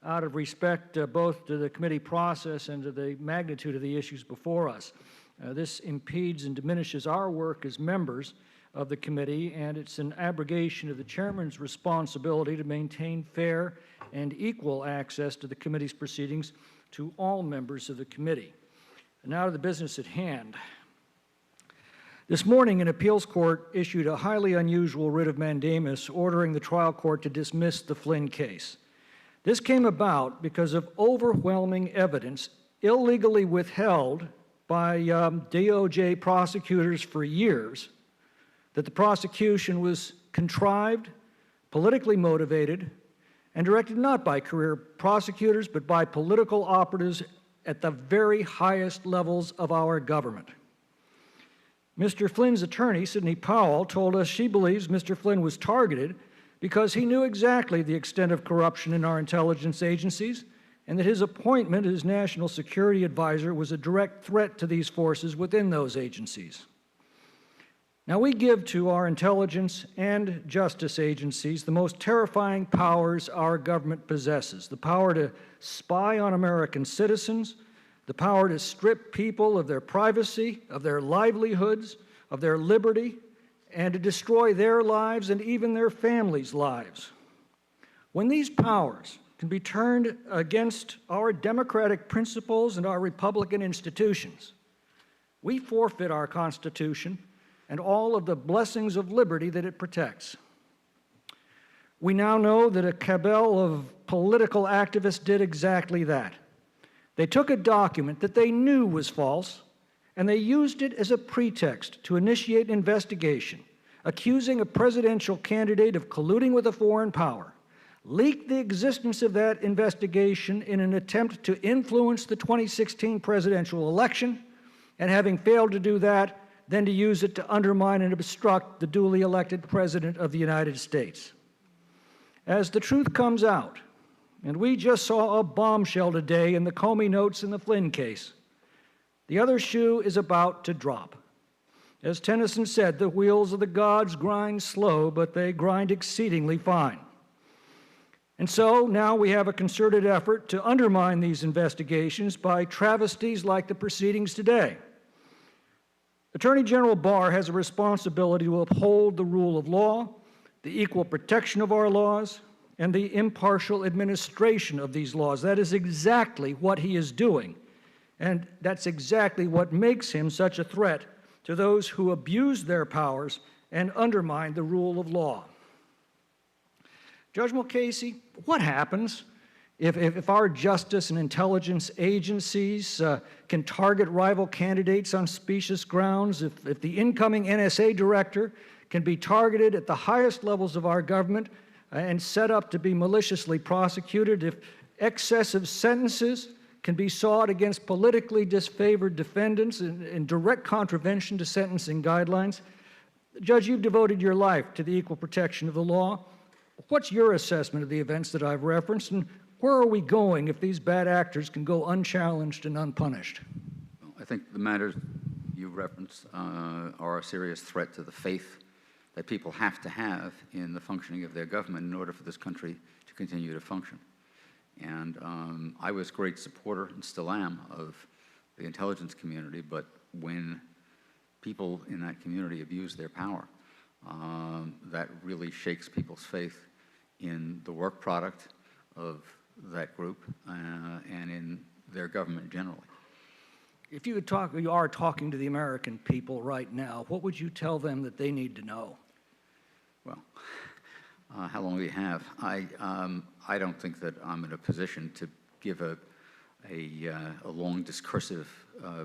out of respect both to the committee process and to the magnitude of the issues before us. This impedes and diminishes our work as members of the committee, and it's an abrogation of the chairman's responsibility to maintain fair and equal access to the committee's proceedings to all members of the committee. And now to the business at hand. This morning, an appeals court issued a highly unusual writ of mandamus ordering the trial court to dismiss the Flynn case. This came about because of overwhelming evidence illegally withheld by DOJ prosecutors for years that the prosecution was contrived, politically motivated, and directed not by career prosecutors but by political operatives at the very highest levels of our government. Mr. Flynn's attorney, Sidney Powell, told us she believes Mr. Flynn was targeted because he knew exactly the extent of corruption in our intelligence agencies and that his appointment as National Security Advisor was a direct threat to these forces within those agencies. Now, we give to our intelligence and justice agencies the most terrifying powers our government possesses: the power to spy on American citizens, the power to strip people of their privacy, of their livelihoods, of their liberty, and to destroy their lives and even their families' lives. When these powers can be turned against our democratic principles and our Republican institutions, we forfeit our Constitution and all of the blessings of liberty that it protects. We now know that a cabal of political activists did exactly that. They took a document that they knew was false, and they used it as a pretext to initiate an investigation, accusing a presidential candidate of colluding with a foreign power, leaked the existence of that investigation in an attempt to influence the 2016 presidential election, and having failed to do that, then to use it to undermine and obstruct the duly elected President of the United States. As the truth comes out, and we just saw a bombshell today in the Comey notes in the Flynn case, the other shoe is about to drop. As Tennyson said, the wheels of the gods grind slow, but they grind exceedingly fine. And so now we have a concerted effort to undermine these investigations by travesties like the proceedings today. Attorney General Barr has a responsibility to uphold the rule of law, the equal protection of our laws, and the impartial administration of these laws. That is exactly what he is doing, and that's exactly what makes him such a threat to those who abuse their powers and undermine the rule of law. Judge Mulcahy, what happens if our justice and intelligence agencies can target rival candidates on specious grounds, if the incoming NSA director can be targeted at the highest levels of our government and set up to be maliciously prosecuted, if excessive sentences can be sought against politically disfavored defendants in direct contravention to sentencing guidelines? Judge, you've devoted your life to the equal protection of the law. What's your assessment of the events that I've referenced, and where are we going if these bad actors can go unchallenged and unpunished? I think the matters you reference are a serious threat to the faith that people have to have in the functioning of their government in order for this country to continue to function. And I was a great supporter, and still am, of the intelligence community, but when people in that community abuse their power, that really shakes people's faith in the work product of that group and in their government generally. If you are talking to the American people right now, what would you tell them that they need to know? Well, how long do you have? I don't think that I'm in a position to give a long discursive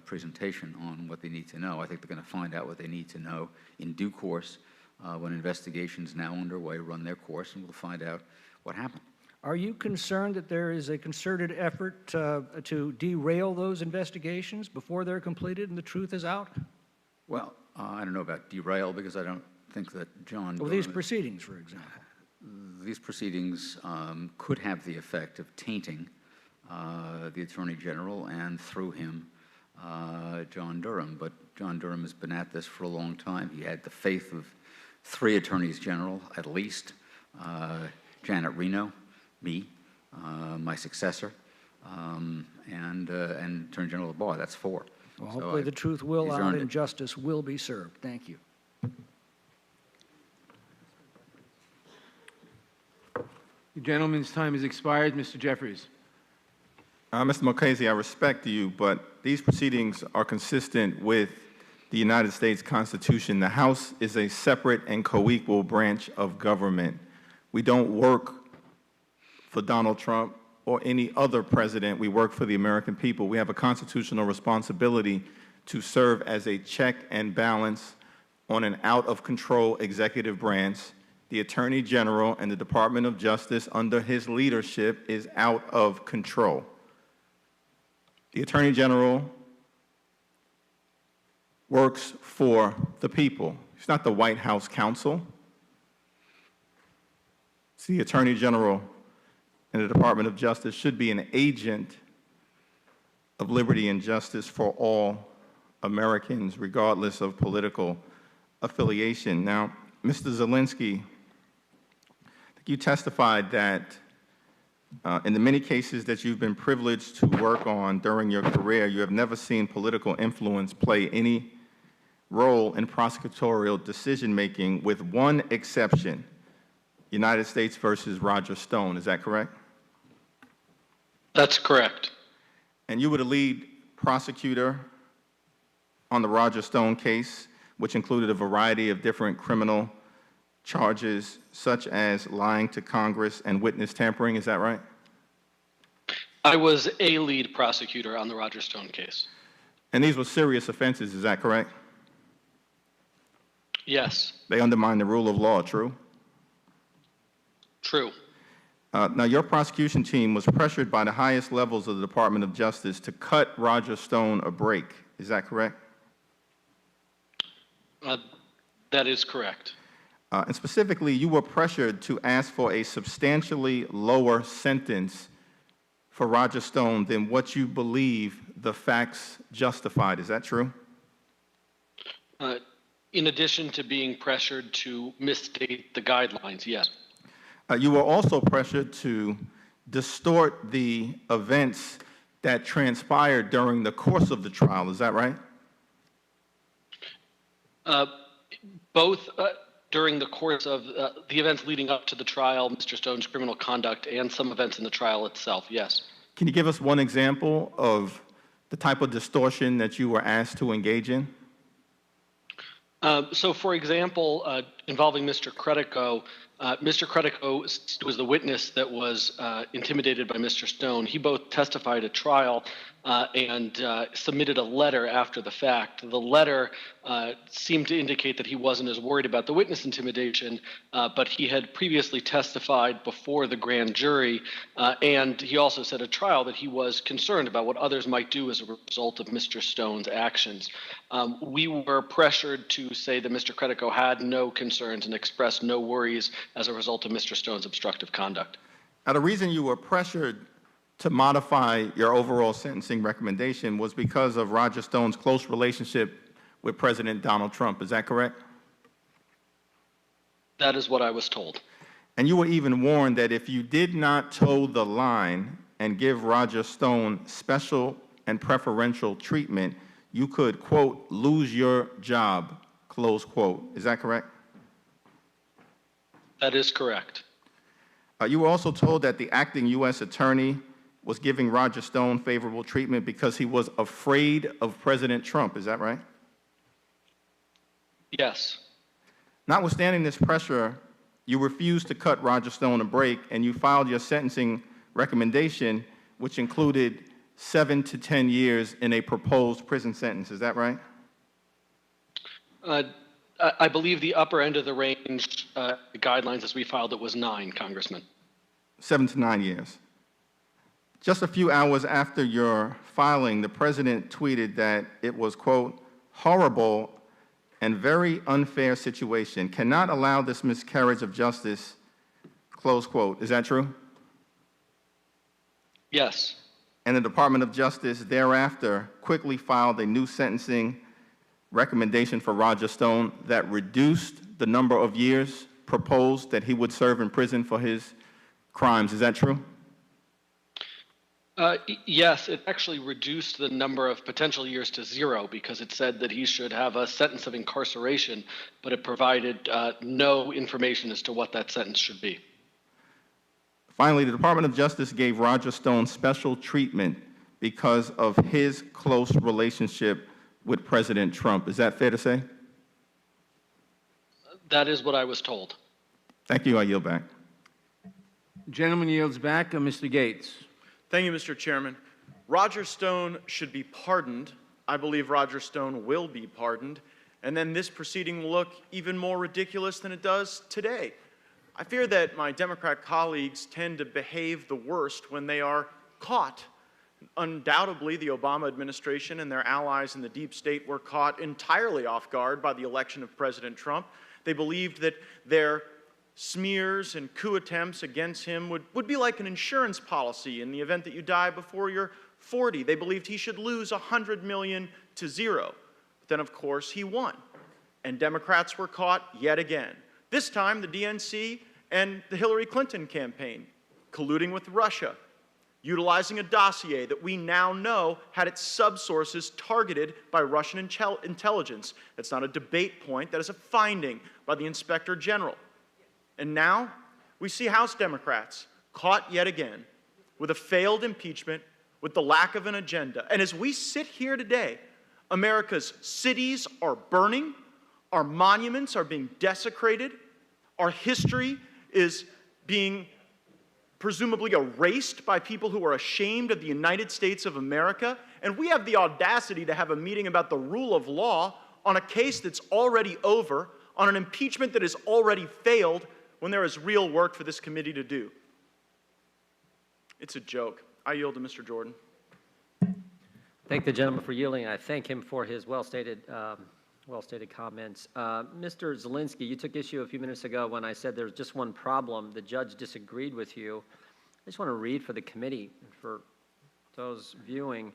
presentation on what they need to know. I think they're going to find out what they need to know in due course when investigations now underway run their course, and we'll find out what happened. Are you concerned that there is a concerted effort to derail those investigations before they're completed and the truth is out? Well, I don't know about derail, because I don't think that John... Well, these proceedings, for example. these proceedings could have the effect of tainting the Attorney General and, through him, John Durham. But John Durham has been at this for a long time. He had the faith of 3 attorneys general, at least, Janet Reno, me, my successor, and Attorney General Barr. That's 4. Well, hopefully the truth will he's out earned and it. justice will be served. Thank you. The gentleman's time has expired. Mr. Jeffries. Mr. Mukasey, I respect you, but these proceedings are consistent with the United States Constitution. The House is a separate and co-equal branch of government. We don't work for Donald Trump or any other president. We work for the American people. We have a constitutional responsibility to serve as a check and balance on an out-of-control executive branch. The Attorney General and the Department of Justice under his leadership is out of control. The Attorney General works for the people. He's not the White House counsel. It's the Attorney General and the Department of Justice should be an agent of liberty and justice for all Americans, regardless of political affiliation. Now, Mr. Zelensky, you testified that in the many cases that you've been privileged to work on during your career, you have never seen political influence play any role in prosecutorial decision-making, with one exception, United States versus Roger Stone. Is that correct? That's correct. And you were the lead prosecutor on the Roger Stone case, which included a variety of different criminal charges, such as lying to Congress and witness tampering. Is that right? I was a lead prosecutor on the Roger Stone case. And these were serious offenses. Is that correct? Yes. They undermine the rule of law, true? True. Now, your prosecution team was pressured by the highest levels of the Department of Justice to cut Roger Stone a break. Is that correct? That is correct. And specifically, you were pressured to ask for a substantially lower sentence for Roger Stone than what you believe the facts justified. Is that true? In addition to being pressured to misstate the guidelines, yes. You were also pressured to distort the events that transpired during the course of the trial. Is that right? Both during the course of the events leading up to the trial, Mr. Stone's criminal conduct, and some events in the trial itself, yes. Can you give us one example of the type of distortion that you were asked to engage in? So, for example, involving Mr. Credico, Mr. Credico was the witness that was intimidated by Mr. Stone. He both testified at trial and submitted a letter after the fact. The letter seemed to indicate that he wasn't as worried about the witness intimidation, but he had previously testified before the grand jury, and he also said at trial that he was concerned about what others might do as a result of Mr. Stone's actions. We were pressured to say that Mr. Credico had no concerns and expressed no worries as a result of Mr. Stone's obstructive conduct. Now, the reason you were pressured to modify your overall sentencing recommendation was because of Roger Stone's close relationship with President Donald Trump. Is that correct? That is what I was told. And you were even warned that if you did not toe the line and give Roger Stone special and preferential treatment, you could, quote, lose your job, close quote. Is that correct? That is correct. You were also told that the acting U.S. attorney was giving Roger Stone favorable treatment because he was afraid of President Trump. Is that right? Yes. Notwithstanding this pressure, you refused to cut Roger Stone a break, and you filed your sentencing recommendation, which included 7 to 10 years in a proposed prison sentence. Is that right? I believe the upper end of the range, the guidelines as we filed it, was 9, Congressman. 7 to 9 years. Just a few hours after your filing, the president tweeted that it was, quote, horrible and very unfair situation. Cannot allow this miscarriage of justice close quote. Is that true? Yes. And the Department of Justice thereafter quickly filed a new sentencing recommendation for Roger Stone that reduced the number of years proposed that he would serve in prison for his crimes. Is that true? Yes, it actually reduced the number of potential years to 0 because it said that he should have a sentence of incarceration, but it provided no information as to what that sentence should be. Finally, the Department of Justice gave Roger Stone special treatment because of his close relationship with President Trump. Is that fair to say? That is what I was told. Thank you. I yield back. Gentleman yields back. Mr. Gates. Thank you, Mr. Chairman. Roger Stone should be pardoned. I believe Roger Stone will be pardoned. And then this proceeding will look even more ridiculous than it does today. I fear that my Democrat colleagues tend to behave the worst when they are caught. Undoubtedly, the Obama administration and their allies in the deep state were caught entirely off guard by the election of President Trump. They believed that their smears and coup attempts against him would be like an insurance policy in the event that you die before you're 40. They believed he should lose $100 million to 0. But then, of course, he won. And Democrats were caught yet again. This time, the DNC and the Hillary Clinton campaign colluding with Russia, utilizing a dossier that we now know had its subsources targeted by Russian intelligence. That's not a debate point. That is a finding by the Inspector General. And now we see House Democrats caught yet again with a failed impeachment, with the lack of an agenda. And as we sit here today, America's cities are burning, our monuments are being desecrated, our history is being presumably erased by people who are ashamed of the United States of America, and we have the audacity to have a meeting about the rule of law on a case that's already over, on an impeachment that has already failed, when there is real work for this committee to do. It's a joke. I yield to Mr. Jordan. Thank the gentleman for yielding. I thank him for his well-stated comments. Mr. Zielinski, you took issue a few minutes ago when I said there's just one problem. The judge disagreed with you. I just want to read for the committee and for those viewing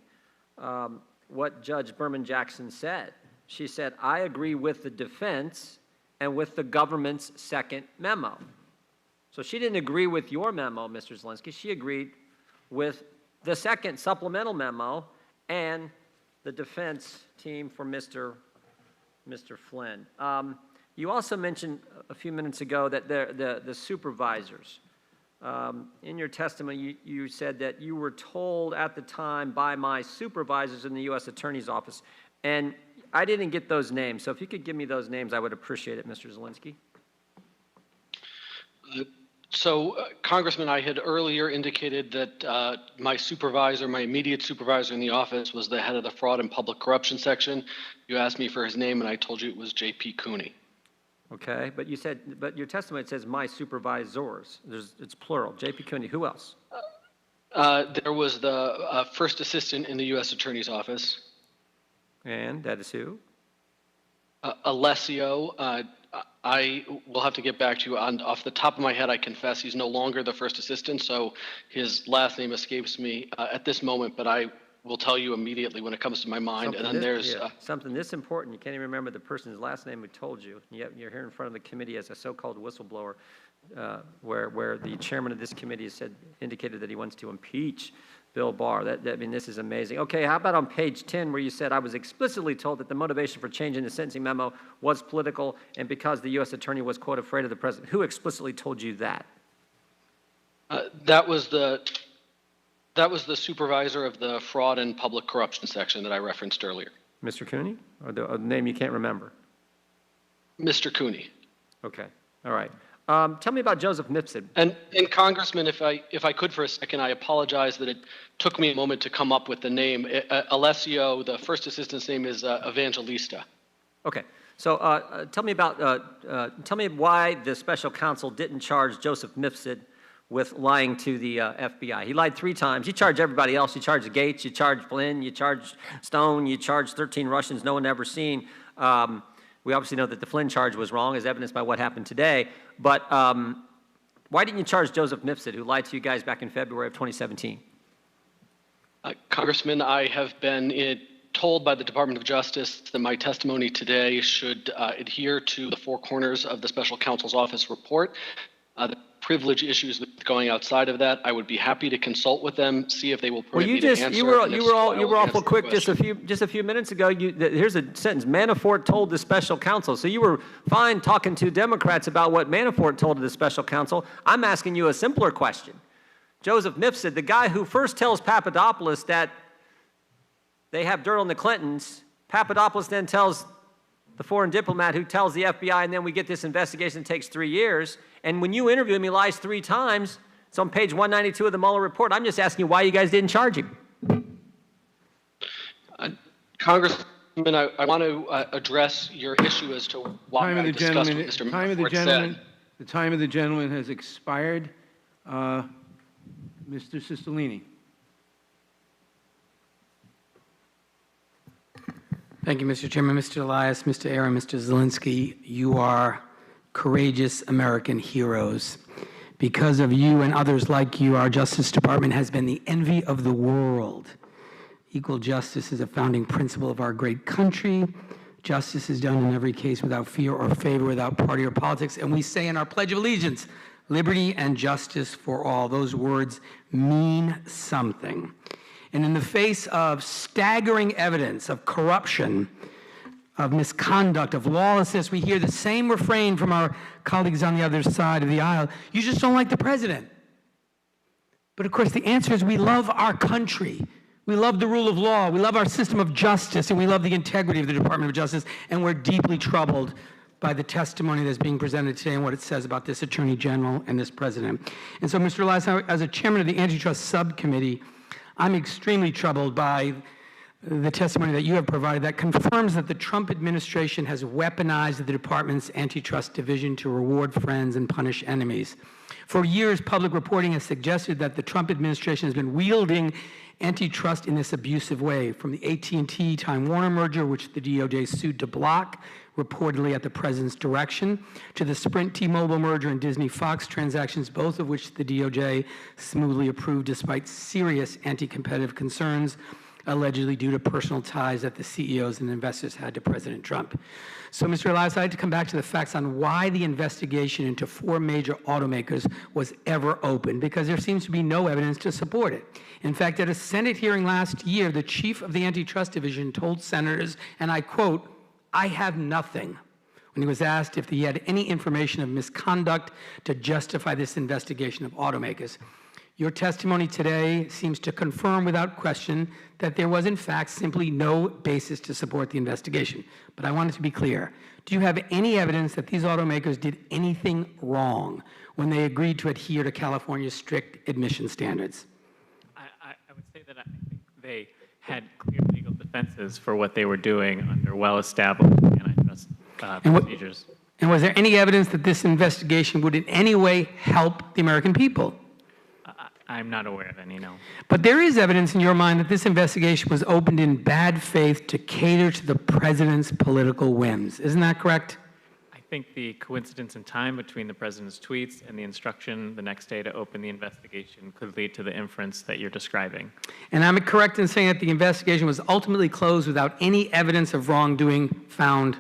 what Judge Berman Jackson said. She said, "I agree with the defense and with the government's second memo." So she didn't agree with your memo, Mr. Zielinski. She agreed with the second supplemental memo and the defense team for Mr. Flynn. You also mentioned a few minutes ago that the supervisors. In your testimony, you said that you were told at the time by my supervisors in the U.S. Attorney's Office, and I didn't get those names. So if you could give me those names, I would appreciate it, Mr. Zielinski. Congressman, I had earlier indicated that my supervisor, my immediate supervisor in the office, was the head of the Fraud and Public Corruption section. You asked me for his name, and I told you it was J.P. Cooney. Okay, but you said, but your testimony says my supervisors. It's plural. J.P. Cooney. Who else? There was the first assistant in the U.S. Attorney's Office. And that is who? Alessio. I will have to get back to you. Off the top of my head, I confess he's no longer the first assistant, so his last name escapes me at this moment, but I will tell you immediately when it comes to my mind. And then there's something this important. You can't even remember the person's last name who told you. And yet you're here in front of the committee as a so-called whistleblower, where the chairman of this committee has indicated that he wants to impeach Bill Barr. I mean, this is amazing. Okay, how about on page 10 where you said, I was explicitly told that the motivation for changing the sentencing memo was political and because the U.S. attorney was, quote, afraid of the president. Who explicitly told you that? That was the supervisor of the Fraud and Public Corruption section that I referenced earlier. Mr. Cooney? Or the name you can't remember? Mr. Cooney. Okay, all right. Tell me about Joseph Mifsud. And Congressman, if I could for a second, I apologize that it took me a moment to come up with the name. Alessio, the first assistant's name is Evangelista. Okay, so tell me why the special counsel didn't charge Joseph Mifsud with lying to the FBI. He lied 3 times. You charge everybody else. You charge Gates, you charge Flynn, you charge Stone, you charge 13 Russians no one ever seen. We obviously know that the Flynn charge was wrong, as evidenced by what happened today. But Why didn't you charge Joseph Mifsud, who lied to you guys back in February of 2017? Congressman, I have been told by the Department of Justice that my testimony today should adhere to the four corners of the Special Counsel's Office report. The privilege issues with going outside of that, I would be happy to consult with them, see if they will permit me to answer. You were awful quick just a few minutes ago. Here's a sentence: Manafort told the special counsel. So you were fine talking to Democrats about what Manafort told to the special counsel. I'm asking you a simpler question. Joseph Mifsud, the guy who first tells Papadopoulos that they have dirt on the Clintons, Papadopoulos then tells the foreign diplomat who tells the FBI, and then we get this investigation that takes 3 years. And when you interview him, he lies 3 times. It's on page 192 of the Mueller report. I'm just asking you why you guys didn't charge him. Congressman, I want to address your issue as to why I discussed what Mr. Manafort said. The time of the gentleman has expired. Mr. Cistolini. Thank you, Mr. Chairman. Mr. Elias, Mr. Aaron, Mr. Zelensky, you are courageous American heroes. Because of you and others like you, our Justice Department has been the envy of the world. Equal justice is a founding principle of our great country. Justice is done in every case without fear or favor, without party or politics. And we say in our Pledge of Allegiance, liberty and justice for all. Those words mean something. And in the face of staggering evidence of corruption, of misconduct, of lawlessness, we hear the same refrain from our colleagues on the other side of the aisle: you just don't like the president. But of course, the answer is we love our country. We love the rule of law. We love our system of justice, and we love the integrity of the Department of Justice. And we're deeply troubled by the testimony that's being presented today and what it says about this Attorney General and this president. And so, Mr. Elias, as a chairman of the Antitrust Subcommittee, I'm extremely troubled by the testimony that you have provided that confirms that the Trump administration has weaponized the department's antitrust division to reward friends and punish enemies. For years, public reporting has suggested that the Trump administration has been wielding antitrust in this abusive way, from the AT&T Time Warner merger, which the DOJ sued to block, reportedly at the president's direction, to the Sprint T-Mobile merger and Disney Fox transactions, both of which the DOJ smoothly approved despite serious anti-competitive concerns, allegedly due to personal ties that the CEOs and investors had to President Trump. So, Mr. Elias, I'd like to come back to the facts on why the investigation into 4 major automakers was ever opened, because there seems to be no evidence to support it. In fact, at a Senate hearing last year, the chief of the Antitrust Division told senators, and I quote, "I have nothing," when he was asked if he had any information of misconduct to justify this investigation of automakers. Your testimony today seems to confirm without question that there was, in fact, simply no basis to support the investigation. But I want it to be clear. Do you have any evidence that these automakers did anything wrong when they agreed to adhere to California's strict admission standards? I would say that I think they had clear legal defenses for what they were doing under well-established antitrust procedures. And was there any evidence that this investigation would in any way help the American people? I'm not aware of any, no. But there is evidence in your mind that this investigation was opened in bad faith to cater to the president's political whims. Isn't that correct? I think the coincidence in time between the president's tweets and the instruction the next day to open the investigation could lead to the inference that you're describing. And I'm correct in saying that the investigation was ultimately closed without any evidence of wrongdoing found,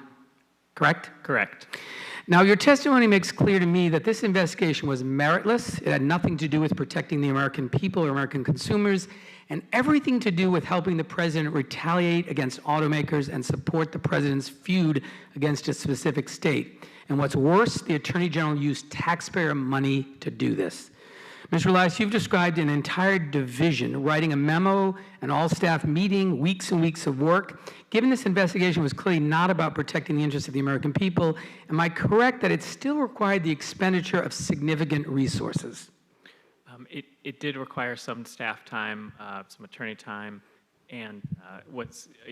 correct? Correct. Now, your testimony makes clear to me that this investigation was meritless. It had nothing to do with protecting the American people or American consumers, and everything to do with helping the president retaliate against automakers and support the president's feud against a specific state. And what's worse, the Attorney General used taxpayer money to do this. Mr. Elias, you've described an entire division writing a memo, an all-staff meeting, weeks and weeks of work. Given this investigation was clearly not about protecting the interests of the American people, am I correct that it still required the expenditure of significant resources? It did require some staff time, some attorney time, and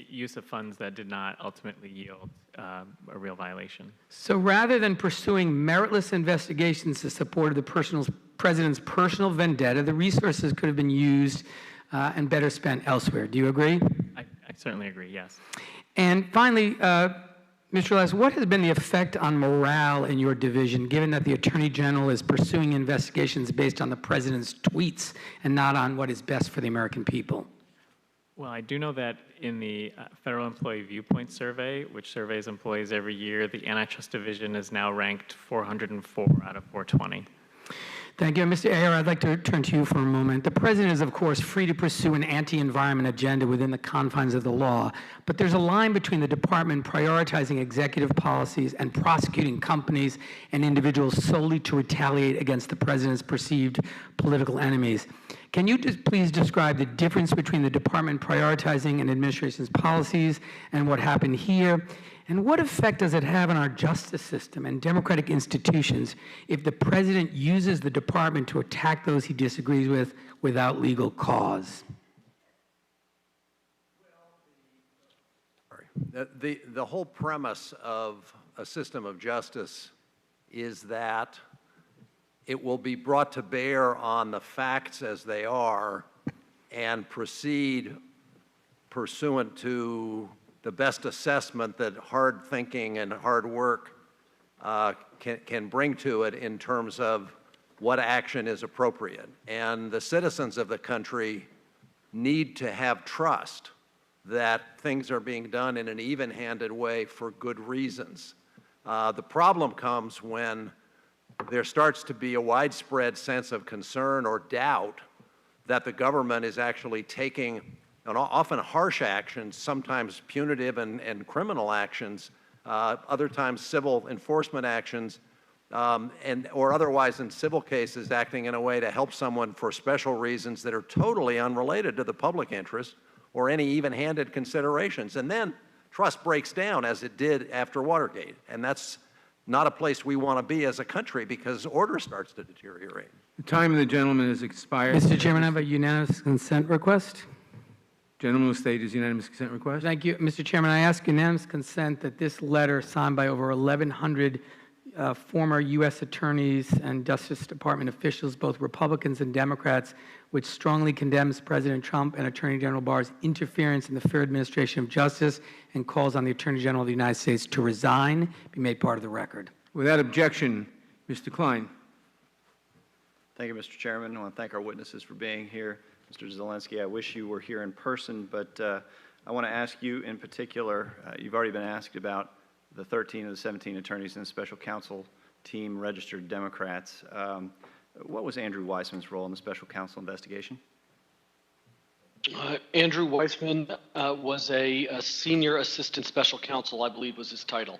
use of funds that did not ultimately yield a real violation. So rather than pursuing meritless investigations to support the president's personal vendetta, the resources could have been used and better spent elsewhere. Do you agree? I certainly agree, yes. And finally, Mr. Elias, what has been the effect on morale in your division, given that the Attorney General is pursuing investigations based on the President's tweets and not on what is best for the American people? Well, I do know that in the Federal Employee Viewpoint Survey, which surveys employees every year, the Antitrust Division is now ranked 404 out of 420. Thank you. Mr. Ayer, I'd like to turn to you for a moment. The President is, of course, free to pursue an anti-environment agenda within the confines of the law, but there's a line between the Department prioritizing executive policies and prosecuting companies and individuals solely to retaliate against the President's perceived political enemies. Can you just please describe the difference between the Department prioritizing an administration's policies and what happened here? And what effect does it have on our justice system and democratic institutions if the President uses the Department to attack those he disagrees with without legal cause? The whole premise of a system of justice is that it will be brought to bear on the facts as they are and proceed pursuant to the best assessment that hard thinking and hard work can bring to it in terms of what action is appropriate. And the citizens of the country need to have trust that things are being done in an even-handed way for good reasons. The problem comes when there starts to be a widespread sense of concern or doubt that the government is actually taking often harsh actions, sometimes punitive and criminal actions, other times civil enforcement actions, or otherwise in civil cases acting in a way to help someone for special reasons that are totally unrelated to the public interest or any even-handed considerations. And then trust breaks down as it did after Watergate. And that's not a place we want to be as a country because order starts to deteriorate. The time of the gentleman has expired. Mr. Chairman, I have a unanimous consent request. Gentleman will state his unanimous consent request. Thank you. Mr. Chairman, I ask unanimous consent that this letter signed by over 1,100 former U.S. attorneys and Justice Department officials, both Republicans and Democrats, which strongly condemns President Trump and Attorney General Barr's interference in the fair administration of justice and calls on the Attorney General of the United States to resign, be made part of the record. Without objection, Mr. Klein. Thank you, Mr. Chairman. I want to thank our witnesses for being here. Mr. Zelensky, I wish you were here in person, but I want to ask you in particular, you've already been asked about the 13 of the 17 attorneys in the special counsel team, registered Democrats. What was Andrew Weissman's role in the special counsel investigation? Andrew Weissman was a senior assistant special counsel, I believe was his title.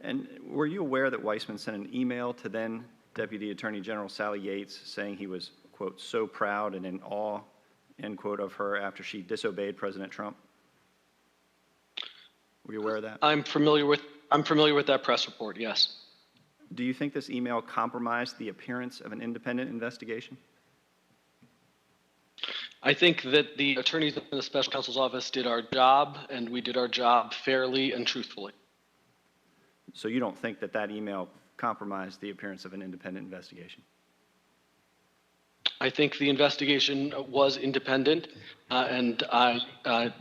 And were you aware that Weissman sent an email to then Deputy Attorney General Sally Yates saying he was, quote, so proud and in awe, end quote, of her after she disobeyed President Trump? Were you aware of that? I'm familiar with that press report, yes. Do you think this email compromised the appearance of an independent investigation? I think that the attorneys in the special counsel's office did our job, and we did our job fairly and truthfully. So you don't think that that email compromised the appearance of an independent investigation? I think the investigation was independent, and I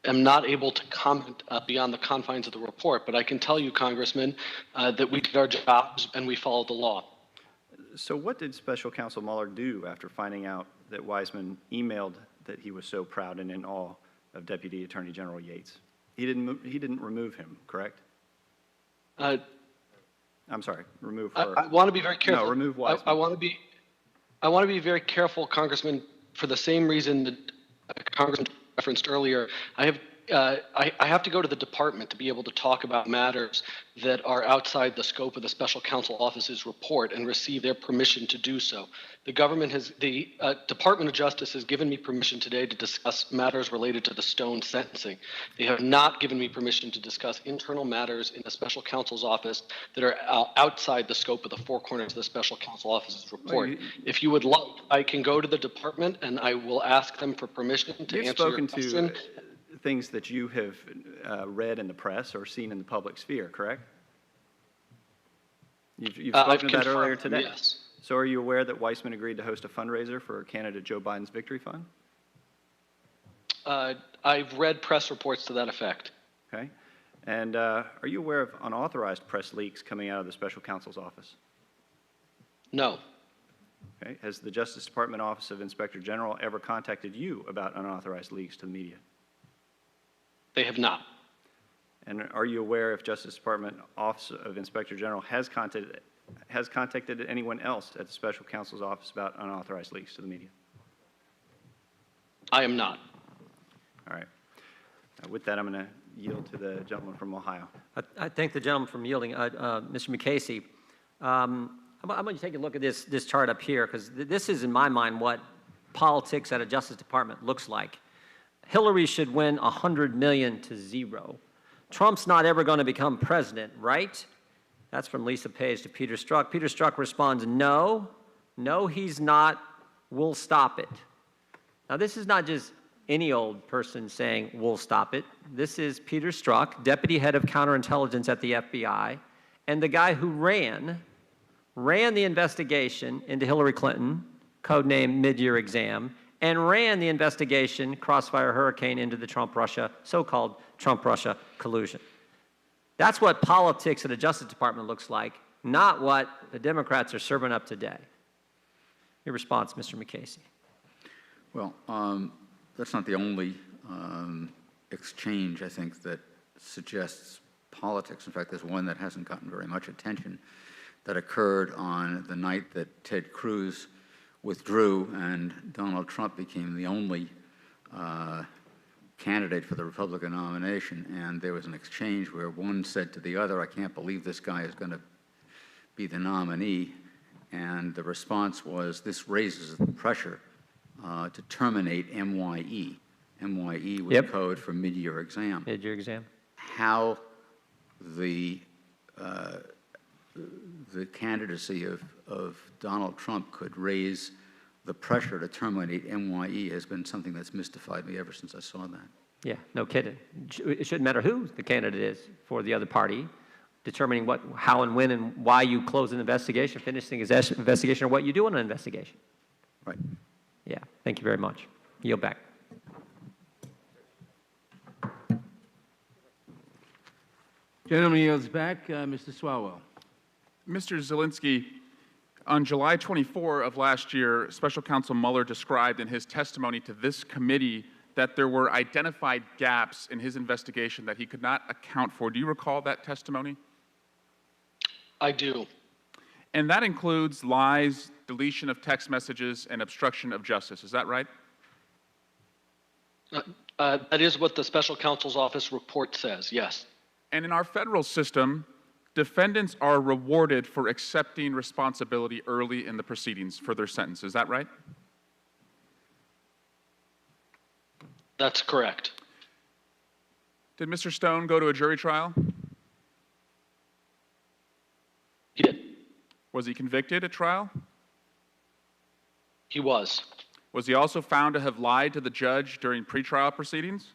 am not able to comment beyond the confines of the report, but I can tell you, Congressman, that we did our jobs and we followed the law. So what did Special Counsel Mueller do after finding out that Weissman emailed that he was so proud and in awe of Deputy Attorney General Yates? He didn't remove him, correct? I'm sorry, remove her. I want to be very careful. No, remove Weissman. I want to be very careful, Congressman, for the same reason that Congressman referenced earlier. I have to go to the department to be able to talk about matters that are outside the scope of the special counsel office's report and receive their permission to do so. The Department of Justice has given me permission today to discuss matters related to the Stone sentencing. They have not given me permission to discuss internal matters in the special counsel's office that are outside the scope of the four corners of the special counsel office's report. If you would like, I can go to the department and I will ask them for permission to answer your question. Things that you have read in the press or seen in the public sphere, correct? You've spoken to that earlier today. Yes. So are you aware that Weissman agreed to host a fundraiser for candidate Joe Biden's victory fund? I've read press reports to that effect. Okay. And are you aware of unauthorized press leaks coming out of the special counsel's office? No. Okay. Has the Justice Department Office of Inspector General ever contacted you about unauthorized leaks to the media? They have not. And are you aware if Justice Department Office of Inspector General has contacted anyone else at the special counsel's office about unauthorized leaks to the media? I am not. All right. With that, I'm going to yield to the gentleman from Ohio. I thank the gentleman from yielding, Mr. McCasey. I'm going to take a look at this chart up here, because this is, in my mind, what politics at a Justice Department looks like. Hillary should win 100 million to 0. Trump's not ever going to become president, right? That's from Lisa Page to Peter Strzok. Peter Strzok responds, no, he's not, we'll stop it. Now, this is not just any old person saying, we'll stop it. This is Peter Strzok, deputy head of counterintelligence at the FBI, and the guy who ran the investigation into Hillary Clinton, codenamed Mid-Year Exam, and ran the investigation, Crossfire Hurricane, into the Trump-Russia, so-called Trump-Russia collusion. That's what politics at the Justice Department looks like, not what the Democrats are serving up today. Your response, Mr. McCasey. Well, that's not the only exchange, I think, that suggests politics. In fact, there's one that hasn't gotten very much attention that occurred on the night that Ted Cruz withdrew and Donald Trump became the only candidate for the Republican nomination. And there was an exchange where one said to the other, I can't believe this guy is going to be the nominee. And the response was, this raises the pressure to terminate MYE. MYE was code for mid-year exam. Mid-year exam. How the candidacy of Donald Trump could raise the pressure to terminate MYE has been something that's mystified me ever since I saw that. Yeah, no kidding. It shouldn't matter who the candidate is for the other party. Determining what, how and when and why you close an investigation, finishing an investigation, or what you do in an investigation. Right. Yeah, thank you very much. Yield back. Gentleman yields back. Mr. Swalwell. Mr. Zelensky, on July 24 of last year, Special Counsel Mueller described in his testimony to this committee that there were identified gaps in his investigation that he could not account for. Do you recall that testimony? I do. And that includes lies, deletion of text messages, and obstruction of justice. Is that right? That is what the special counsel's office report says, yes. And in our federal system, defendants are rewarded for accepting responsibility early in the proceedings for their sentence. Is that right? That's correct. Did Mr. Stone go to a jury trial? He did. Was he convicted at trial? He was. Was he also found to have lied to the judge during pretrial proceedings?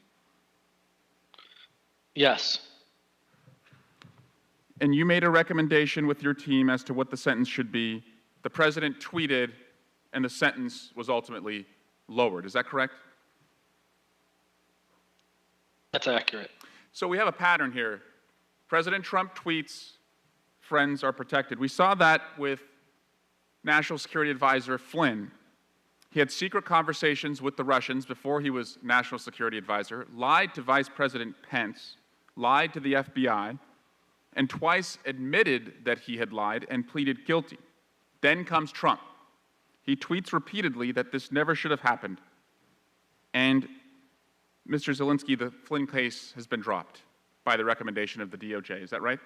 Yes. And you made a recommendation with your team as to what the sentence should be. The president tweeted, and the sentence was ultimately lowered. Is that correct? That's accurate. So we have a pattern here. President Trump tweets, friends are protected. We saw that with National Security Advisor Flynn. He had secret conversations with the Russians before he was National Security Advisor, lied to Vice President Pence, lied to the FBI, and twice admitted that he had lied and pleaded guilty. Then comes Trump. He tweets repeatedly that this never should have happened. And Mr. Zelensky, the Flynn case has been dropped by the recommendation of the DOJ. Is that right?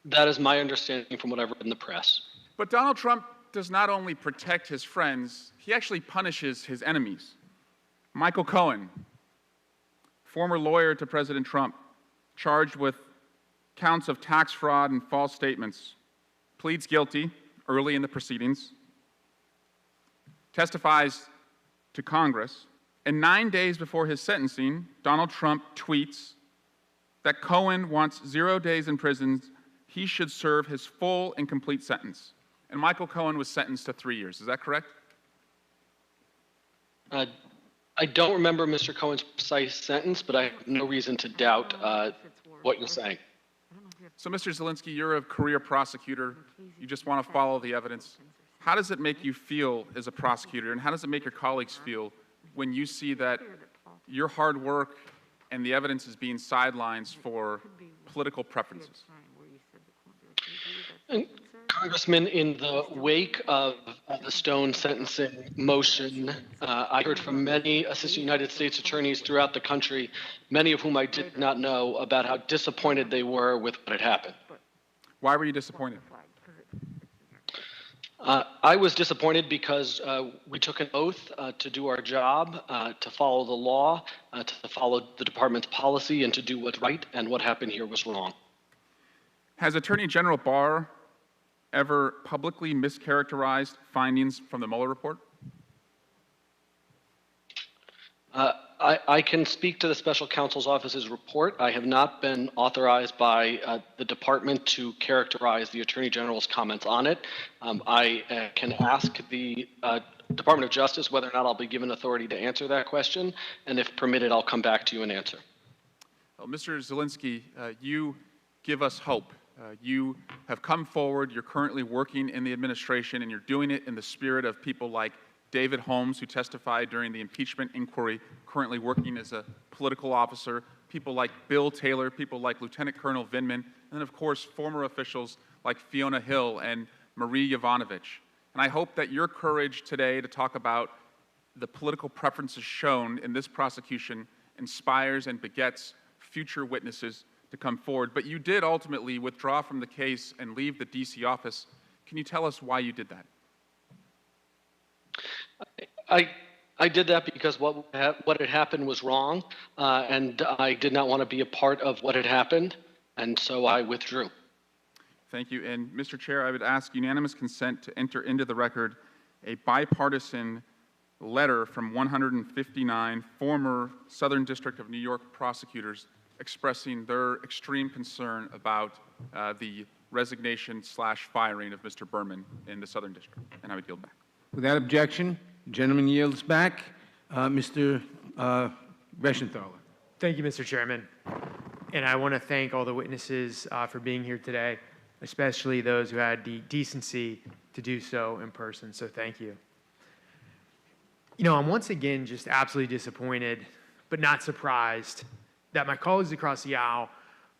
That is my understanding from what I've read in the press. But Donald Trump does not only protect his friends, he actually punishes his enemies. Michael Cohen, former lawyer to President Trump, charged with counts of tax fraud and false statements, pleads guilty early in the proceedings, testifies to Congress, and 9 days before his sentencing, Donald Trump tweets that Cohen wants 0 days in prison. He should serve his full and complete sentence. And Michael Cohen was sentenced to 3 years. Is that correct? I I don't remember Mr. Cohen's precise sentence, but I have no reason to doubt what you're saying. So, Mr. Zielinski, you're a career prosecutor. You just want to follow the evidence. How does it make you feel as a prosecutor, and how does it make your colleagues feel when you see that your hard work and the evidence is being sidelines for political preferences? Congressman, in the wake of the Stone sentencing motion, I heard from many assistant United States attorneys throughout the country, many of whom I did not know, about how disappointed they were with what had happened. Why were you disappointed? I was disappointed because we took an oath to do our job, to follow the law, to follow the department's policy, and to do what's right, and what happened here was wrong. Has Attorney General Barr ever publicly mischaracterized findings from the Mueller report? I can speak to the special counsel's office's report. I have not been authorized by the department to characterize the Attorney General's comments on it. I can ask the Department of Justice whether or not I'll be given authority to answer that question, and if permitted, I'll come back to you and answer. Well, Mr. Zielinski, you give us hope. You have come forward, you're currently working in the administration, and you're doing it in the spirit of people like David Holmes, who testified during the impeachment inquiry, currently working as a political officer, people like Bill Taylor, people like Lieutenant Colonel Vindman, and then, of course, former officials like Fiona Hill and Marie Yovanovitch. And I hope that your courage today to talk about the political preferences shown in this prosecution inspires and begets future witnesses to come forward. But you did ultimately withdraw from the case and leave the D.C. office. Can you tell us why you did that? I did that because what had happened was wrong, and I did not want to be a part of what had happened, and so I withdrew. Thank you. And Mr. Chair, I would ask unanimous consent to enter into the record a bipartisan letter from 159 former Southern District of New York prosecutors expressing their extreme concern about the resignation/firing of Mr. Berman in the Southern District. And I would yield back. Without objection, the gentleman yields back. Mr. Reschenthaler. Thank you, Mr. Chairman. And I want to thank all the witnesses for being here today, especially those who had the decency to do so in person. So thank you. You know, I'm once again just absolutely disappointed, but not surprised, that my colleagues across the aisle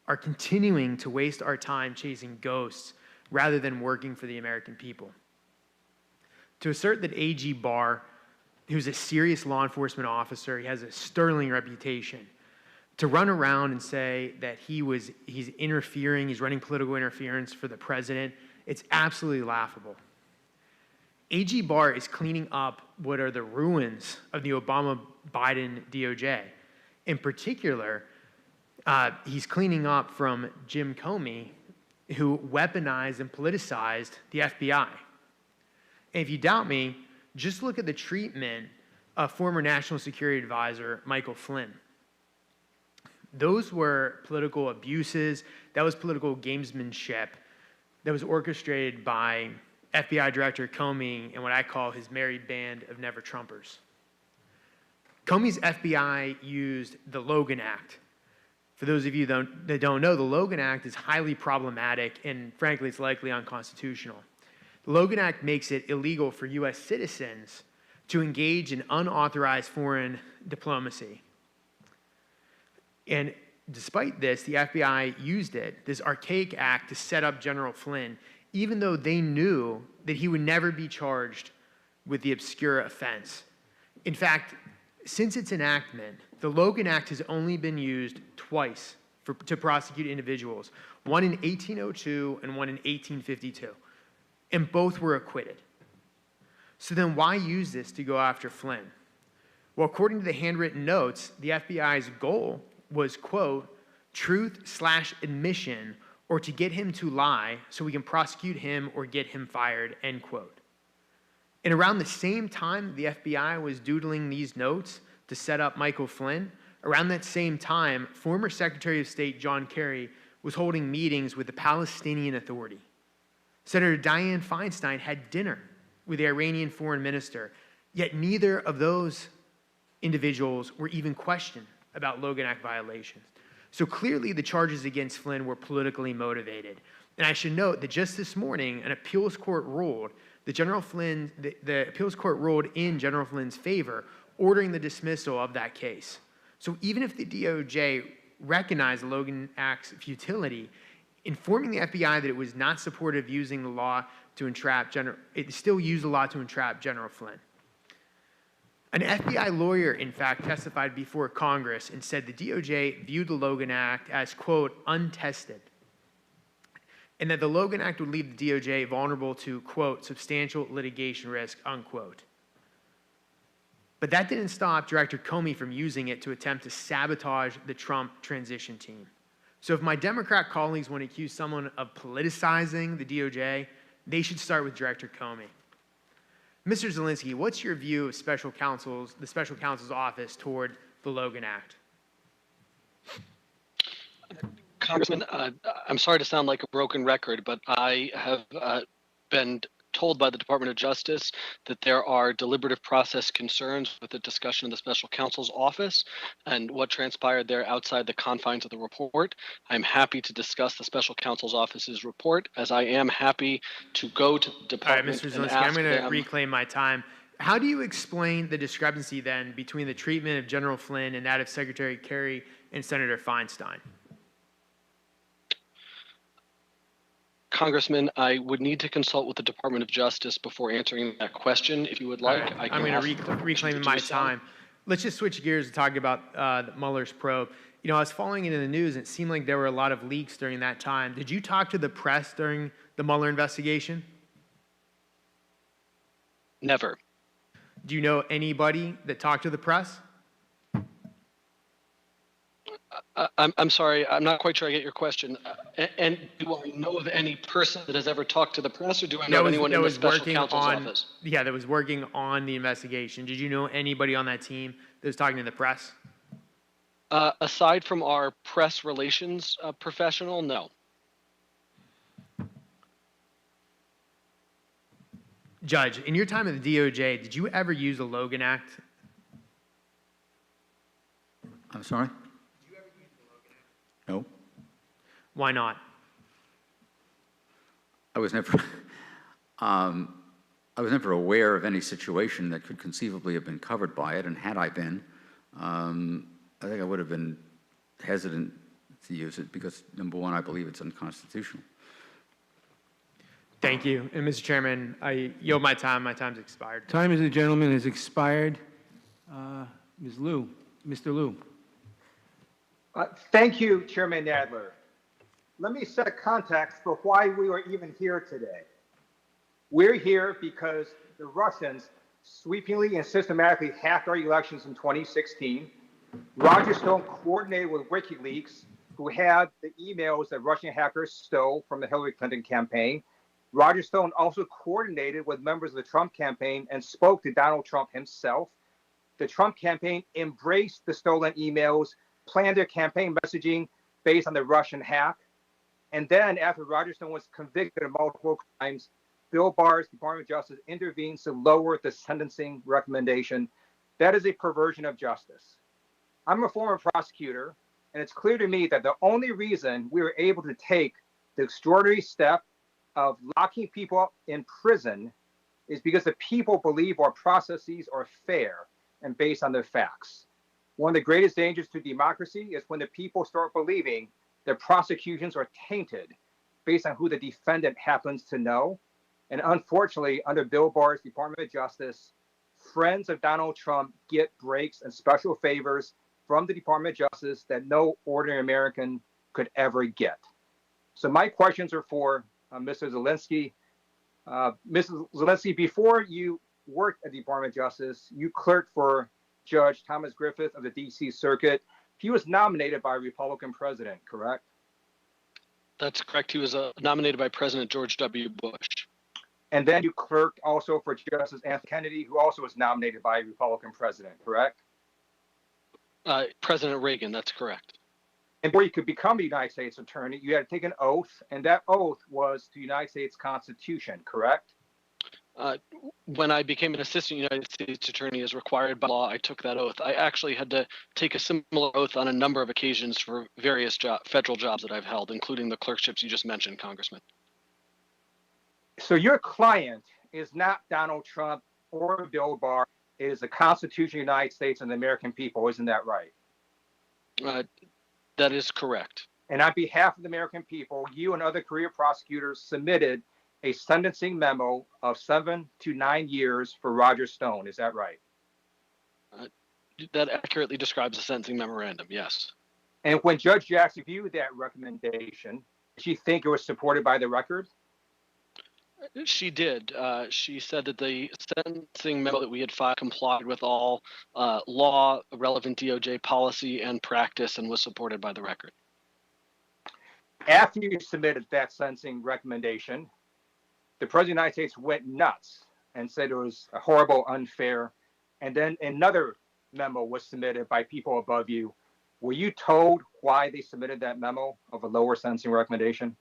are continuing to waste our time chasing ghosts rather than working for the American people. To assert that AG Barr, who's a serious law enforcement officer, he has a sterling reputation, to run around and say that he's interfering, he's running political interference for the president, it's absolutely laughable. AG Barr is cleaning up what are the ruins of the Obama-Biden DOJ. In particular, he's cleaning up from Jim Comey, who weaponized and politicized the FBI. And if you doubt me, just look at the treatment of former National Security Advisor Michael Flynn. Those were political abuses. That was political gamesmanship that was orchestrated by FBI Director Comey and what I call his merry band of never-Trumpers. Comey's FBI used the Logan Act. For those of you that don't know, the Logan Act is highly problematic, and frankly, it's likely unconstitutional. The Logan Act makes it illegal for U.S. citizens to engage in unauthorized foreign diplomacy. And despite this, the FBI used it, this archaic act, to set up General Flynn, even though they knew that he would never be charged with the obscure offense. In fact, since its enactment, the Logan Act has only been used twice to prosecute individuals, one in 1802 and one in 1852, and both were acquitted. So then why use this to go after Flynn? Well, according to the handwritten notes, the FBI's goal was, quote, truth/admission, or to get him to lie so we can prosecute him or get him fired, end quote. And around the same time the FBI was doodling these notes to set up Michael Flynn, around that same time, former Secretary of State John Kerry was holding meetings with the Palestinian Authority. Senator Dianne Feinstein had dinner with the Iranian foreign minister, yet neither of those individuals were even questioned about Logan Act violations. So clearly the charges against Flynn were politically motivated. And I should note that just this morning, an appeals court ruled the appeals court ruled in General Flynn's favor, ordering the dismissal of that case. So even if the DOJ recognized the Logan Act's futility, informing the FBI that it was not supportive of using the law to entrap it still used the law to entrap General Flynn. An FBI lawyer, in fact, testified before Congress and said the DOJ viewed the Logan Act as, quote, untested, and that the Logan Act would leave the DOJ vulnerable to, quote, substantial litigation risk, unquote. But that didn't stop Director Comey from using it to attempt to sabotage the Trump transition team. So if my Democrat colleagues want to accuse someone of politicizing the DOJ, they should start with Director Comey. Mr. Zelensky, what's your view of the special counsel's office toward the Logan Act? Congressman, I'm sorry to sound like a broken record, but I have been told by the Department of Justice that there are deliberative process concerns with the discussion of the special counsel's office and what transpired there outside the confines of the report. I'm happy to discuss the special counsel's office's report, as I am happy to go to the department. All right, Mr. Zelensky, I'm going to reclaim my time. How do you explain the discrepancy then between the treatment of General Flynn and that of Secretary Kerry and Senator Feinstein? Congressman, I would need to consult with the Department of Justice before answering that question. If you would like, right. I'm going to reclaim my time. Let's just switch gears and talk about Mueller's probe. You know, I was following it in the news, and it seemed like there were a lot of leaks during that time. Did you talk to the press during the Mueller investigation? Never. Do you know anybody that talked to the press? I'm sorry, I'm not quite sure I get your question. And do I know of any person that has ever talked to the press, or do I know anyone in the special counsel's office? Yeah, that was working on the investigation. Did you know anybody on that team that was talking to the press? Aside from our press relations professional, no. Judge, in your time at the DOJ, did you ever use the Logan Act? I'm sorry? No. Why not? I was never aware of any situation that could conceivably have been covered by it, and had I been, I think I would have been hesitant to use it because, number one, I believe it's unconstitutional. Thank you. And Mr. Chairman, I yield my time. My time's expired. Time of the gentleman has expired. Ms. Liu, Mr. Liu. Thank you, Chairman Nadler. Let me set a context for why we are even here today. We're here because the Russians sweepingly and systematically hacked our elections in 2016. Roger Stone coordinated with WikiLeaks, who had the emails that Russian hackers stole from the Hillary Clinton campaign. Roger Stone also coordinated with members of the Trump campaign and spoke to Donald Trump himself. The Trump campaign embraced the stolen emails, planned their campaign messaging based on the Russian hack. And then after Roger Stone was convicted of multiple crimes, Bill Barr's Department of Justice intervened to lower the sentencing recommendation. That is a perversion of justice. I'm a former prosecutor, and it's clear to me that the only reason we were able to take the extraordinary step of locking people up in prison is because the people believe our processes are fair and based on their facts. One of the greatest dangers to democracy is when the people start believing that prosecutions are tainted based on who the defendant happens to know. And unfortunately, under Bill Barr's Department of Justice, friends of Donald Trump get breaks and special favors from the Department of Justice that no ordinary American could ever get. So my questions are for Mr. Zelensky. Mrs. Zelensky, before you worked at the Department of Justice, you clerked for Judge Thomas Griffith of the D.C. Circuit. He was nominated by a Republican president, correct? That's correct. He was nominated by President George W. Bush. And then you clerked also for Justice Anthony Kennedy, who also was nominated by a Republican president, correct? President Reagan, that's correct. And before you could become a United States attorney, you had to take an oath, and that oath was to the United States Constitution, correct? When I became an assistant United States attorney as required by law, I took that oath. I actually had to take a similar oath on a number of occasions for various federal jobs that I've held, including the clerkships you just mentioned, Congressman. So your client is not Donald Trump or Bill Barr. It is the Constitution of the United States and the American people. Isn't that right? That is correct. And on behalf of the American people, you and other career prosecutors submitted a sentencing memo of 7 to 9 years for Roger Stone. Is that right? That accurately describes the sentencing memorandum, yes. And when Judge Jackson viewed that recommendation, did she think it was supported by the record? She did. She said that the sentencing memo that we had filed complied with all law, relevant DOJ policy, and practice, and was supported by the record. After you submitted that sentencing recommendation, the President of the United States went nuts and said it was horrible, unfair. And then another memo was submitted by people above you. Were you told why they submitted that memo of a lower sentencing recommendation?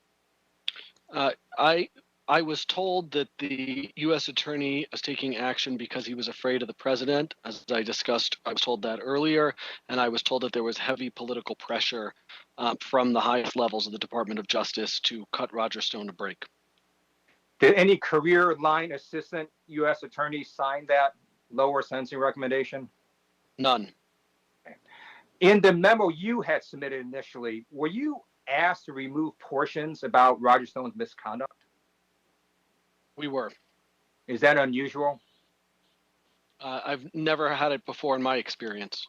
I was told that the U.S. attorney was taking action because he was afraid of the president. As I discussed, I was told that earlier, and I was told that there was heavy political pressure from the highest levels of the Department of Justice to cut Roger Stone a break. Did any career line assistant U.S. attorney sign that lower sentencing recommendation? None. In the memo you had submitted initially, were you asked to remove portions about Roger Stone's misconduct? We were. Is that unusual? I've never had it before in my experience.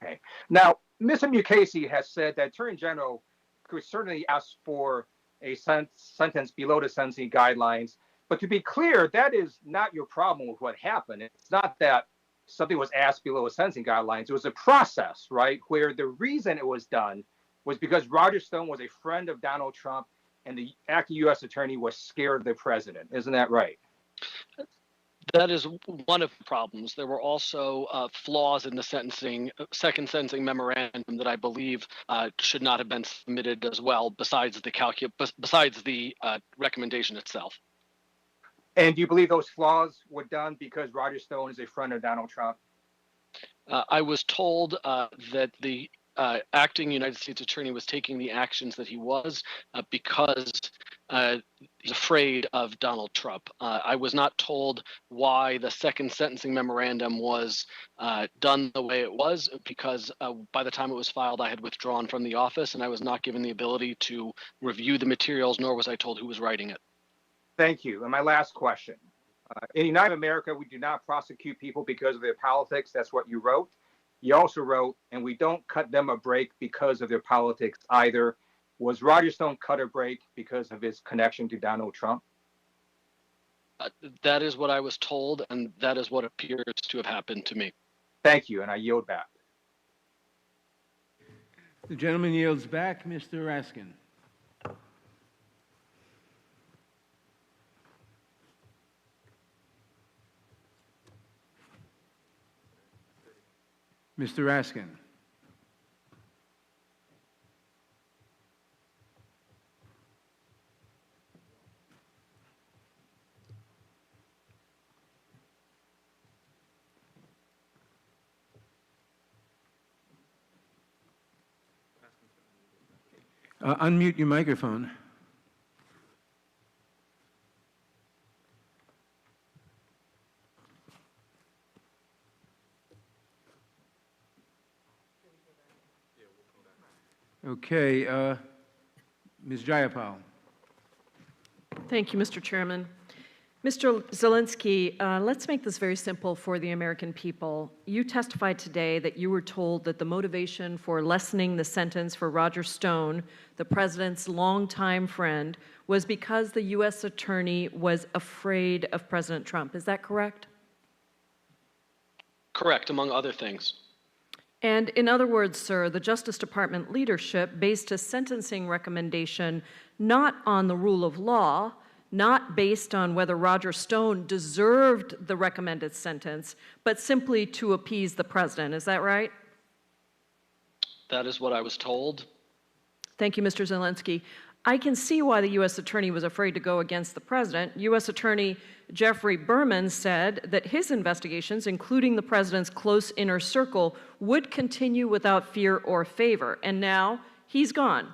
Okay. Now, Mr. Mukasey has said that Attorney General could certainly ask for a sentence below the sentencing guidelines. But to be clear, that is not your problem with what happened. It's not that something was asked below the sentencing guidelines. It was a process, right, where the reason it was done was because Roger Stone was a friend of Donald Trump and the acting U.S. attorney was scared of the president. Isn't that right? That is one of the problems. There were also flaws in the second sentencing memorandum that I believe should not have been submitted as well, besides the recommendation itself. And do you believe those flaws were done because Roger Stone is a friend of Donald Trump? I was told that the acting United States attorney was taking the actions that he was because he's afraid of Donald Trump. I was not told why the second sentencing memorandum was done the way it was, because by the time it was filed, I had withdrawn from the office and I was not given the ability to review the materials, nor was I told who was writing it. Thank you. And my last question. In United America, we do not prosecute people because of their politics. That's what you wrote. You also wrote, and we don't cut them a break because of their politics either. Was Roger Stone cut a break because of his connection to Donald Trump? That is what I was told, and that is what appears to have happened to me. Thank you, and I yield back. The gentleman yields back. Mr. Raskin. Mr. Raskin. Unmute your microphone. Okay, Ms. Jayapal. Thank you, Mr. Chairman. Mr. Zelensky, let's make this very simple for the American people. You testified today that you were told that the motivation for lessening the sentence for Roger Stone, the president's longtime friend, was because the U.S. attorney was afraid of President Trump. Is that correct? Correct, among other things. And in other words, sir, the Justice Department leadership based a sentencing recommendation not on the rule of law, not based on whether Roger Stone deserved the recommended sentence, but simply to appease the president. Is that right? That is what I was told. Thank you, Mr. Zelensky. I can see why the U.S. Attorney was afraid to go against the President. U.S. Attorney Jeffrey Berman said that his investigations, including the President's close inner circle, would continue without fear or favor. And now he's gone.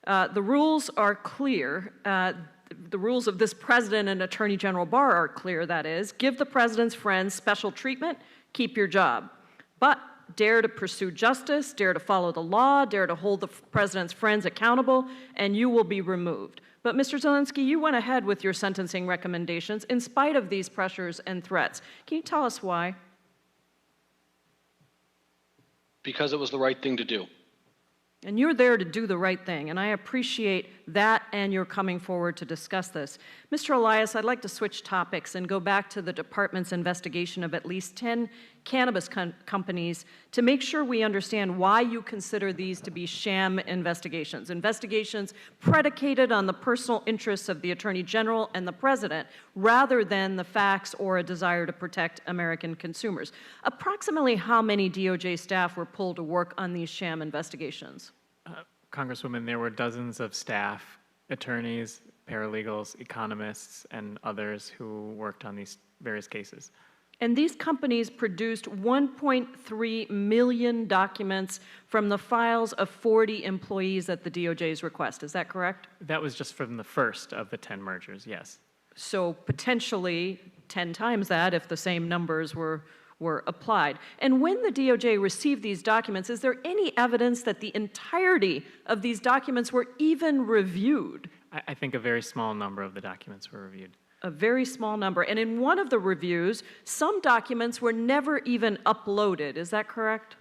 The rules are clear. The rules of this President and Attorney General Barr are clear, that is. Give the President's friends special treatment, keep your job. But dare to pursue justice, dare to follow the law, dare to hold the President's friends accountable, and you will be removed. But Mr. Zelensky, you went ahead with your sentencing recommendations in spite of these pressures and threats. Can you tell us why? Because it was the right thing to do. And you're there to do the right thing, and I appreciate that and your coming forward to discuss this. Mr. Elias, I'd like to switch topics and go back to the department's investigation of at least 10 cannabis companies to make sure we understand why you consider these to be sham investigations, investigations predicated on the personal interests of the Attorney General and the President rather than the facts or a desire to protect American consumers. Approximately how many DOJ staff were pulled to work on these sham investigations? Congresswoman, there were dozens of staff, attorneys, paralegals, economists, and others who worked on these various cases. And these companies produced 1.3 million documents from the files of 40 employees at the DOJ's request. Is that correct? That was just from the first of the 10 mergers, yes. So potentially 10 times that if the same numbers were applied. And when the DOJ received these documents, is there any evidence that the entirety of these documents were even reviewed? I think a very small number of the documents were reviewed. A very small number. And in one of the reviews, some documents were never even uploaded. Is that correct?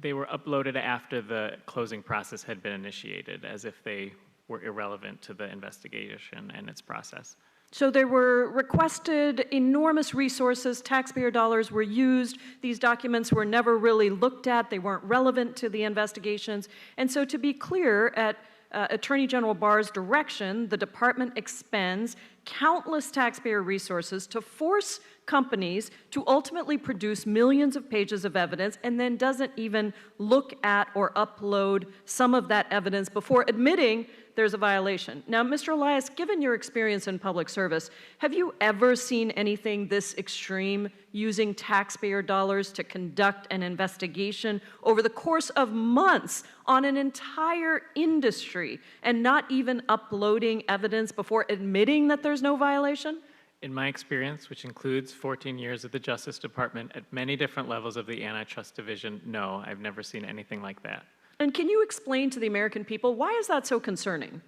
They were uploaded after the closing process had been initiated, as if they were irrelevant to the investigation and its process. So there were requested enormous resources, taxpayer dollars were used, these documents were never really looked at, they weren't relevant to the investigations. And so to be clear, at Attorney General Barr's direction, the department expends countless taxpayer resources to force companies to ultimately produce millions of pages of evidence and then doesn't even look at or upload some of that evidence before admitting there's a violation. Now, Mr. Elias, given your experience in public service, have you ever seen anything this extreme using taxpayer dollars to conduct an investigation over the course of months on an entire industry and not even uploading evidence before admitting that there's no violation? In my experience, which includes 14 years at the Justice Department at many different levels of the Antitrust Division, no, I've never seen anything like that. And can you explain to the American people, why is that so concerning?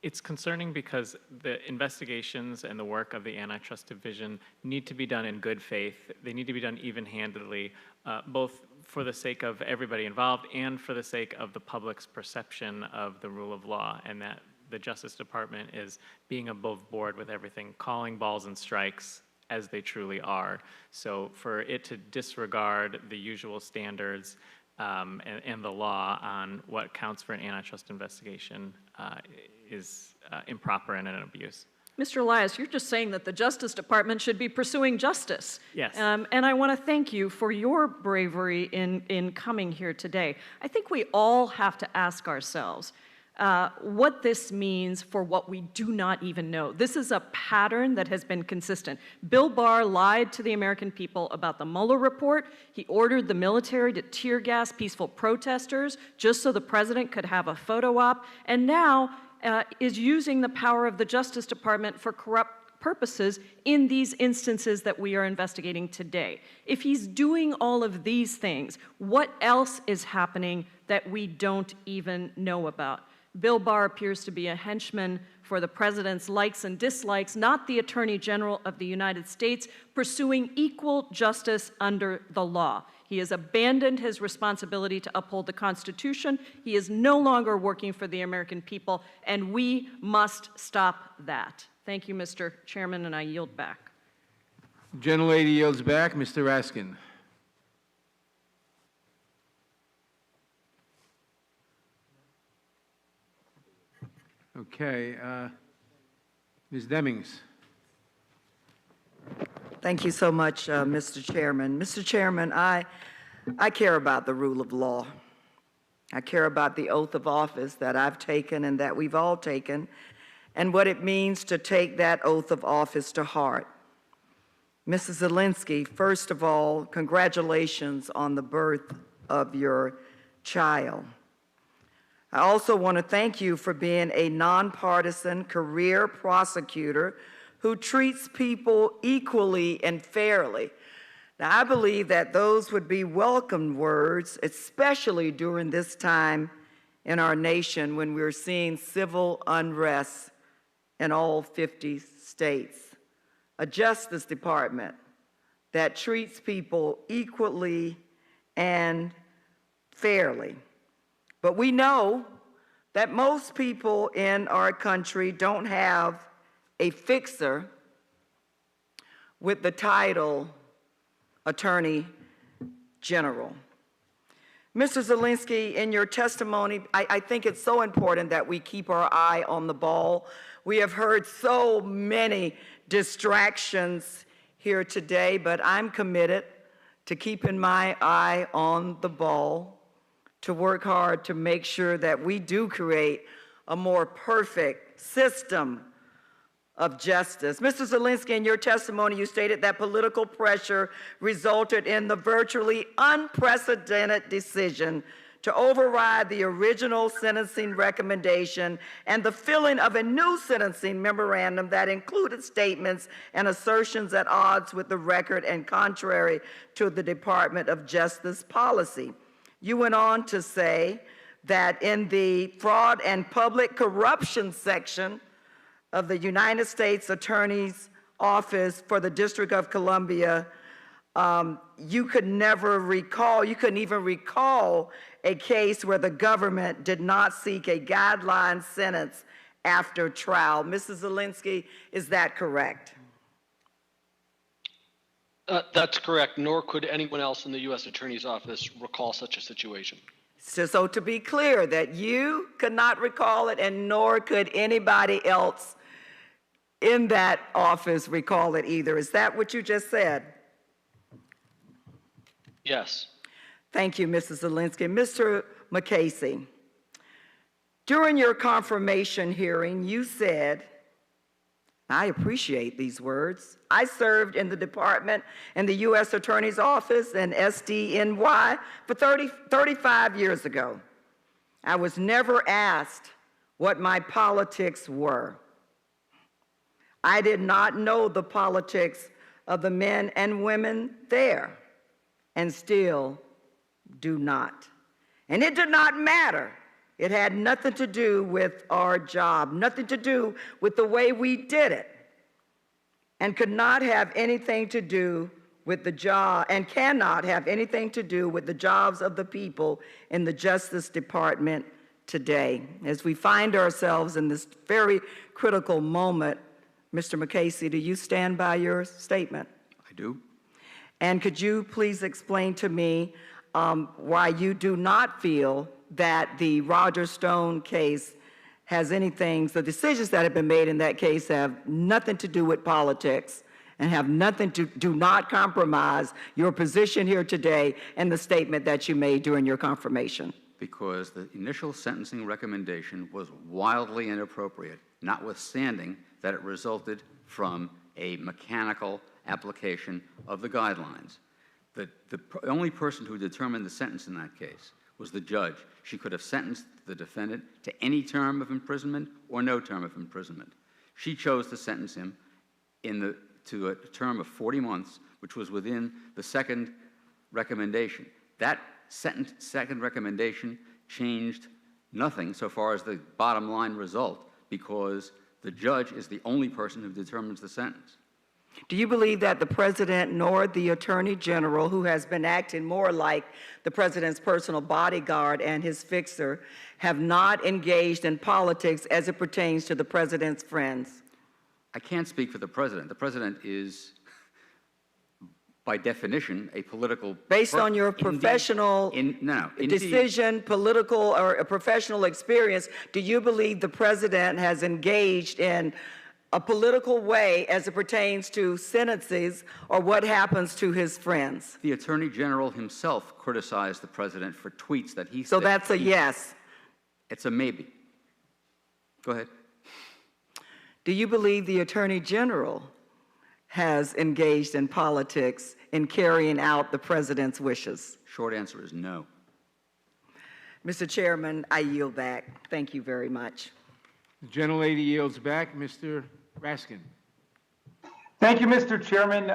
It's concerning because the investigations and the work of the Antitrust Division need to be done in good faith. They need to be done even-handedly, both for the sake of everybody involved and for the sake of the public's perception of the rule of law, and that the Justice Department is being above board with everything, calling balls and strikes as they truly are. So for it to disregard the usual standards and the law on what counts for an antitrust investigation is improper and an abuse. Mr. Elias, you're just saying that the Justice Department should be pursuing justice. Yes. And I want to thank you for your bravery in coming here today. I think we all have to ask ourselves what this means for what we do not even know. This is a pattern that has been consistent. Bill Barr lied to the American people about the Mueller report. He ordered the military to tear gas peaceful protesters just so the president could have a photo op, and now is using the power of the Justice Department for corrupt purposes in these instances that we are investigating today. If he's doing all of these things, what else is happening that we don't even know about? Bill Barr appears to be a henchman for the president's likes and dislikes, not the Attorney General of the United States, pursuing equal justice under the law. He has abandoned his responsibility to uphold the Constitution. He is no longer working for the American people, and we must stop that. Thank you, Mr. Chairman, and I yield back. Gentlelady yields back. Mr. Raskin. Okay. Ms. Demings. Thank you so much, Mr. Chairman. Mr. Chairman, I care about the rule of law. I care about the oath of office that I've taken and that we've all taken, and what it means to take that oath of office to heart. Mrs. Zelensky, first of all, congratulations on the birth of your child. I also want to thank you for being a nonpartisan career prosecutor who treats people equally and fairly. Now, I believe that those would be welcome words, especially during this time in our nation when we're seeing civil unrest in all 50 states. A Justice Department that treats people equally and fairly. But we know that most people in our country don't have a fixer with the title Attorney General. Mr. Zelensky, in your testimony, I think it's so important that we keep our eye on the ball. We have heard so many distractions here today, but I'm committed to keeping my eye on the ball, to work hard to make sure that we do create a more perfect system of justice. Mr. Zelensky, in your testimony, you stated that political pressure resulted in the virtually unprecedented decision to override the original sentencing recommendation and the filling of a new sentencing memorandum that included statements and assertions at odds with the record and contrary to the Department of Justice policy. You went on to say that in the fraud and public corruption section of the United States Attorney's Office for the District of Columbia, you couldn't even recall a case where the government did not seek a guideline sentence after trial. Mrs. Zelensky, is that correct? That's correct, nor could anyone else in the U.S. Attorney's Office recall such a situation. So to be clear, that you could not recall it and nor could anybody else in that office recall it either. Is that what you just said? Yes. Thank you, Mrs. Zelensky. Mr. McCasey, during your confirmation hearing, you said, I appreciate these words, I served in the department in the U.S. Attorney's Office and SDNY for 35 years ago. I was never asked what my politics were. I did not know the politics of the men and women there, and still do not. And it did not matter. It had nothing to do with our job, nothing to do with the way we did it, and could not have anything to do with the job, and cannot have anything to do with the jobs of the people in the Justice Department today. As we find ourselves in this very critical moment, Mr. McCasey, do you stand by your statement? I do. And could you please explain to me why you do not feel that the Roger Stone case has anything, the decisions that have been made in that case have nothing to do with politics and have nothing to, do not compromise your position here today and the statement that you made during your confirmation? Because the initial sentencing recommendation was wildly inappropriate, notwithstanding that it resulted from a mechanical application of the guidelines. The only person who determined the sentence in that case was the judge. She could have sentenced the defendant to any term of imprisonment or no term of imprisonment. She chose to sentence him to a term of 40 months, which was within the second recommendation. That second recommendation changed nothing so far as the bottom line result, because the judge is the only person who determines the sentence. Do you believe that the President nor the Attorney General, who has been acting more like the President's personal bodyguard and his fixer, have not engaged in politics as it pertains to the President's friends? I can't speak for the President. The President is, by definition, a political... Based on your professional decision, political or a professional experience, do you believe the President has engaged in a political way as it pertains to sentences or what happens to his friends? The Attorney General himself criticized the President for tweets that he So said. that's a yes. It's a maybe. Go ahead. Do you believe the Attorney General has engaged in politics in carrying out the President's wishes? Short answer is no. Mr. Chairman, I yield back. Thank you very much. The gentlelady yields back. Mr. Raskin. Thank you, Mr. Chairman.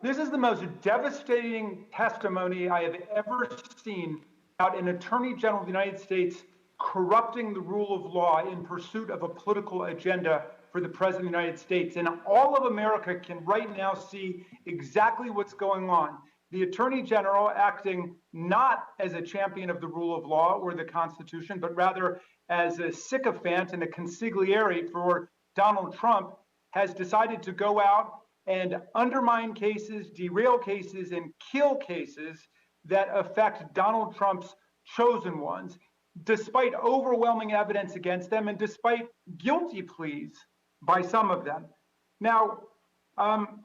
This is the most devastating testimony I have ever seen about an Attorney General of the United States corrupting the rule of law in pursuit of a political agenda for the President of the United States. And all of America can right now see exactly what's going on. The Attorney General, acting not as a champion of the rule of law or the Constitution, but rather as a sycophant and a consigliere for Donald Trump, has decided to go out and undermine cases, derail cases, and kill cases that affect Donald Trump's chosen ones, despite overwhelming evidence against them and despite guilty pleas by some of them. Now,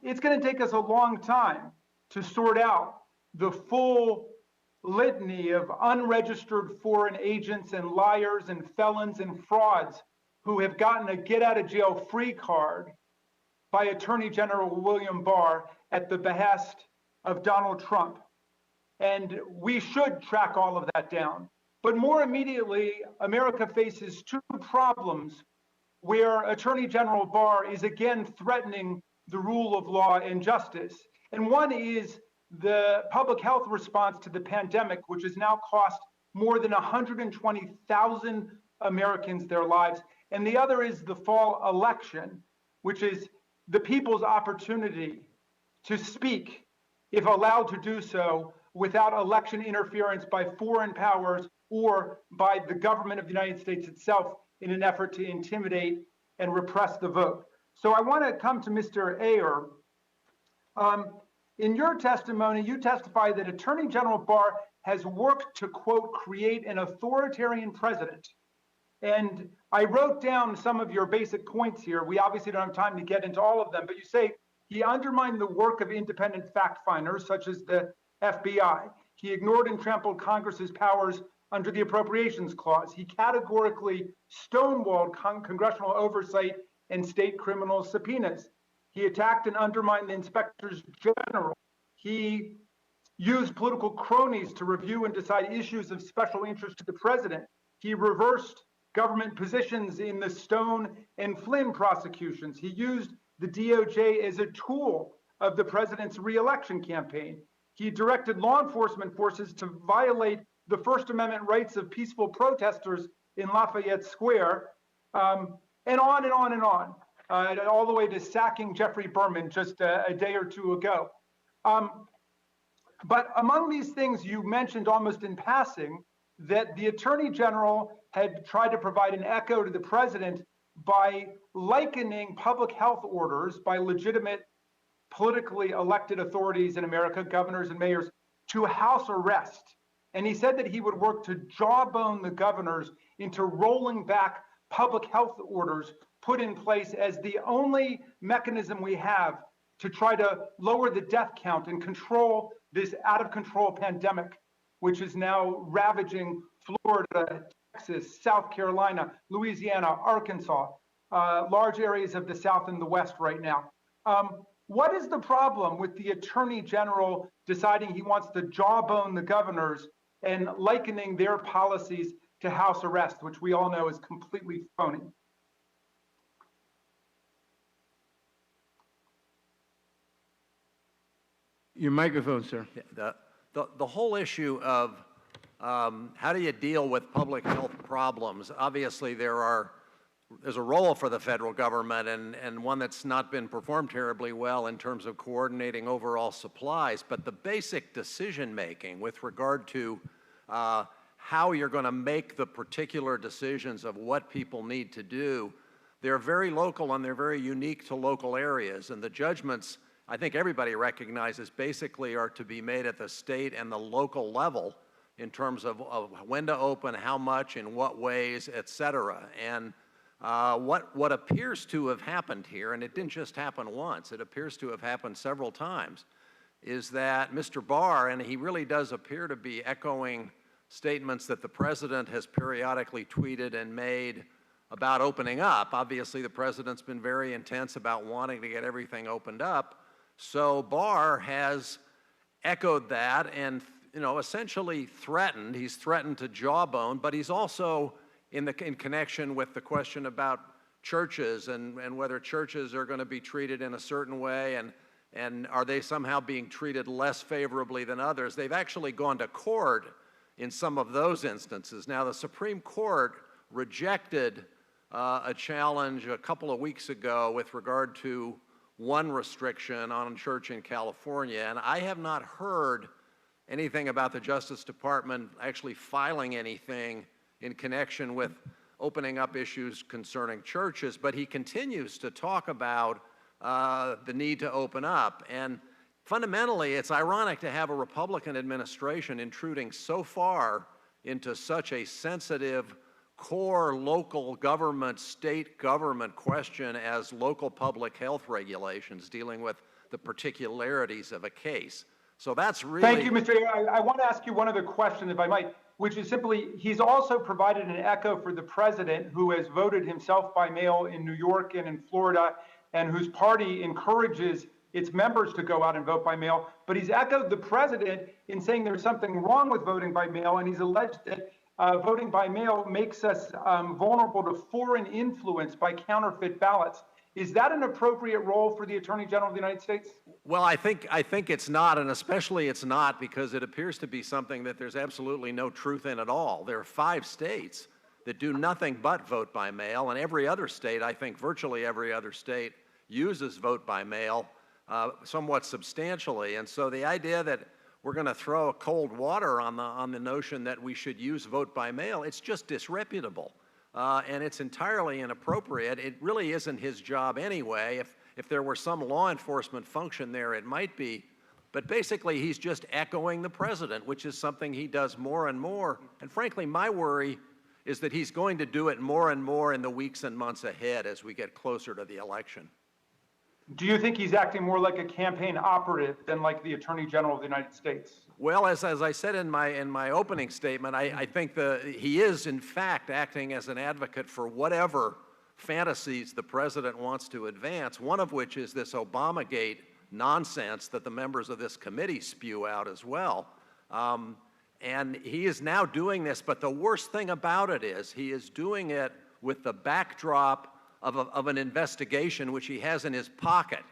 it's going to take us a long time to sort out the full litany of unregistered foreign agents and liars and felons and frauds who have gotten a get-out-of-jail-free card by Attorney General William Barr at the behest of Donald Trump. And we should track all of that down. But more immediately, America faces two problems where Attorney General Barr is again threatening the rule of law and justice. And one is the public health response to the pandemic, which has now cost more than 120,000 Americans their lives. And the other is the fall election, which is the people's opportunity to speak, if allowed to do so, without election interference by foreign powers or by the government of the United States itself in an effort to intimidate and repress the vote. So I want to come to Mr. Ayer. In your testimony, you testify that Attorney General Barr has worked to, quote, create an authoritarian president. And I wrote down some of your basic points here. We obviously don't have time to get into all of them, but you say he undermined the work of independent fact finders, such as the FBI. He ignored and trampled Congress's powers under the Appropriations Clause. He categorically stonewalled congressional oversight and state criminal subpoenas. He attacked and undermined the inspectors general. He used political cronies to review and decide issues of special interest to the president. He reversed government positions in the Stone and Flynn prosecutions. He used the DOJ as a tool of the president's reelection campaign. He directed law enforcement forces to violate the First Amendment rights of peaceful protesters in Lafayette Square, and on and on and on, all the way to sacking Jeffrey Berman just a day or two ago. But among these things, you mentioned almost in passing that the Attorney General had tried to provide an echo to the president by likening public health orders by legitimate politically elected authorities in America, governors and mayors, to house arrest. And he said that he would work to jawbone the governors into rolling back public health orders put in place as the only mechanism we have to try to lower the death count and control this out-of-control pandemic, which is now ravaging Florida, Texas, South Carolina, Louisiana, Arkansas, large areas of the South and the West right now. What is the problem with the Attorney General deciding he wants to jawbone the governors and likening their policies to house arrest, which we all know is completely phony? Your microphone, sir. The whole issue of how do you deal with public health problems? Obviously, there's a role for the federal government and one that's not been performed terribly well in terms of coordinating overall supplies. But the basic decision-making with regard to how you're going to make the particular decisions of what people need to do, they're very local and they're very unique to local areas. And the judgments, I think everybody recognizes, basically are to be made at the state and the local level in terms of when to open, how much, in what ways, et cetera. And What appears to have happened here, and it didn't just happen once, it appears to have happened several times, is that Mr. Barr, and he really does appear to be echoing statements that the President has periodically tweeted and made about opening up. Obviously, the President's been very intense about wanting to get everything opened up. So Barr has echoed that and, essentially threatened. He's threatened to jawbone, but he's also in connection with the question about churches and whether churches are going to be treated in a certain way and are they somehow being treated less favorably than others. They've actually gone to court in some of those instances. Now, the Supreme Court rejected a challenge a couple of weeks ago with regard to one restriction on a church in California, and I have not heard anything about the Justice Department actually filing anything in connection with opening up issues concerning churches, but he continues to talk about the need to open up. And fundamentally, it's ironic to have a Republican administration intruding so far into such a sensitive core local government, state government question as local public health regulations dealing with the particularities of a case. So that's really— Thank you, Mr. Mayor. I want to ask you one other question, if I might, which is simply, he's also provided an echo for the president, who has voted himself by mail in New York and in Florida, and whose party encourages its members to go out and vote by mail. But he's echoed the president in saying there's something wrong with voting by mail, and he's alleged that voting by mail makes us vulnerable to foreign influence by counterfeit ballots. Is that an appropriate role for the Attorney General of the United States? Well, I think it's not, and especially it's not because it appears to be something that there's absolutely no truth in at all. There are 5 states that do nothing but vote by mail, and every other state, I think virtually every other state, uses vote by mail somewhat substantially. And so the idea that we're going to throw cold water on the notion that we should use vote by mail, it's just disreputable. And it's entirely inappropriate. It really isn't his job anyway. If there were some law enforcement function there, it might be. But basically, he's just echoing the president, which is something he does more and more. And frankly, my worry is that he's going to do it more and more in the weeks and months ahead as we get closer to the election. Do you think he's acting more like a campaign operative than like the Attorney General of the United States? Well, as I said in my opening statement, I think he is, in fact, acting as an advocate for whatever fantasies the president wants to advance, one of which is this Obamagate nonsense that the members of this committee spew out as well. And he is now doing this, but the worst thing about it is he is doing it with the backdrop of an investigation which he has in his pocket.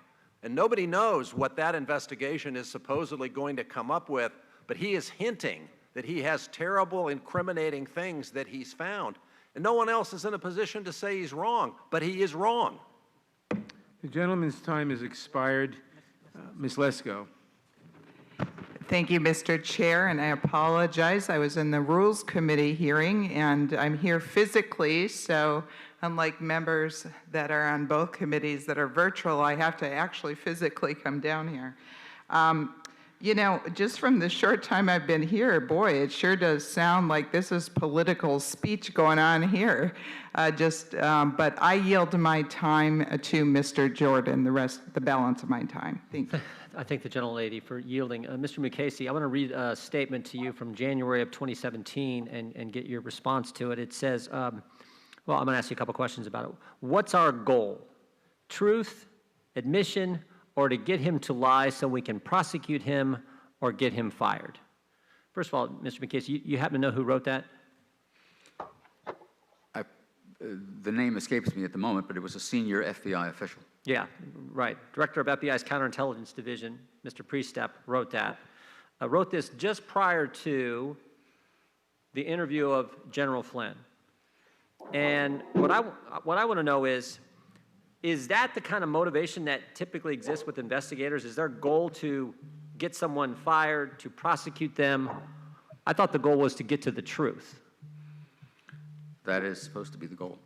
And nobody knows what that investigation is supposedly going to come up with, but he is hinting that he has terrible, incriminating things that he's found. And no one else is in a position to say he's wrong, but he is wrong. The gentleman's time has expired. Ms. Lesko. Thank you, Mr. Chair, and I apologize. I was in the Rules Committee hearing, and I'm here physically, so unlike members that are on both committees that are virtual, I have to actually physically come down here. You know, just from the short time I've been here, boy, it sure does sound like this is political speech going on here. But I yield my time to Mr. Jordan, the balance of my time. Thank you. I thank the gentlelady for yielding. Mr. Mukasey, I want to read a statement to you from January of 2017 and get your response to it. It says, well, I'm going to ask you a couple questions about it. What's our goal? Truth, admission, or to get him to lie so we can prosecute him or get him fired? First of all, Mr. Mukasey, you happen to know who wrote that? The name escapes me at the moment, but it was a senior FBI official. Yeah, right. Director of FBI's Counterintelligence Division, Mr. Priestep, wrote that. Wrote this just prior to the interview of General Flynn. And what I want to know is that the kind of motivation that typically exists with investigators? Is their goal to get someone fired, to prosecute them? I thought the goal was to get to the truth. That is supposed to be the goal.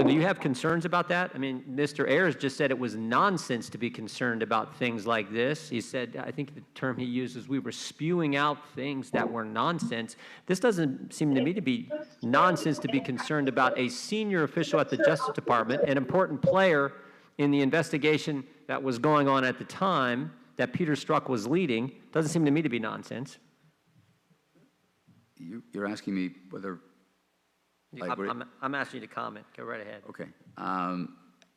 Flynn, do you have concerns about that? I mean, Mr. Ayers just said it was nonsense to be concerned about things like this. He said, I think the term he used is we were spewing out things that were nonsense. This doesn't seem to me to be nonsense to be concerned about a senior official at the Justice Department, an important player in the investigation that was going on at the time that Peter Strzok was leading. Doesn't seem to me to be nonsense. You're asking me whether I agree? I'm asking you to comment. Go right ahead. Okay.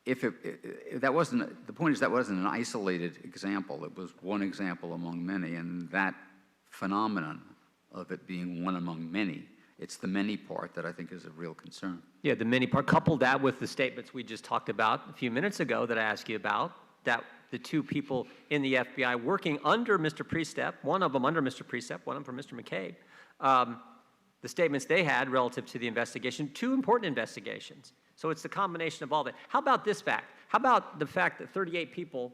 If that wasn't, the point is that wasn't an isolated example. It was one example among many, and that phenomenon of it being one among many, it's the many part that I think is a real concern. Yeah, the many part, couple that with the statements we just talked about a few minutes ago that I asked you about, that the two people in the FBI working under Mr. Priestep, one of them under Mr. Priestep, one of them for Mr. McCabe, the statements they had relative to the investigation, two important investigations. So it's the combination of all that. How about this fact? How about the fact that 38 people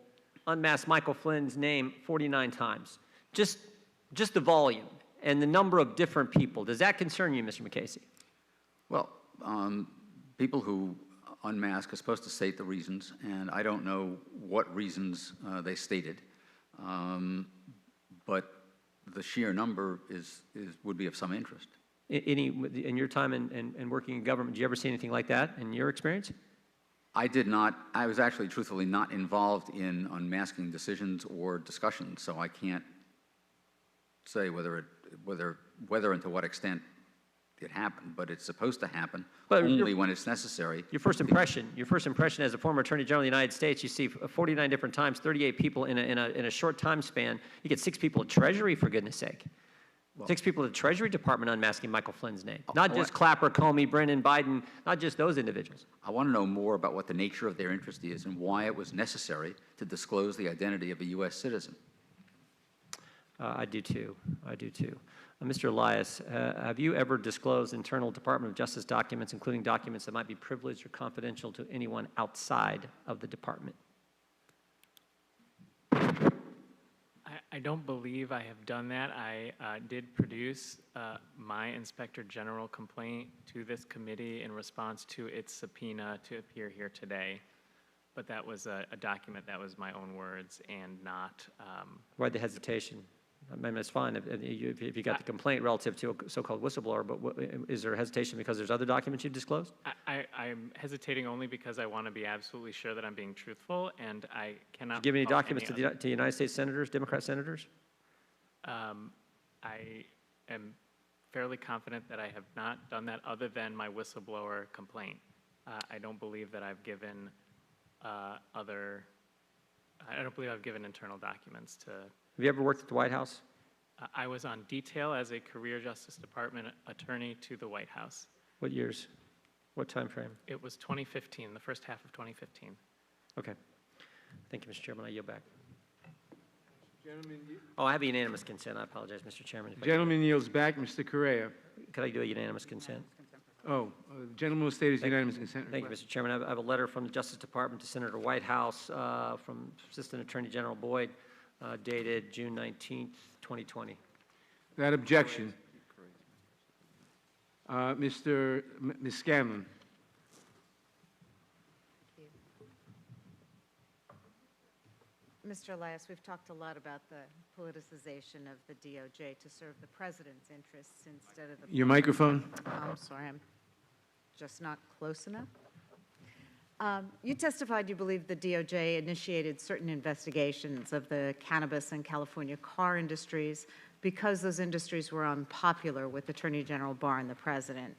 unmasked Michael Flynn's name 49 times? Just the volume and the number of different people. Does that concern you, Mr. McCasey? Well, people who unmask are supposed to state the reasons, and I don't know what reasons they stated, but the sheer number would be of some interest. In your time in working in government, did you ever see anything like that in your experience? I did not. I was actually, truthfully, not involved in unmasking decisions or discussions, so I can't say whether and to what extent it happened. But it's supposed to happen only when it's necessary. Your first impression as a former Attorney General of the United States, you see 49 different times, 38 people in a short time span. You get 6 people at Treasury, for goodness sake. Well, 6 people at the Treasury Department unmasking Michael Flynn's name. Not just Clapper, Comey, Brennan, Biden, not just those individuals. I want to know more about what the nature of their interest is and why it was necessary to disclose the identity of a U.S. citizen. I do too. I do too. Mr. Elias, have you ever disclosed internal Department of Justice documents, including documents that might be privileged or confidential to anyone outside of the department? I don't believe I have done that. I did produce my Inspector General complaint to this committee in response to its subpoena to appear here today. But that was a document that was my own words and not... Why the hesitation? I mean, it's fine if you got the complaint relative to a so-called whistleblower, but is there hesitation because there's other documents you've disclosed? I'm hesitating only because I want to be absolutely sure that I'm being truthful, and I cannot... Did you give any documents to United States senators, Democrat senators? I am fairly confident that I have not done that other than my whistleblower complaint. I don't believe that I've given I don't believe I've given internal documents to... Have you ever worked at the White House? I was on detail as a career Justice Department attorney to the White House. What years? What time frame? It was 2015, the first half of 2015. Okay. Thank you, Mr. Chairman. I yield back. Gentlemen, I have a unanimous consent. I apologize, Mr. Chairman. The gentleman yields back. Mr. Correa. Could I do a unanimous consent? The gentleman will state his unanimous consent. Thank you, Mr. Chairman. I have a letter from the Justice Department to Senator Whitehouse from Assistant Attorney General Boyd, dated June 19th, 2020. Without objection. Ms. Scanlon. Mr. Elias, we've talked a lot about the politicization of the DOJ to serve the president's interests instead of the... Your microphone. I'm sorry, I'm just not close enough. You testified you believe the DOJ initiated certain investigations of the cannabis and California car industries because those industries were unpopular with Attorney General Barr and the president,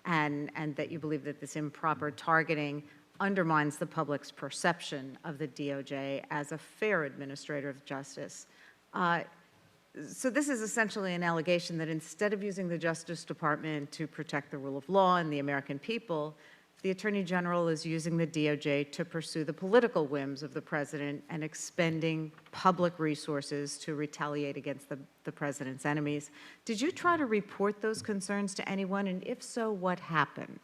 and that you believe that this improper targeting undermines the public's perception of the DOJ as a fair administrator of justice. So this is essentially an allegation that instead of using the Justice Department to protect the rule of law and the American people, the Attorney General is using the DOJ to pursue the political whims of the president and expending public resources to retaliate against the president's enemies. Did you try to report those concerns to anyone, and if so, what happened?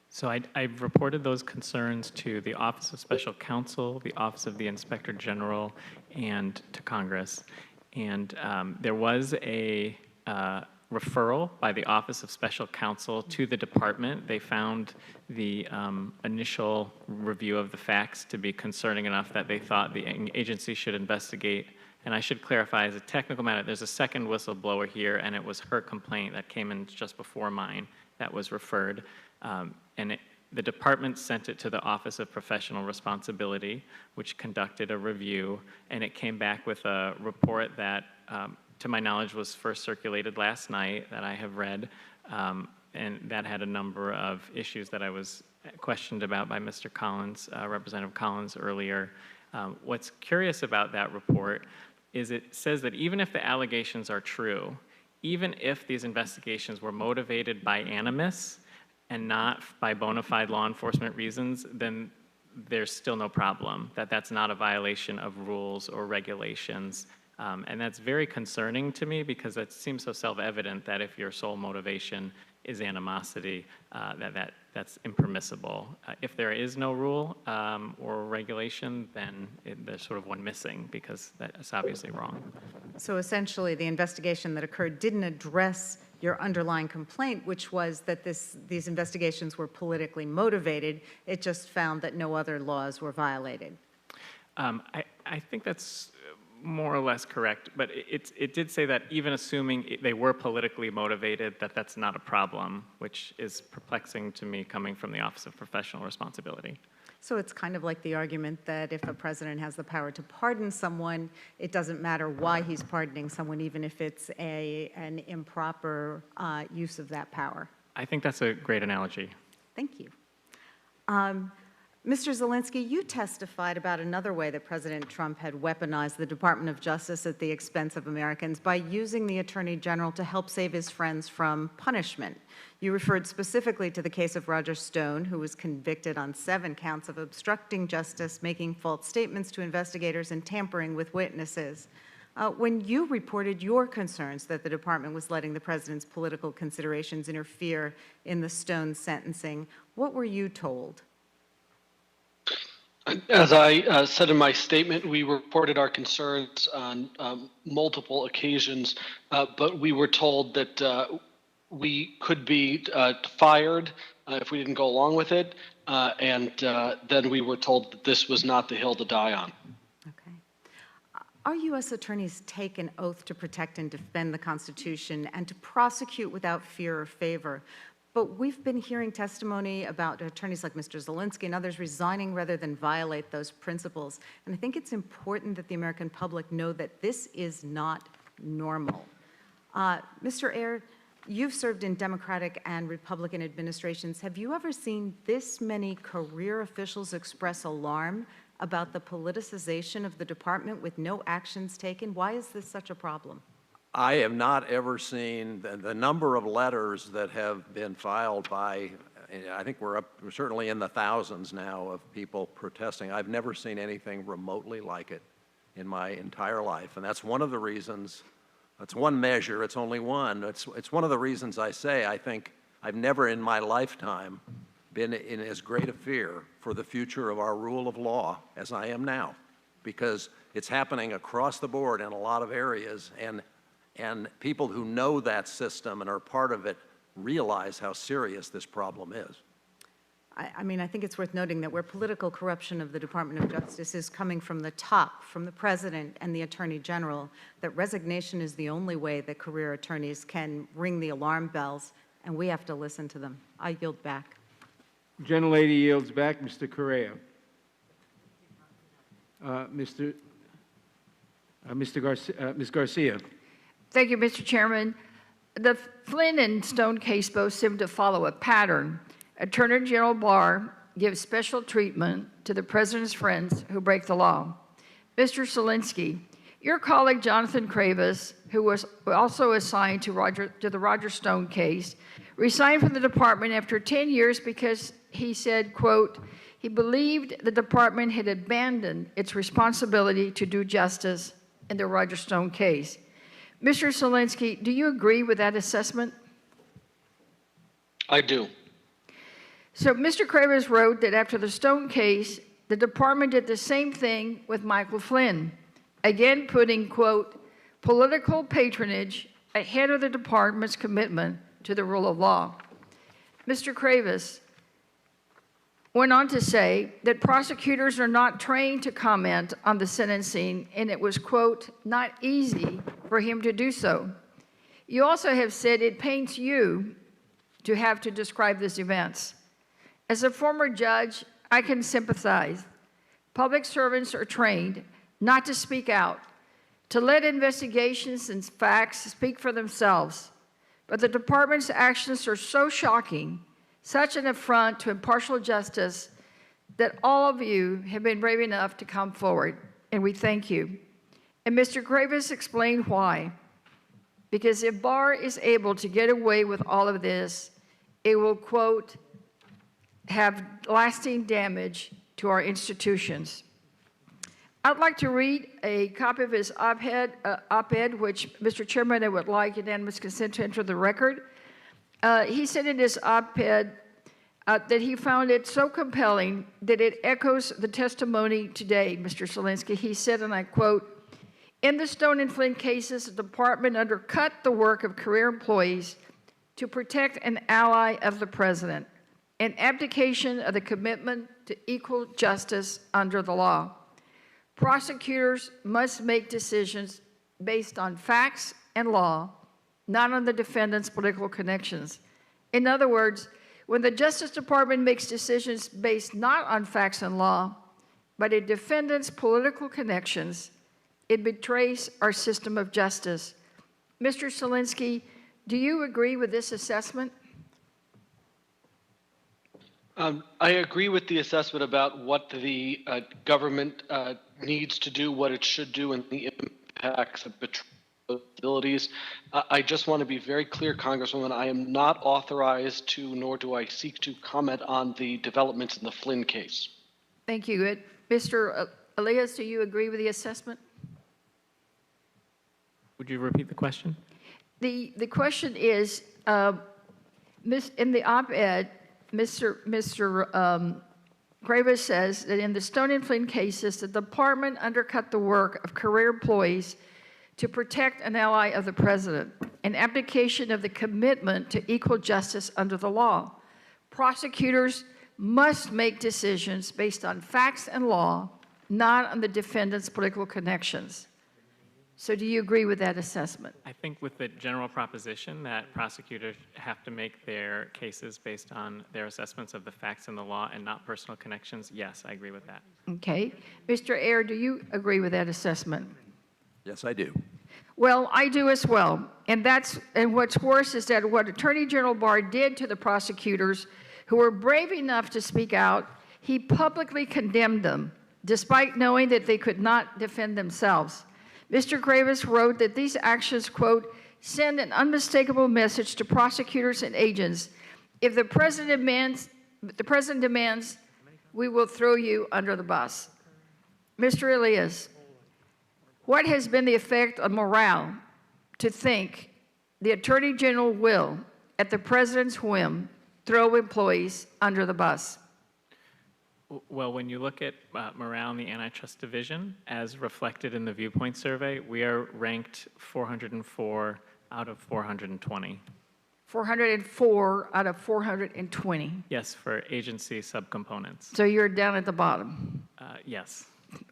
So I've reported those concerns to the Office of Special Counsel, the Office of the Inspector General, and to Congress. And there was a referral by the Office of Special Counsel to the department. They found the initial review of the facts to be concerning enough that they thought the agency should investigate. And I should clarify, as a technical matter, there's a second whistleblower here, and it was her complaint that came in just before mine that was referred. The department sent it to the Office of Professional Responsibility, which conducted a review, and it came back with a report that, to my knowledge, was first circulated last night that I have read, and that had a number of issues that I was questioned about by Mr. Collins, Representative Collins earlier. What's curious about that report is it says that even if the allegations are true, even if these investigations were motivated by animus and not by bona fide law enforcement reasons, then there's still no problem, that's not a violation of rules or regulations. And that's very concerning to me because it seems so self-evident that if your sole motivation is animosity, that's impermissible. If there is no rule or regulation, then there's sort of one missing because that's obviously wrong. So essentially, the investigation that occurred didn't address your underlying complaint, which was that these investigations were politically motivated. It just found that no other laws were violated. I think that's more or less correct, but it did say that even assuming they were politically motivated, that's not a problem, which is perplexing to me coming from the Office of Professional Responsibility. So it's kind of like the argument that if a president has the power to pardon someone, it doesn't matter why he's pardoning someone, even if it's an improper use of that power. I think that's a great analogy. Thank you. Mr. Zelensky, you testified about another way that President Trump had weaponized the Department of Justice at the expense of Americans by using the Attorney General to help save his friends from punishment. You referred specifically to the case of Roger Stone, who was convicted on 7 counts of obstructing justice, making false statements to investigators, and tampering with witnesses. When you reported your concerns that the department was letting the president's political considerations interfere in the Stone sentencing, what were you told? As I said in my statement, we reported our concerns on multiple occasions, but we were told that we could be fired if we didn't go along with it, and then we were told that this was not the hill to die on. Okay. Our U.S. attorneys take an oath to protect and defend the Constitution and to prosecute without fear or favor. But we've been hearing testimony about attorneys like Mr. Zelensky and others resigning rather than violate those principles. And I think it's important that the American public know that this is not normal. Mr. Ayer, you've served in Democratic and Republican administrations. Have you ever seen this many career officials express alarm about the politicization of the department with no actions taken? Why is this such a problem? I have not ever seen the number of letters that have been filed by, I think we're certainly in the thousands now of people protesting. I've never seen anything remotely like it in my entire life. And that's one of the reasons, that's one measure, it's only one. It's one of the reasons I say I think I've never in my lifetime been in as great a fear for the future of our rule of law as I am now, because it's happening across the board in a lot of areas, and people who know that system and are part of it realize how serious this problem is. I mean, I think it's worth noting that where political corruption of the Department of Justice is coming from the top, from the President and the Attorney General, that resignation is the only way that career attorneys can ring the alarm bells, and we have to listen to them. I yield back. Gentlelady yields back. Mr. Correa. Ms. Garcia. Thank you, Mr. Chairman. The Flynn and Stone case both seem to follow a pattern. Attorney General Barr gives special treatment to the president's friends who break the law. Mr. Zelensky, your colleague Jonathan Kravis, who was also assigned to the Roger Stone case, resigned from the department after 10 years because he said, quote, he believed the department had abandoned its responsibility to do justice in the Roger Stone case. Mr. Zelensky, do you agree with that assessment? I do. So Mr. Kravis wrote that after the Stone case, the department did the same thing with Michael Flynn, again putting, quote, political patronage ahead of the department's commitment to the rule of law. Mr. Kravis went on to say that prosecutors are not trained to comment on the sentencing, and it was, quote, not easy for him to do so. You also have said it pains you to have to describe these events. As a former judge, I can sympathize. Public servants are trained not to speak out, to let investigations and facts speak for themselves. But the department's actions are so shocking, such an affront to impartial justice, that all of you have been brave enough to come forward, and we thank you. And Mr. Kravis explained why. Because if Barr is able to get away with all of this, it will, quote, have lasting damage to our institutions. I'd like to read a copy of his op-ed, which, Mr. Chairman, I would like unanimous consent to enter the record. He said in his op-ed that he found it so compelling that it echoes the testimony today, Mr. Zelensky. He said, and I quote, in the Stone and Flynn cases, the department undercut the work of career employees to protect an ally of the president, an abdication of the commitment to equal justice under the law. Prosecutors must make decisions based on facts and law, not on the defendant's political connections. In other words, when the Justice Department makes decisions based not on facts and law, but a defendant's political connections, it betrays our system of justice. Mr. Zelensky, do you agree with this assessment? I agree with the assessment about what the government needs to do, what it should do, and the impacts of betrayabilities. I just want to be very clear, Congresswoman, I am not authorized to, nor do I seek to comment on the developments in the Flynn case. Thank you. Mr. Elias, do you agree with the assessment? Would you repeat the question? The question is, in the op-ed, Mr. Kravis says that in the Stone and Flynn cases, the department undercut the work of career employees to protect an ally of the president, an abdication of the commitment to equal justice under the law. Prosecutors must make decisions based on facts and law, not on the defendant's political connections. So do you agree with that assessment? I think with the general proposition that prosecutors have to make their cases based on their assessments of the facts and the law and not personal connections, yes, I agree with that. Okay. Mr. Ayer, do you agree with that assessment? Yes, I do. Well, I do as well. And what's worse is that what Attorney General Barr did to the prosecutors who were brave enough to speak out, he publicly condemned them, despite knowing that they could not defend themselves. Mr. Kravis wrote that these actions, quote, send an unmistakable message to prosecutors and agents. If the president demands, we will throw you under the bus. Mr. Elias, what has been the effect on morale to think the Attorney General will, at the president's whim, throw employees under the bus? Well, when you look at morale in the Antitrust Division, as reflected in the Viewpoint Survey, we are ranked 404 out of 420. 404 out of 420. Yes, for agency subcomponents. So you're down at the bottom. Yes.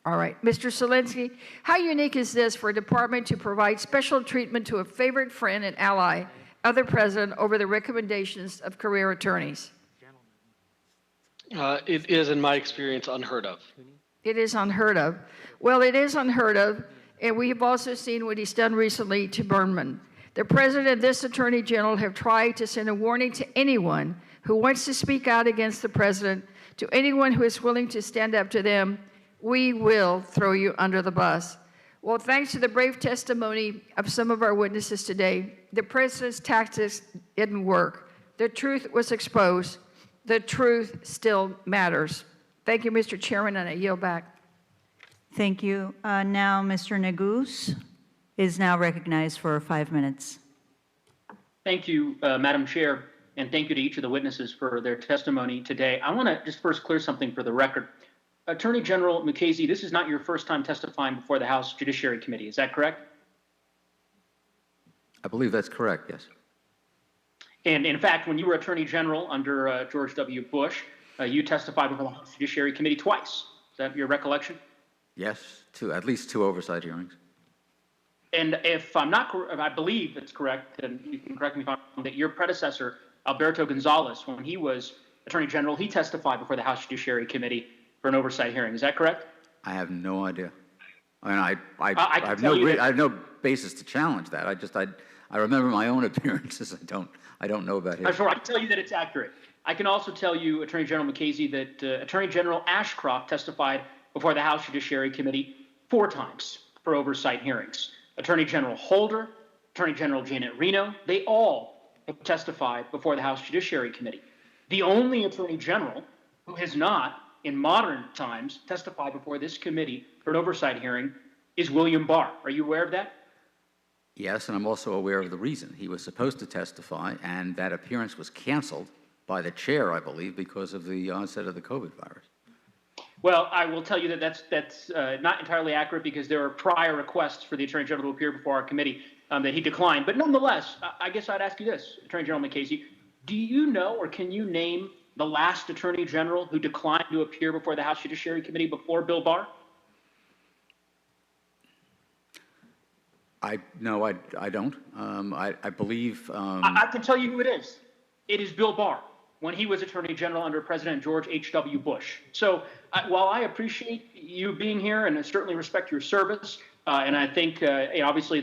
All right. Mr. Zelensky, how unique is this for a department to provide special treatment to a favorite friend and ally of the president over the recommendations of career attorneys? It is, in my experience, unheard of. It is unheard of. Well, it is unheard of, and we have also seen what he's done recently to Berman. The president and this attorney general have tried to send a warning to anyone who wants to speak out against the president, to anyone who is willing to stand up to them. We will throw you under the bus. Well, thanks to the brave testimony of some of our witnesses today, the president's tactics didn't work. The truth was exposed. The truth still matters. Thank you, Mr. Chairman, and I yield back. Thank you. Now, Mr. Neguse is now recognized for 5 minutes. Thank you, Madam Chair, and thank you to each of the witnesses for their testimony today. I want to just first clear something for the record. Attorney General Mukasey, this is not your first time testifying before the House Judiciary Committee. Is that correct? I believe that's correct, yes. And in fact, when you were Attorney General under George W. Bush, you testified before the House Judiciary Committee twice. Is that your recollection? Yes, at least 2 oversight hearings. And if I'm not, if I believe it's correct, and you can correct me if I'm wrong, that your predecessor, Alberto Gonzales, when he was Attorney General, he testified before the House Judiciary Committee for an oversight hearing. Is that correct? I have no idea. I mean, I have no basis to challenge that. I remember my own appearances. I don't know about his. I'm sure I can tell you that it's accurate. I can also tell you, Attorney General McCasey, that Attorney General Ashcroft testified before the House Judiciary Committee 4 times for oversight hearings. Attorney General Holder, Attorney General Janet Reno, they all have testified before the House Judiciary Committee. The only Attorney General who has not, in modern times, testified before this committee for an oversight hearing is William Barr. Are you aware of that? Yes, and I'm also aware of the reason. He was supposed to testify, and that appearance was canceled by the chair, I believe, because of the onset of the COVID virus. Well, I will tell you that that's not entirely accurate, because there were prior requests for the Attorney General to appear before our committee that he declined. But nonetheless, I guess I'd ask you this, Attorney General McCasey. Do you know, or can you name the last Attorney General who declined to appear before the House Judiciary Committee before Bill Barr? No, I don't. I believe. I can tell you who it is. It is Bill Barr, when he was Attorney General under President George H.W. Bush. So while I appreciate you being here and I certainly respect your service, and I think obviously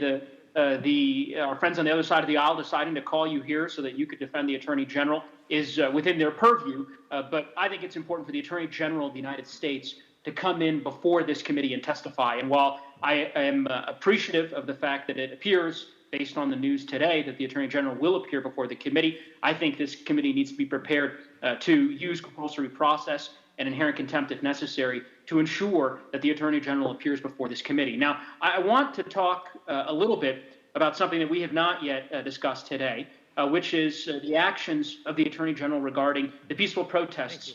our friends on the other side of the aisle deciding to call you here so that you could defend the Attorney General is within their purview, but I think it's important for the Attorney General of the United States to come in before this committee and testify. And while I am appreciative of the fact that it appears, based on the news today, that the Attorney General will appear before the committee, I think this committee needs to be prepared to use compulsory process and inherent contempt if necessary to ensure that the Attorney General appears before this committee. Now, I want to talk a little bit about something that we have not yet discussed today, which is the actions of the Attorney General regarding the peaceful protests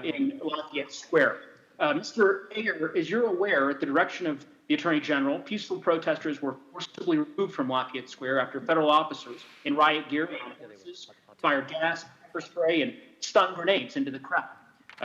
in Lafayette Square. Mr. Ayer, as you're aware, at the direction of the Attorney General, peaceful protesters were forcibly removed from Lafayette Square after federal officers in riot gear fired gas, pepper spray, and stun grenades into the crowd.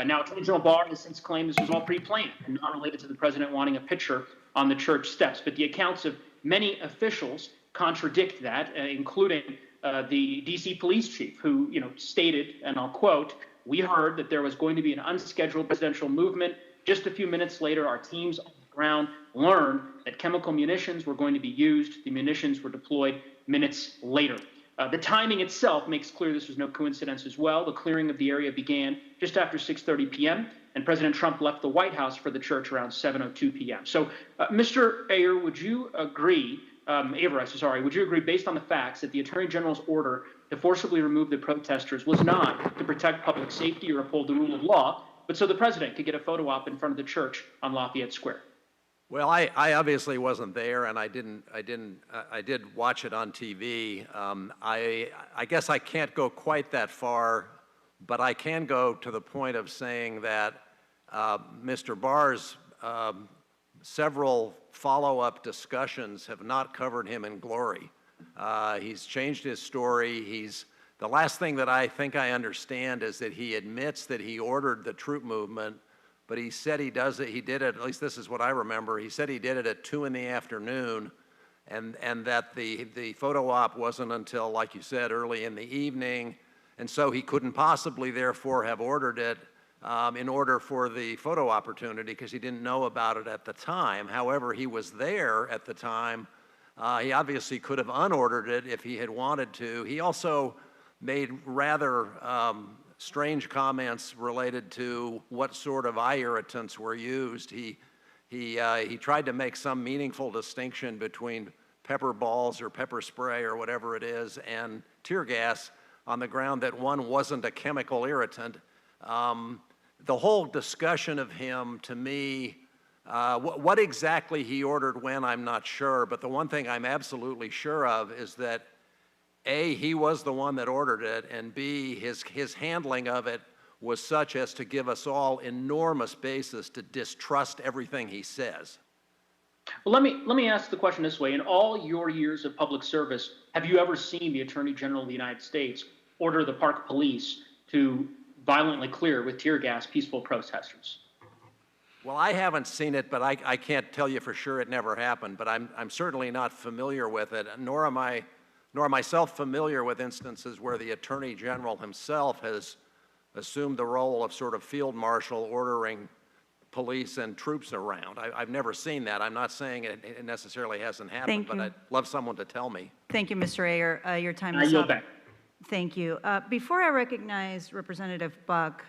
Now, Attorney General Barr has since claimed this was all pre-planned and not related to the president wanting a picture on the church steps. But the accounts of many officials contradict that, including the D.C. police chief, who stated, and I'll quote, "We heard that there was going to be an unscheduled presidential movement. Just a few minutes later, our teams on the ground learned that chemical munitions were going to be used. The munitions were deployed minutes later." The timing itself makes clear this was no coincidence as well. The clearing of the area began just after 6:30 p.m., and President Trump left the White House for the church around 7:02 p.m. So, Mr. Ayer, would you agree, would you agree, based on the facts, that the Attorney General's order to forcibly remove the protesters was not to protect public safety or uphold the rule of law, but so the president could get a photo op in front of the church on Lafayette Square? Well, I obviously wasn't there, and I did watch it on TV. I guess I can't go quite that far, but I can go to the point of saying that Mr. Barr's several follow-up discussions have not covered him in glory. He's changed his story. The last thing that I think I understand is that he admits that he ordered the troop movement, but he said he did it, at least this is what I remember, he said he did it at 2 in the afternoon, and that the photo op wasn't until, like you said, early in the evening, and so he couldn't possibly therefore have ordered it in order for the photo opportunity, because he didn't know about it at the time. However, he was there at the time. He obviously could have unordered it if he had wanted to. He also made rather strange comments related to what sort of eye irritants were used. He tried to make some meaningful distinction between pepper balls or pepper spray or whatever it is and tear gas on the ground that one wasn't a chemical irritant. The whole discussion of him, to me, what exactly he ordered when, I'm not sure, but the one thing I'm absolutely sure of is that A, he was the one that ordered it, and B, his handling of it was such as to give us all enormous basis to distrust everything he says. Well, let me ask the question this way. In all your years of public service, have you ever seen the Attorney General of the United States order the Park Police to violently clear with tear gas peaceful protesters? Well, I haven't seen it, but I can't tell you for sure it never happened. But I'm certainly not familiar with it, nor am I myself familiar with instances where the Attorney General himself has assumed the role of sort of field marshal ordering police and troops around. I've never seen that. I'm not saying it necessarily hasn't happened, but I'd love someone to tell me. Thank you, Mr. Ayer. Your time is yield up. back. Thank you. Before I recognize Representative Buck,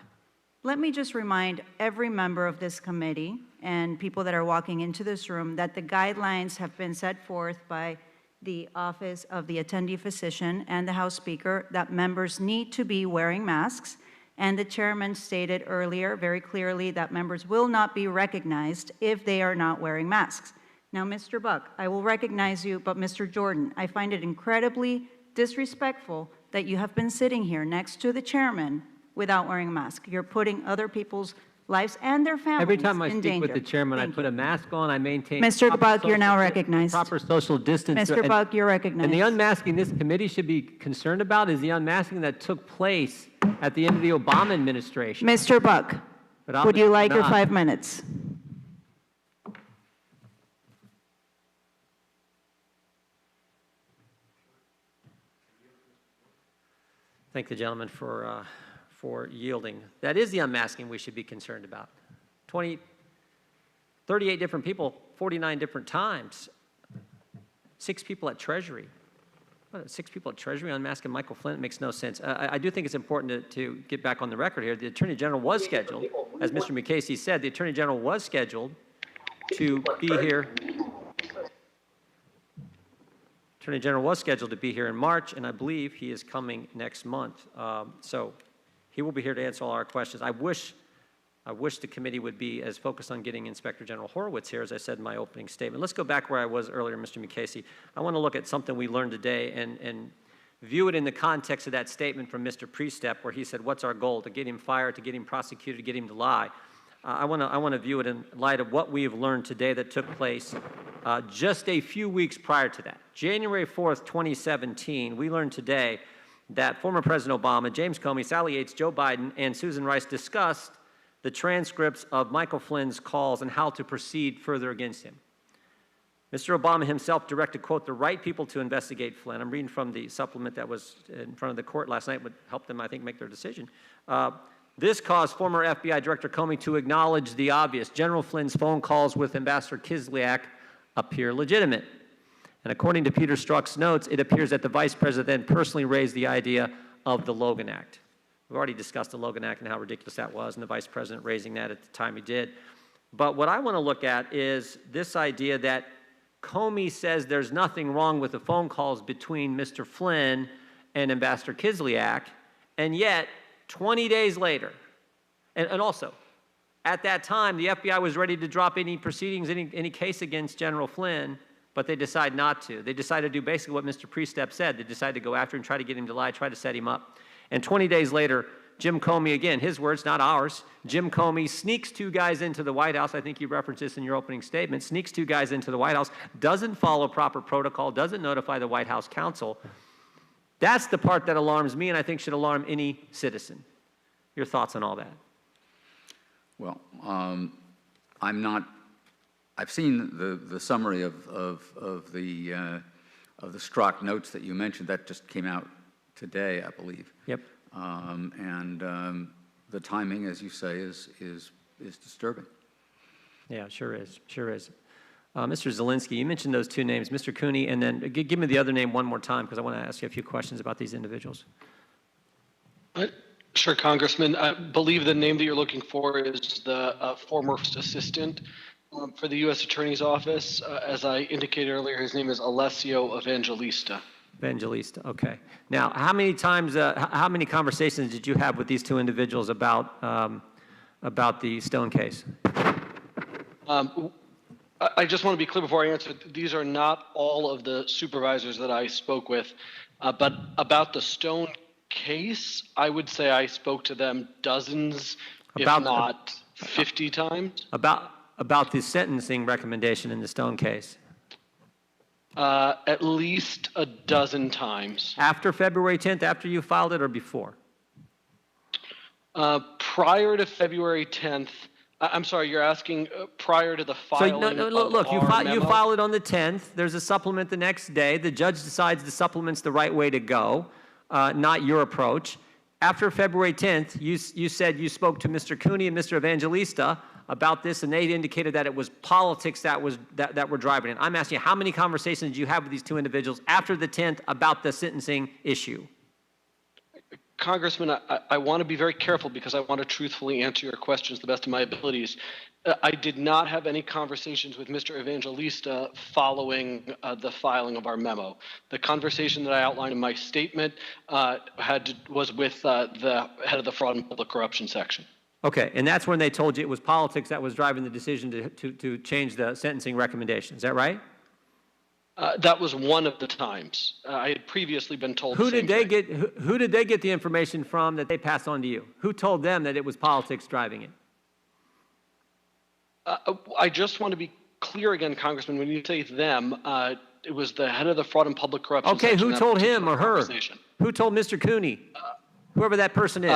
let me just remind every member of this committee and people that are walking into this room that the guidelines have been set forth by the Office of the Attendee Physician and the House Speaker that members need to be wearing masks. And the chairman stated earlier very clearly that members will not be recognized if they are not wearing masks. Now, Mr. Buck, I will recognize you, but Mr. Jordan, I find it incredibly disrespectful that you have been sitting here next to the chairman without wearing a mask. You're putting other people's lives and their families Every time I in speak danger. with the chairman, I put a mask on, I maintain Mr. proper Buck, you're now social- recognized. proper social distance. Mr. Buck, you're recognized. And the unmasking this committee should be concerned about is the unmasking that took place at the end of the Obama administration. Mr. Buck, But would you obviously like your not. 5 minutes? Thank the gentleman for yielding. That is the unmasking we should be concerned about. 38 different people, 49 different times. 6 people at Treasury. What, 6 people at Treasury unmasking Michael Flynn? It makes no sense. I do think it's important to get back on the record here. The Attorney General was scheduled, as Mr. McCasey said, the Attorney General was scheduled to be here. Attorney General was scheduled to be here in March, and I believe he is coming next month. So he will be here to answer all our questions. I wish the committee would be as focused on getting Inspector General Horowitz here, as I said in my opening statement. Let's go back where I was earlier, Mr. McCasey. I want to look at something we learned today and view it in the context of that statement from Mr. Priestep, where he said, what's our goal? To get him fired, to get him prosecuted, to get him to lie. I want to view it in light of what we have learned today that took place just a few weeks prior to that. January 4th, 2017, we learned today that former President Obama, James Comey, Sally Yates, Joe Biden, and Susan Rice discussed the transcripts of Michael Flynn's calls and how to proceed further against him. Mr. Obama himself directed, quote, the right people to investigate Flynn. I'm reading from the supplement that was in front of the court last night, would help them, I think, make their decision. This caused former FBI Director Comey to acknowledge the obvious. General Flynn's phone calls with Ambassador Kislyak appear legitimate. And according to Peter Strzok's notes, it appears that the Vice President then personally raised the idea of the Logan Act. We've already discussed the Logan Act and how ridiculous that was, and the Vice President raising that at the time he did. But what I want to look at is this idea that Comey says there's nothing wrong with the phone calls between Mr. Flynn and Ambassador Kislyak, and yet 20 days later, and also, at that time, the FBI was ready to drop any proceedings, any case against General Flynn, but they decided not to. They decided to do basically what Mr. Priestep said. They decided to go after him, try to get him to lie, try to set him up. And 20 days later, Jim Comey, again, his words, not ours, Jim Comey sneaks 2 guys into the White House. I think you referenced this in your opening statement. Sneaks 2 guys into the White House, doesn't follow proper protocol, doesn't notify the White House counsel. That's the part that alarms me and I think should alarm any citizen. Your thoughts on all that? Well, I've seen the summary of the Strzok notes that you mentioned. That just came out today, I believe. Yep. The timing, as you say, is disturbing. Yeah, sure is. Mr. Zielinski, you mentioned those 2 names, Mr. Cooney, and then give me the other name one more time because I want to ask you a few questions about these individuals. Sure, Congressman. I believe the name that you're looking for is the former assistant for the U.S. Attorney's Office. As I indicated earlier, his name is Alessio Evangelista. Evangelista, okay. Now, how many conversations did you have with these 2 individuals about the Stone case? I just want to be clear before I answer. These are not all of the supervisors that I spoke with, but about the Stone case, I would say I spoke to them dozens, if not 50 times. about the sentencing recommendation in the Stone case? At least a dozen times. After February 10th, after you filed it, or before? Prior to February 10th, I'm sorry, you're asking prior to the filing Look, you memo? file it on the 10th. There's a supplement the next day. The judge decides the supplement's the right way to go, not your approach. After February 10th, you said you spoke to Mr. Cooney and Mr. Evangelista about this, and they indicated that it was politics that were driving it. I'm asking you, how many conversations did you have with these two individuals after the 10th about the sentencing issue? Congressman, I want to be very careful because I want to truthfully answer your questions to the best of my abilities. I did not have any conversations with Mr. Evangelista following the filing of our memo. The conversation that I outlined in my statement was with the head of the Fraud and Public Corruption section. Okay, and that's when they told you it was politics that was driving the decision to change the sentencing recommendation. Is that right? That was one of the times. I had previously been told. Who did they get the information from that they passed on to you? Who told them that it was politics driving it? I just want to be clear again, Congressman. When you say them, it was the head of the Fraud and Public Corruption. Okay, who told him or her? Who told Mr. Cooney? Whoever that person is.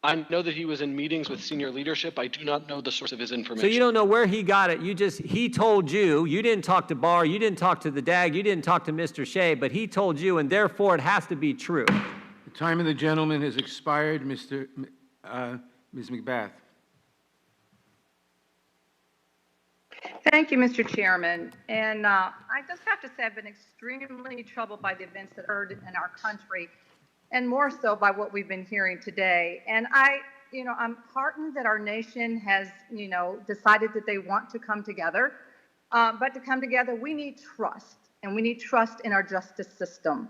I know that he was in meetings with senior leadership. I do not know the source of his information. So you don't know where he got it. He told you. You didn't talk to Barr. You didn't talk to the DAG. You didn't talk to Mr. Shea, but he told you, and therefore it has to be true. The time of the gentleman has expired, Ms. McBath. Thank you, Mr. Chairman. And I just have to say I've been extremely troubled by the events that occurred in our country, and more so by what we've been hearing today. And I'm heartened that our nation has, decided that they want to come together. But to come together, we need trust, and we need trust in our justice system.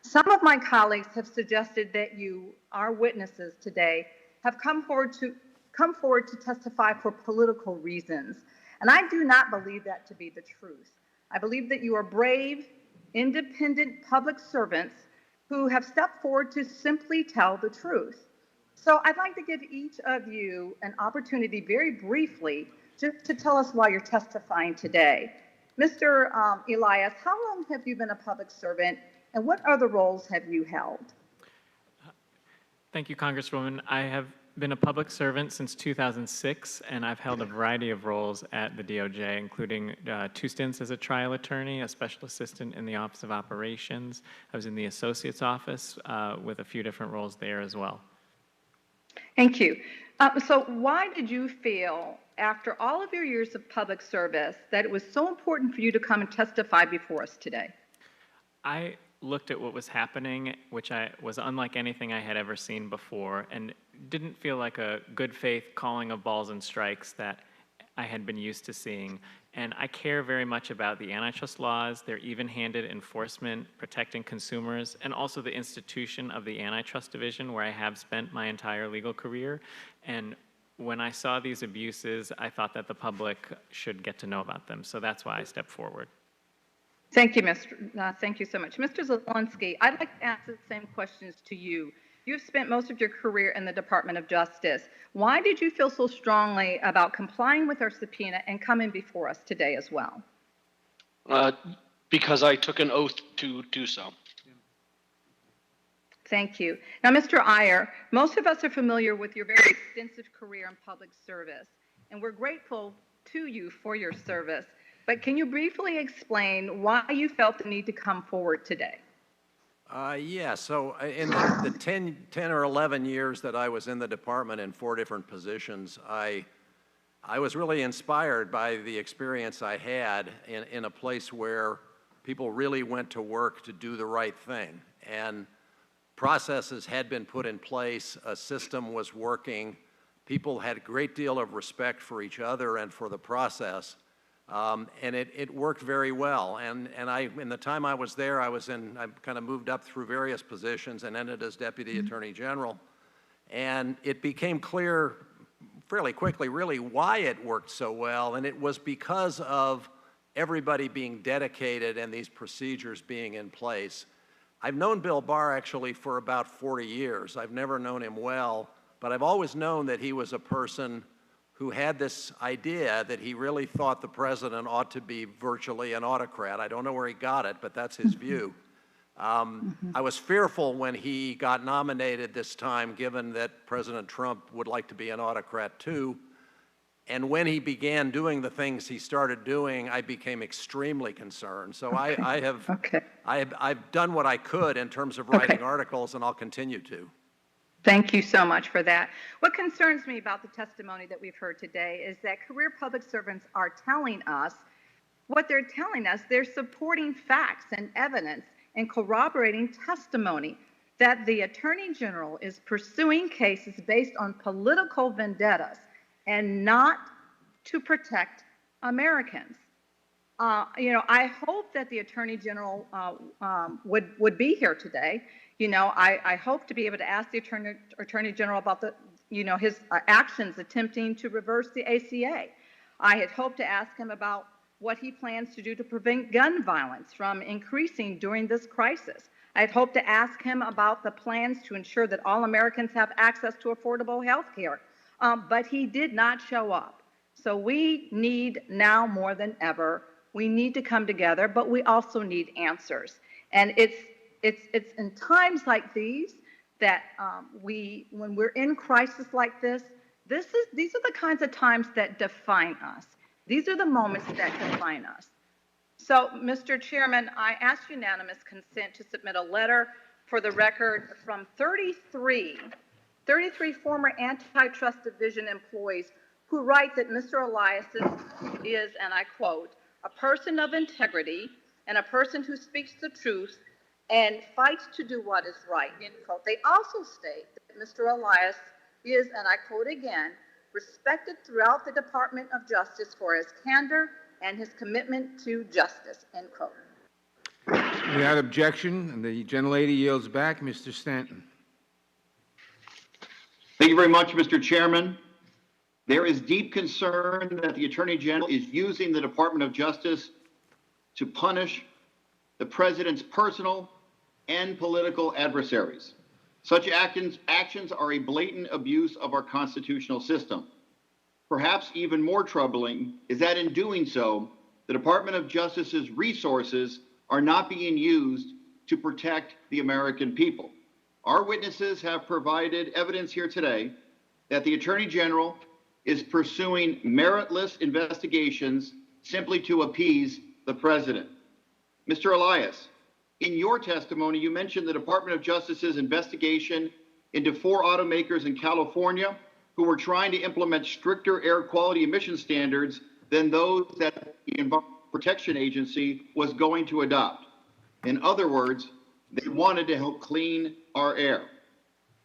Some of my colleagues have suggested that you, our witnesses today, have come forward to testify for political reasons. And I do not believe that to be the truth. I believe that you are brave, independent public servants who have stepped forward to simply tell the truth. So I'd like to give each of you an opportunity very briefly just to tell us why you're testifying today. Mr. Elias, how long have you been a public servant, and what other roles have you held? Thank you, Congresswoman. I have been a public servant since 2006, and I've held a variety of roles at the DOJ, including 2 stints as a trial attorney, a special assistant in the Office of Operations. I was in the Associate's Office with a few different roles there as well. Thank you. So why did you feel, after all of your years of public service, that it was so important for you to come and testify before us today? I looked at what was happening, which was unlike anything I had ever seen before, and didn't feel like a good faith calling of balls and strikes that I had been used to seeing. And I care very much about the antitrust laws, their even-handed enforcement, protecting consumers, and also the institution of the Antitrust Division, where I have spent my entire legal career. And when I saw these abuses, I thought that the public should get to know about them. So that's why I stepped forward. Thank you, thank you so much. Mr. Zelensky, I'd like to ask the same questions to you. You've spent most of your career in the Department of Justice. Why did you feel so strongly about complying with our subpoena and coming before us today as well? Because I took an oath to do so. Thank you. Now, Mr. Iyer, most of us are familiar with your very extensive career in public service, and we're grateful to you for your service. But can you briefly explain why you felt the need to come forward today? Yeah, so in the 10 or 11 years that I was in the department in 4 different positions, I was really inspired by the experience I had in a place where people really went to work to do the right thing. And processes had been put in place, a system was working, people had a great deal of respect for each other and for the process. And it worked very well. And in the time I was there, I kind of moved up through various positions and ended as Deputy Attorney General. And it became clear fairly quickly, really, why it worked so well. And it was because of everybody being dedicated and these procedures being in place. I've known Bill Barr actually for about 40 years. I've never known him well, but I've always known that he was a person who had this idea that he really thought the president ought to be virtually an autocrat. I don't know where he got it, but that's his view. I was fearful when he got nominated this time, given that President Trump would like to be an autocrat too. And when he began doing the things he started doing, I became extremely concerned. So I've done what I could in terms of writing articles, and I'll continue to. Thank you so much for that. What concerns me about the testimony that we've heard today is that career public servants are telling us what they're telling us. They're supporting facts and evidence and corroborating testimony that the Attorney General is pursuing cases based on political vendettas and not to protect Americans. I hope that the Attorney General would be here today. I hope to be able to ask the Attorney General about his actions attempting to reverse the ACA. I had hoped to ask him about what he plans to do to prevent gun violence from increasing during this crisis. I had hoped to ask him about the plans to ensure that all Americans have access to affordable health care, but he did not show up. So we need now more than ever, we need to come together, but we also need answers. And it's in times like these that when we're in crisis like this, these are the kinds of times that define us. These are the moments that define us. So, Mr. Chairman, I ask unanimous consent to submit a letter for the record from 33 former Antitrust Division employees who write that Mr. Elias is, and I quote, a person of integrity and a person who speaks the truth and fights to do what is right, end quote. They also state that Mr. Elias is, and I quote again, respected throughout the Department of Justice for his candor and his commitment to justice, end quote. Without objection, and the gentlelady yields back. Mr. Stanton. Thank you very much, Mr. Chairman. There is deep concern that the Attorney General is using the Department of Justice to punish the President's personal and political adversaries. Such actions are a blatant abuse of our constitutional system. Perhaps even more troubling is that in doing so, the Department of Justice's resources are not being used to protect the American people. Our witnesses have provided evidence here today that the Attorney General is pursuing meritless investigations simply to appease the President. Mr. Elias, in your testimony, you mentioned the Department of Justice's investigation into 4 automakers in California who were trying to implement stricter air quality emission standards than those that the Environmental Protection Agency was going to adopt. In other words, they wanted to help clean our air.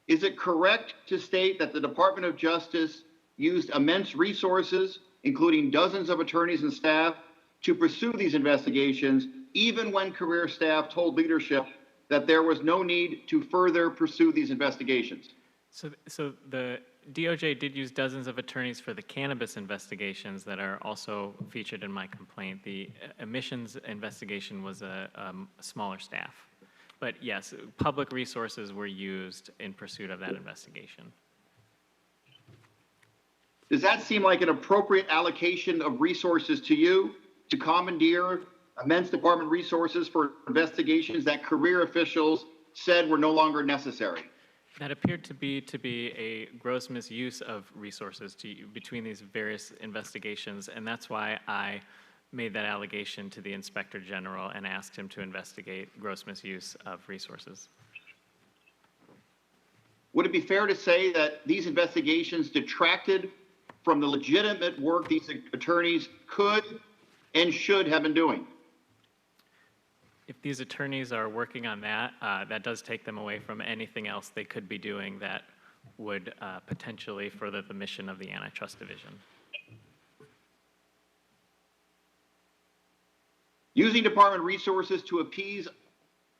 Is it correct to state that the Department of Justice used immense resources, including dozens of attorneys and staff, to pursue these investigations, even when career staff told leadership that there was no need to further pursue these investigations? So the DOJ did use dozens of attorneys for the cannabis investigations that are also featured in my complaint. The emissions investigation was a smaller staff. But yes, public resources were used in pursuit of that investigation. Does that seem like an appropriate allocation of resources to you, to commandeer immense department resources for investigations that career officials said were no longer necessary? That appeared to be a gross misuse of resources between these various investigations, and that's why I made that allegation to the Inspector General and asked him to investigate gross misuse of resources. Would it be fair to say that these investigations detracted from the legitimate work these attorneys could and should have been doing? If these attorneys are working on that, that does take them away from anything else they could be doing that would potentially further the mission of the Antitrust Division. Using department resources to appease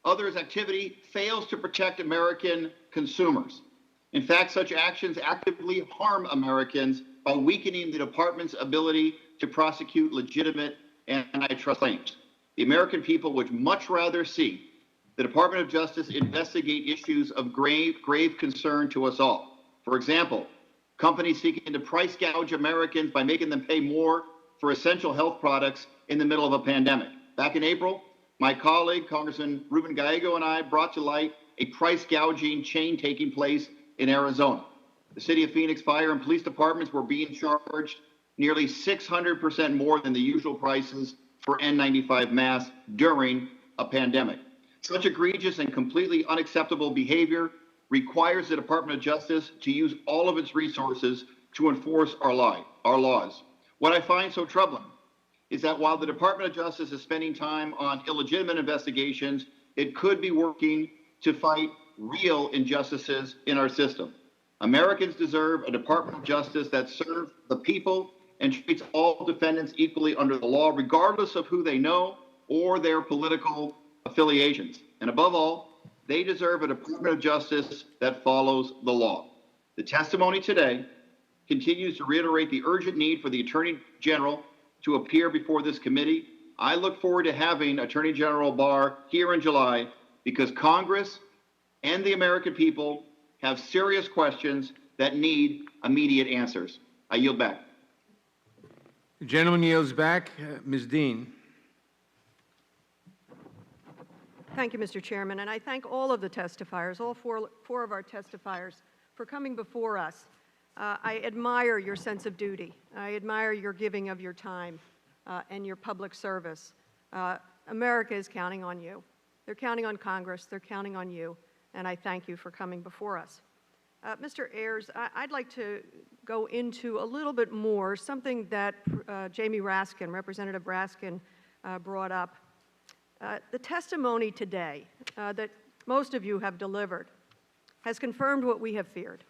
others' activity fails to protect American consumers. In fact, such actions actively harm Americans by weakening the department's ability to prosecute legitimate antitrust claims. The American people would much rather see the Department of Justice investigate issues of grave concern to us all. For example, companies seeking to price gouge Americans by making them pay more for essential health products in the middle of a pandemic. Back in April, my colleague, Congressman Ruben Gallego, and I brought to light a price gouging chain taking place in Arizona. The City of Phoenix Fire and Police Departments were being charged nearly 600% more than the usual prices for N95 masks during a pandemic. Such egregious and completely unacceptable behavior requires the Department of Justice to use all of its resources to enforce our laws. What I find so troubling is that while the Department of Justice is spending time on illegitimate investigations, it could be working to fight real injustices in our system. Americans deserve a Department of Justice that serves the people and treats all defendants equally under the law, regardless of who they know or their political affiliations. And above all, they deserve a Department of Justice that follows the law. The testimony today continues to reiterate the urgent need for the Attorney General to appear before this committee. I look forward to having Attorney General Barr here in July because Congress and the American people have serious questions that need immediate answers. I yield back. The gentleman yields back. Ms. Dean. Thank you, Mr. Chairman, and I thank all of the testifiers, all four of our testifiers, for coming before us. I admire your sense of duty. I admire your giving of your time and your public service. America is counting on you. They're counting on Congress. They're counting on you, and I thank you for coming before us. Mr. Ayers, I'd like to go into a little bit more something that Jamie Raskin, Representative Raskin, brought up. The testimony today that most of you have delivered has confirmed what we have feared,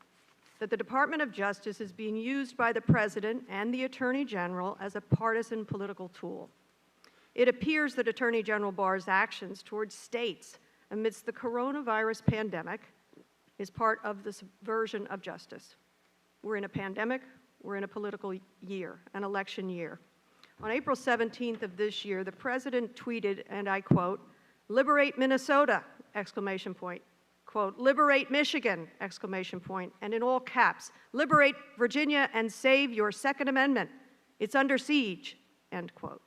that the Department of Justice is being used by the President and the Attorney General as a partisan political tool. It appears that Attorney General Barr's actions towards states amidst the coronavirus pandemic is part of the subversion of justice. We're in a pandemic, we're in a political year, an election year. On April 17th of this year, the President tweeted, and I quote, "Liberate Minnesota!" exclamation point. Quote, "Liberate Michigan!" exclamation point, and in all caps, "Liberate Virginia and save your Second Amendment. It's under siege," end quote.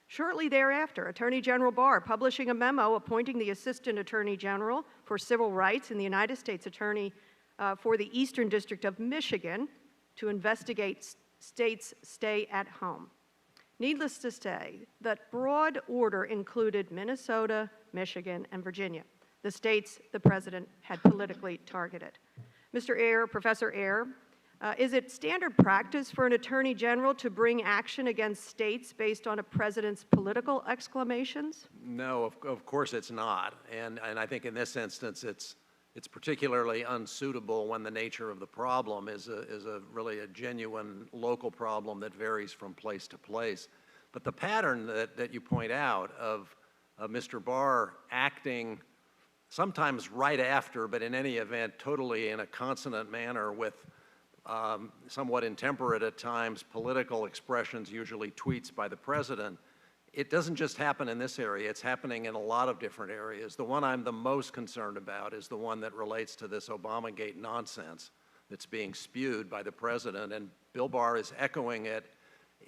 Shortly thereafter, Attorney General Barr, publishing a memo appointing the Assistant Attorney General for Civil Rights and the United States Attorney for the Eastern District of Michigan to investigate states' stay at home. Needless to say, that broad order included Minnesota, Michigan, and Virginia, the states the President had politically targeted. Mr. Ayer, Professor Ayer, is it standard practice for an Attorney General to bring action against states based on a President's political exclamations? No, of course it's not. And I think in this instance it's particularly unsuitable when the nature of the problem is really a genuine local problem that varies from place to place. But the pattern that you point out of Mr. Barr acting sometimes right after, but in any event totally in a consonant manner with somewhat intemperate at times political expressions, usually tweets by the President, it doesn't just happen in this area, it's happening in a lot of different areas. The one I'm the most concerned about is the one that relates to this Obamagate nonsense that's being spewed by the President, and Bill Barr is echoing it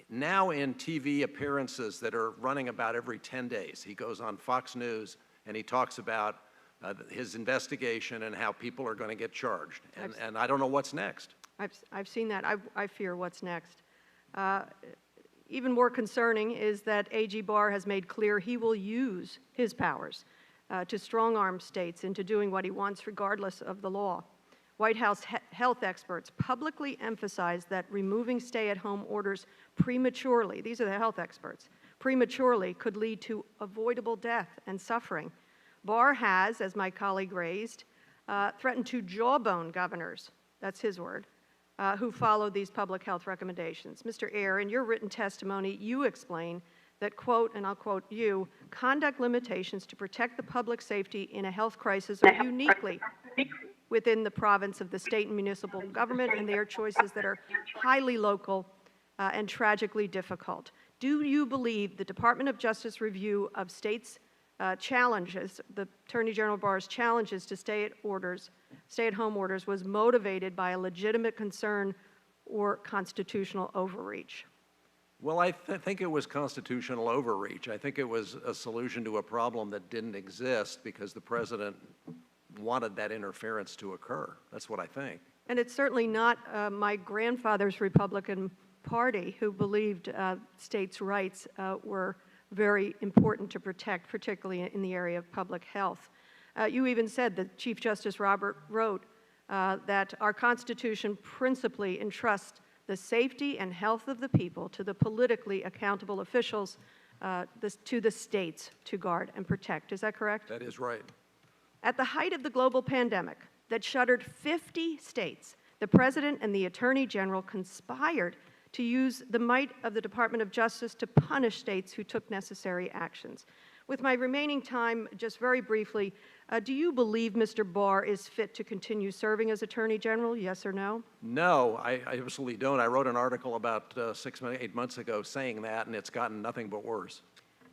now in TV appearances that are running about every 10 days. He goes on Fox News and he talks about his investigation and how people are going to get charged, and I don't know what's next. I've seen that. I fear what's next. Even more concerning is that AG Barr has made clear he will use his powers to strong-arm states into doing what he wants regardless of the law. White House health experts publicly emphasized that removing stay-at-home orders prematurely, these are the health experts, prematurely could lead to avoidable death and suffering. Barr has, as my colleague raised, threatened to jawbone governors, that's his word, who followed these public health recommendations. Mr. Ayer, in your written testimony, you explain that, quote, and I'll quote you, "Conduct limitations to protect the public safety in a health crisis are uniquely within the province of the state and municipal government, and they are choices that are highly local and tragically difficult." Do you believe the Department of Justice review of states' challenges, the Attorney General Barr's challenges to stay-at-home orders was motivated by a legitimate concern or constitutional overreach? Well, I think it was constitutional overreach. I think it was a solution to a problem that didn't exist because the president wanted that interference to occur. That's what I think. And it's certainly not my grandfather's Republican Party who believed states' rights were very important to protect, particularly in the area of public health. You even said that Chief Justice Robert wrote that our Constitution principally entrusts the safety and health of the people to the politically accountable officials, to the states to guard and protect. Is that correct? That is right. At the height of the global pandemic that shuttered 50 states, the President and the Attorney General conspired to use the might of the Department of Justice to punish states who took necessary actions. With my remaining time, just very briefly, do you believe Mr. Barr is fit to continue serving as Attorney General, yes or no? No, I absolutely don't. I wrote an article about 8 months ago saying that, and it's gotten nothing but worse.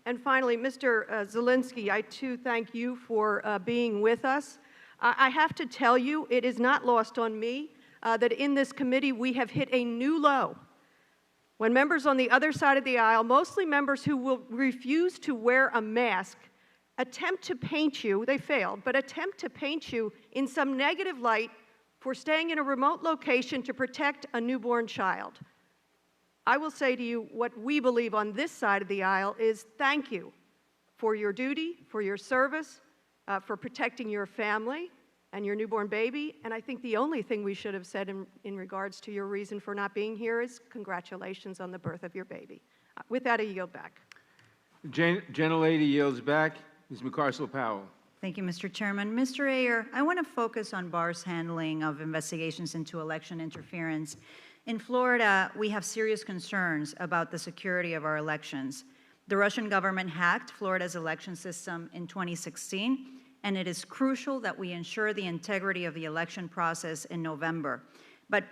And finally, Mr. Zelensky, I too thank you for being with us. I have to tell you, it is not lost on me that in this committee we have hit a new low when members on the other side of the aisle, mostly members who will refuse to wear a mask, attempt to paint you, they failed, but attempt to paint you in some negative light for staying in a remote location to protect a newborn child. I will say to you, what we believe on this side of the aisle is thank you for your duty, for your service, for protecting your family and your newborn baby. And I think the only thing we should have said in regards to your reason for not being here is congratulations on the birth of your baby. With that, I yield back. The gentlelady yields back. Ms. McCarcel-Powell. Thank you, Mr. Chairman. Mr. Ayer, I want to focus on Barr's handling of investigations into election interference. In Florida, we have serious concerns about the security of our elections. The Russian government hacked Florida's election system in 2016, and it is crucial that we ensure the integrity of the election process in November. But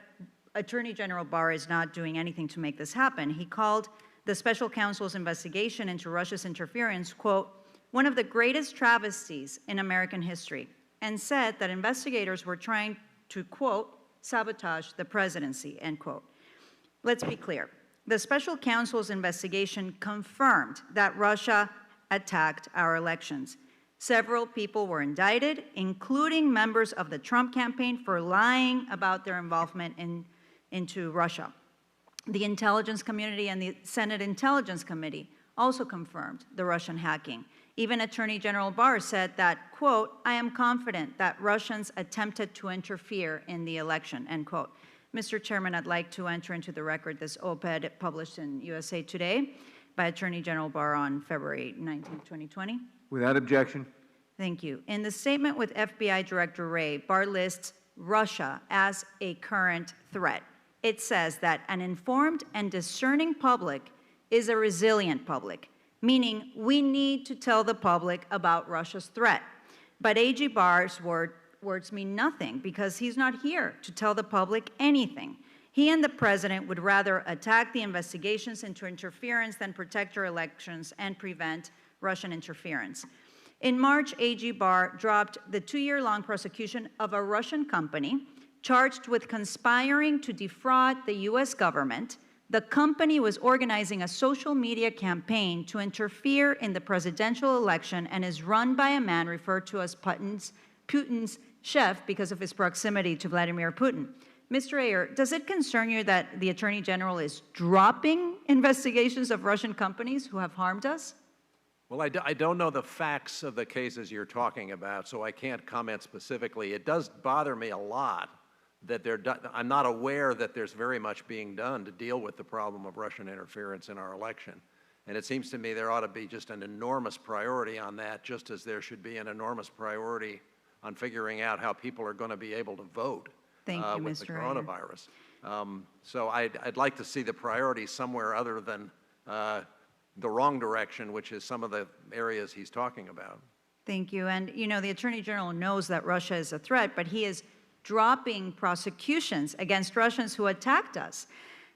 Attorney General Barr is not doing anything to make this happen. He called the special counsel's investigation into Russia's interference, quote, one of the greatest travesties in American history, and said that investigators were trying to, quote, sabotage the presidency, end quote. Let's be clear. The special counsel's investigation confirmed that Russia attacked our elections. Several people were indicted, including members of the Trump campaign, for lying about their involvement into Russia. The intelligence community and the Senate Intelligence Committee also confirmed the Russian hacking. Even Attorney General Barr said that, quote, I am confident that Russians attempted to interfere in the election, end quote. Mr. Chairman, I'd like to enter into the record this op-ed published in USA Today by Attorney General Barr on February 19, 2020. Without objection. Thank you. In the statement with FBI Director Wray, Barr lists Russia as a current threat. It says that an informed and discerning public is a resilient public, meaning we need to tell the public about Russia's threat. But AG Barr's words mean nothing because he's not here to tell the public anything. He and the president would rather attack the investigations into interference than protect our elections and prevent Russian interference. In March, AG Barr dropped the 2-year-long prosecution of a Russian company charged with conspiring to defraud the U.S. government. The company was organizing a social media campaign to interfere in the presidential election and is run by a man referred to as Putin's chef because of his proximity to Vladimir Putin. Mr. Ayer, does it concern you that the Attorney General is dropping investigations of Russian companies who have harmed us? Well, I don't know the facts of the cases you're talking about, so I can't comment specifically. It does bother me a lot that I'm not aware that there's very much being done to deal with the problem of Russian interference in our election. And it seems to me there ought to be just an enormous priority on that, just as there should be an enormous priority on figuring out how people are going to be able to vote with the coronavirus. So I'd like to see the priority somewhere other than the wrong direction, which is some of the areas he's talking about. Thank you. And, you know, the Attorney General knows that Russia is a threat, but he is dropping prosecutions against Russians who attacked us.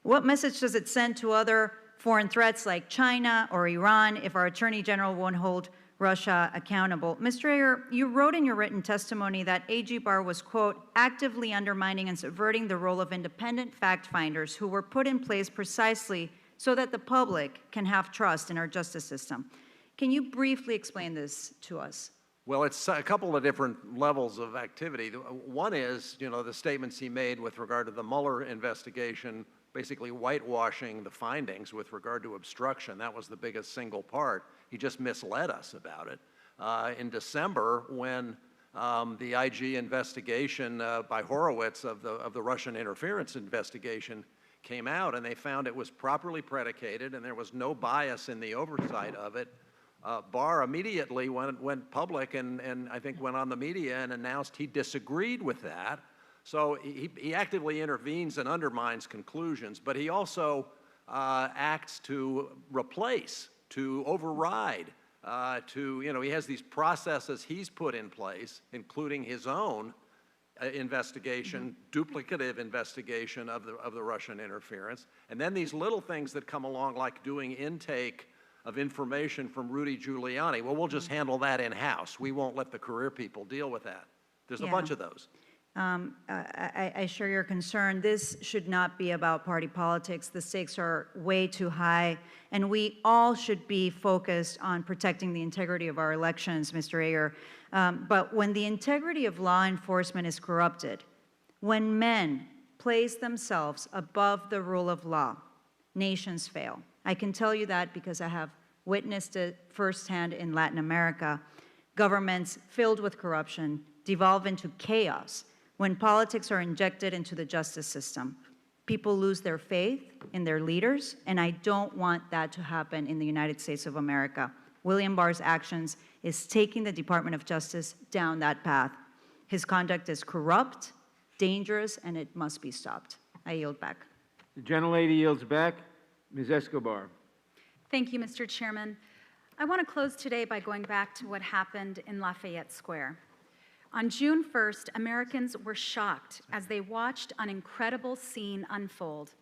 What message does it send to other foreign threats like China or Iran if our Attorney General won't hold Russia accountable. Mr. Ayer, you wrote in your written testimony that AG Barr was, quote, actively undermining and subverting the role of independent fact finders who were put in place precisely so that the public can have trust in our justice system. Can you briefly explain this to us? Well, it's a couple of different levels of activity. One is, the statements he made with regard to the Mueller investigation, basically whitewashing the findings with regard to obstruction. That was the biggest single part. He just misled us about it. In December, when the IG investigation by Horowitz of the Russian interference investigation came out, and they found it was properly predicated and there was no bias in the oversight of it, Barr immediately went public and I think went on the media and announced he disagreed with that. So he actively intervenes and undermines conclusions, but he also acts to replace, to override, he has these processes he's put in place, including his own investigation, duplicative investigation of the Russian interference, and then these little things that come along like doing intake of information from Rudy Giuliani. Well, we'll just handle that in-house. We won't let the career people deal with that. There's a bunch of those. I share your concern. This should not be about party politics. The stakes are way too high, and we all should be focused on protecting the integrity of our elections, Mr. Ayer. But when the integrity of law enforcement is corrupted, when men place themselves above the rule of law, nations fail. I can tell you that because I have witnessed it firsthand in Latin America. Governments filled with corruption devolve into chaos when politics are injected into the justice system. People lose their faith in their leaders, and I don't want that to happen in the United States of America. William Barr's actions is taking the Department of Justice down that path. His conduct is corrupt, dangerous, and it must be stopped. I yield back. The gentlelady yields back. Ms. Escobar. Thank you, Mr. Chairman. I want to close today by going back to what happened in Lafayette Square. On June 1st, Americans were shocked as they watched an incredible scene unfold.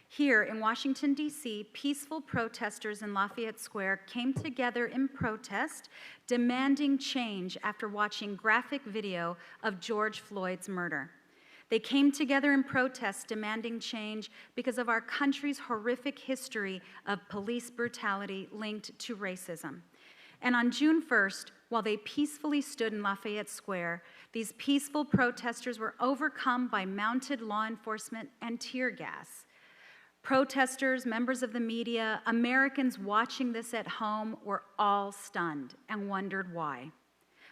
Here in Washington, D.C., peaceful protesters in Lafayette Square came together in protest, demanding change after watching graphic video of George Floyd's murder. They came together in protest, demanding change because of our country's horrific history of police brutality linked to racism. And on June 1st, while they peacefully stood in Lafayette Square, these peaceful protesters were overcome by mounted law enforcement and tear gas. Protesters, members of the media, Americans watching this at home were all stunned and wondered why.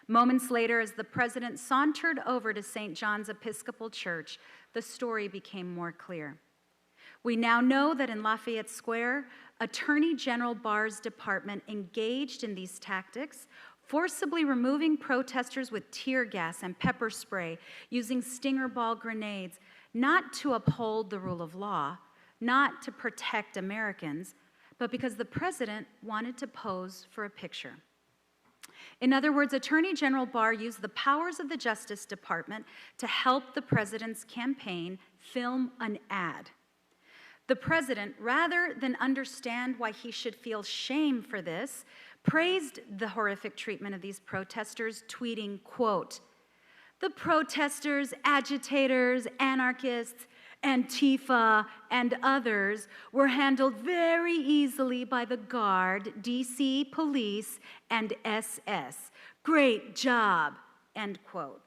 Moments later, as the president sauntered over to St. John's Episcopal Church, the story became more clear. We now know that in Lafayette Square, Attorney General Barr's department engaged in these tactics, forcibly removing protesters with tear gas and pepper spray, using stinger ball grenades, not to uphold the rule of law, not to protect Americans, but because the president wanted to pose for a picture. In other words, Attorney General Barr used the powers of the Justice Department to help the president's campaign film an ad. The president, rather than understand why he should feel shame for this, praised the horrific treatment of these protesters, tweeting, quote, "The protesters, agitators, anarchists, Antifa, and others were handled very easily by the Guard, DC Police, and SS. Great job," end quote.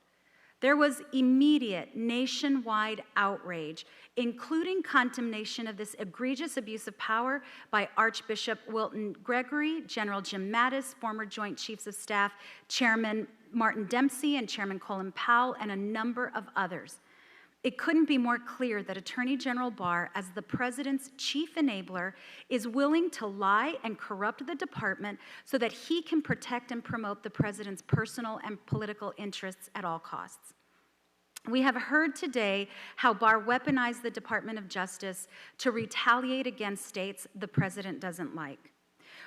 There was immediate nationwide outrage, including condemnation of this egregious abuse of power by Archbishop Wilton Gregory, General Jim Mattis, former Joint Chiefs of Staff Chairman Martin Dempsey, and Chairman Colin Powell, and a number of others. It couldn't be more clear that Attorney General Barr, as the president's chief enabler, is willing to lie and corrupt the department so that he can protect and promote the president's personal and political interests at all costs. We have heard today how Barr weaponized the Department of Justice to retaliate against states the president doesn't like.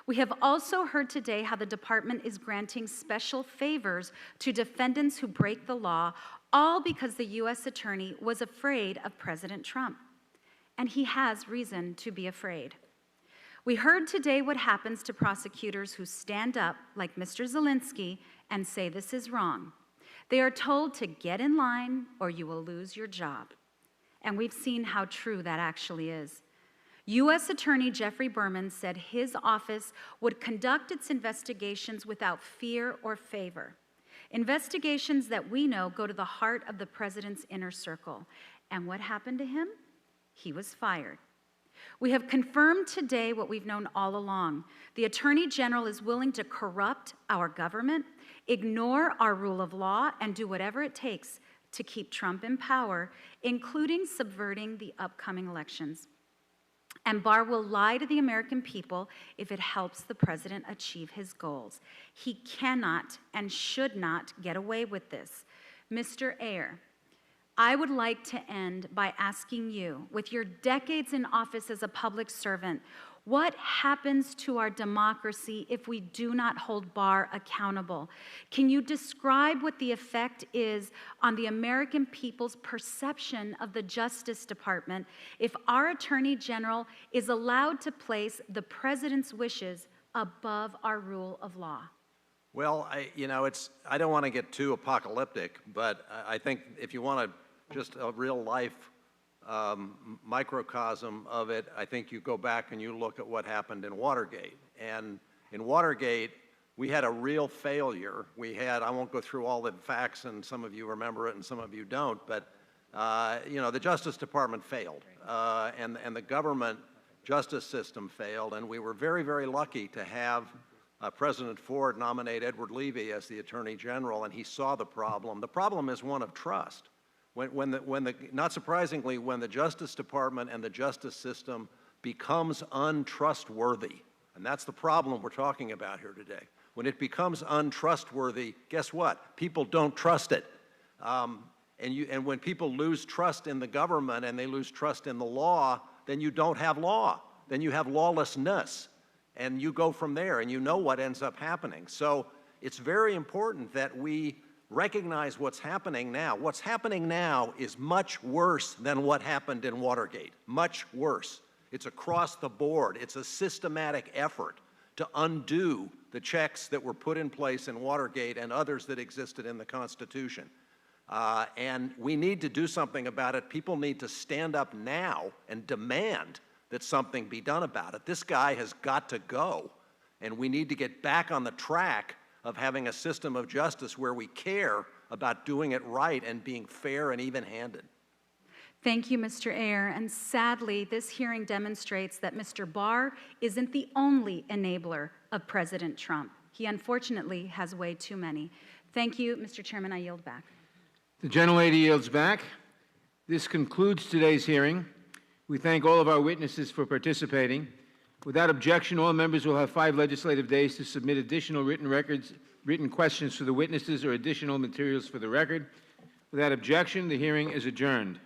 We have also heard today how the department is granting special favors to defendants who break the law, all because the U.S. attorney was afraid of President Trump. And he has reason to be afraid. We heard today what happens to prosecutors who stand up, like Mr. Zelinsky, and say this is wrong. They are told to get in line or you will lose your job. And we've seen how true that actually is. U.S. Attorney Jeffrey Berman said his office would conduct its investigations without fear or favor. Investigations that we know go to the heart of the president's inner circle. And what happened to him? He was fired. We have confirmed today what we've known all along. The Attorney General is willing to corrupt our government, ignore our rule of law, and do whatever it takes to keep Trump in power, including subverting the upcoming elections. And Barr will lie to the American people if it helps the president achieve his goals. He cannot and should not get away with this. Mr. Ayer, I would like to end by asking you, with your decades in office as a public servant, what happens to our democracy if we do not hold Barr accountable? Can you describe what the effect is on the American people's perception of the Justice Department if our Attorney General is allowed to place the president's wishes above our rule of law? Well, I don't want to get too apocalyptic, but I think if you want just a real life microcosm of it, I think you go back and you look at what happened in Watergate. And in Watergate, we had a real failure. I won't go through all the facts, and some of you remember it and some of you don't, but the Justice Department failed, and the government justice system failed, and we were very, very lucky to have President Ford nominate Edward Levy as the Attorney General, and he saw the problem. The problem is one of trust. Not surprisingly, when the Justice Department and the justice system becomes untrustworthy, and that's the problem we're talking about here today. When it becomes untrustworthy, guess what? People don't trust it. And when people lose trust in the government and they lose trust in the law, then you don't have law. Then you have lawlessness. And you go from there, and you know what ends up happening. So it's very important that we recognize what's happening now. What's happening now is much worse than what happened in Watergate, much worse. It's across the board. It's a systematic effort to undo the checks that were put in place in Watergate and others that existed in the Constitution. And we need to do something about it. People need to stand up now and demand that something be done about it. This guy has got to go, and we need to get back on the track of having a system of justice where we care about doing it right and being fair and even-handed. Thank you, Mr. Ayer. And sadly, this hearing demonstrates that Mr. Barr isn't the only enabler of President Trump. He unfortunately has way too many. Thank you, Mr. Chairman. I yield back. The gentlelady yields back. This concludes today's hearing. We thank all of our witnesses for participating. Without objection, all members will have 5 legislative days to submit additional written questions for the witnesses or additional materials for the record. Without objection, the hearing is adjourned.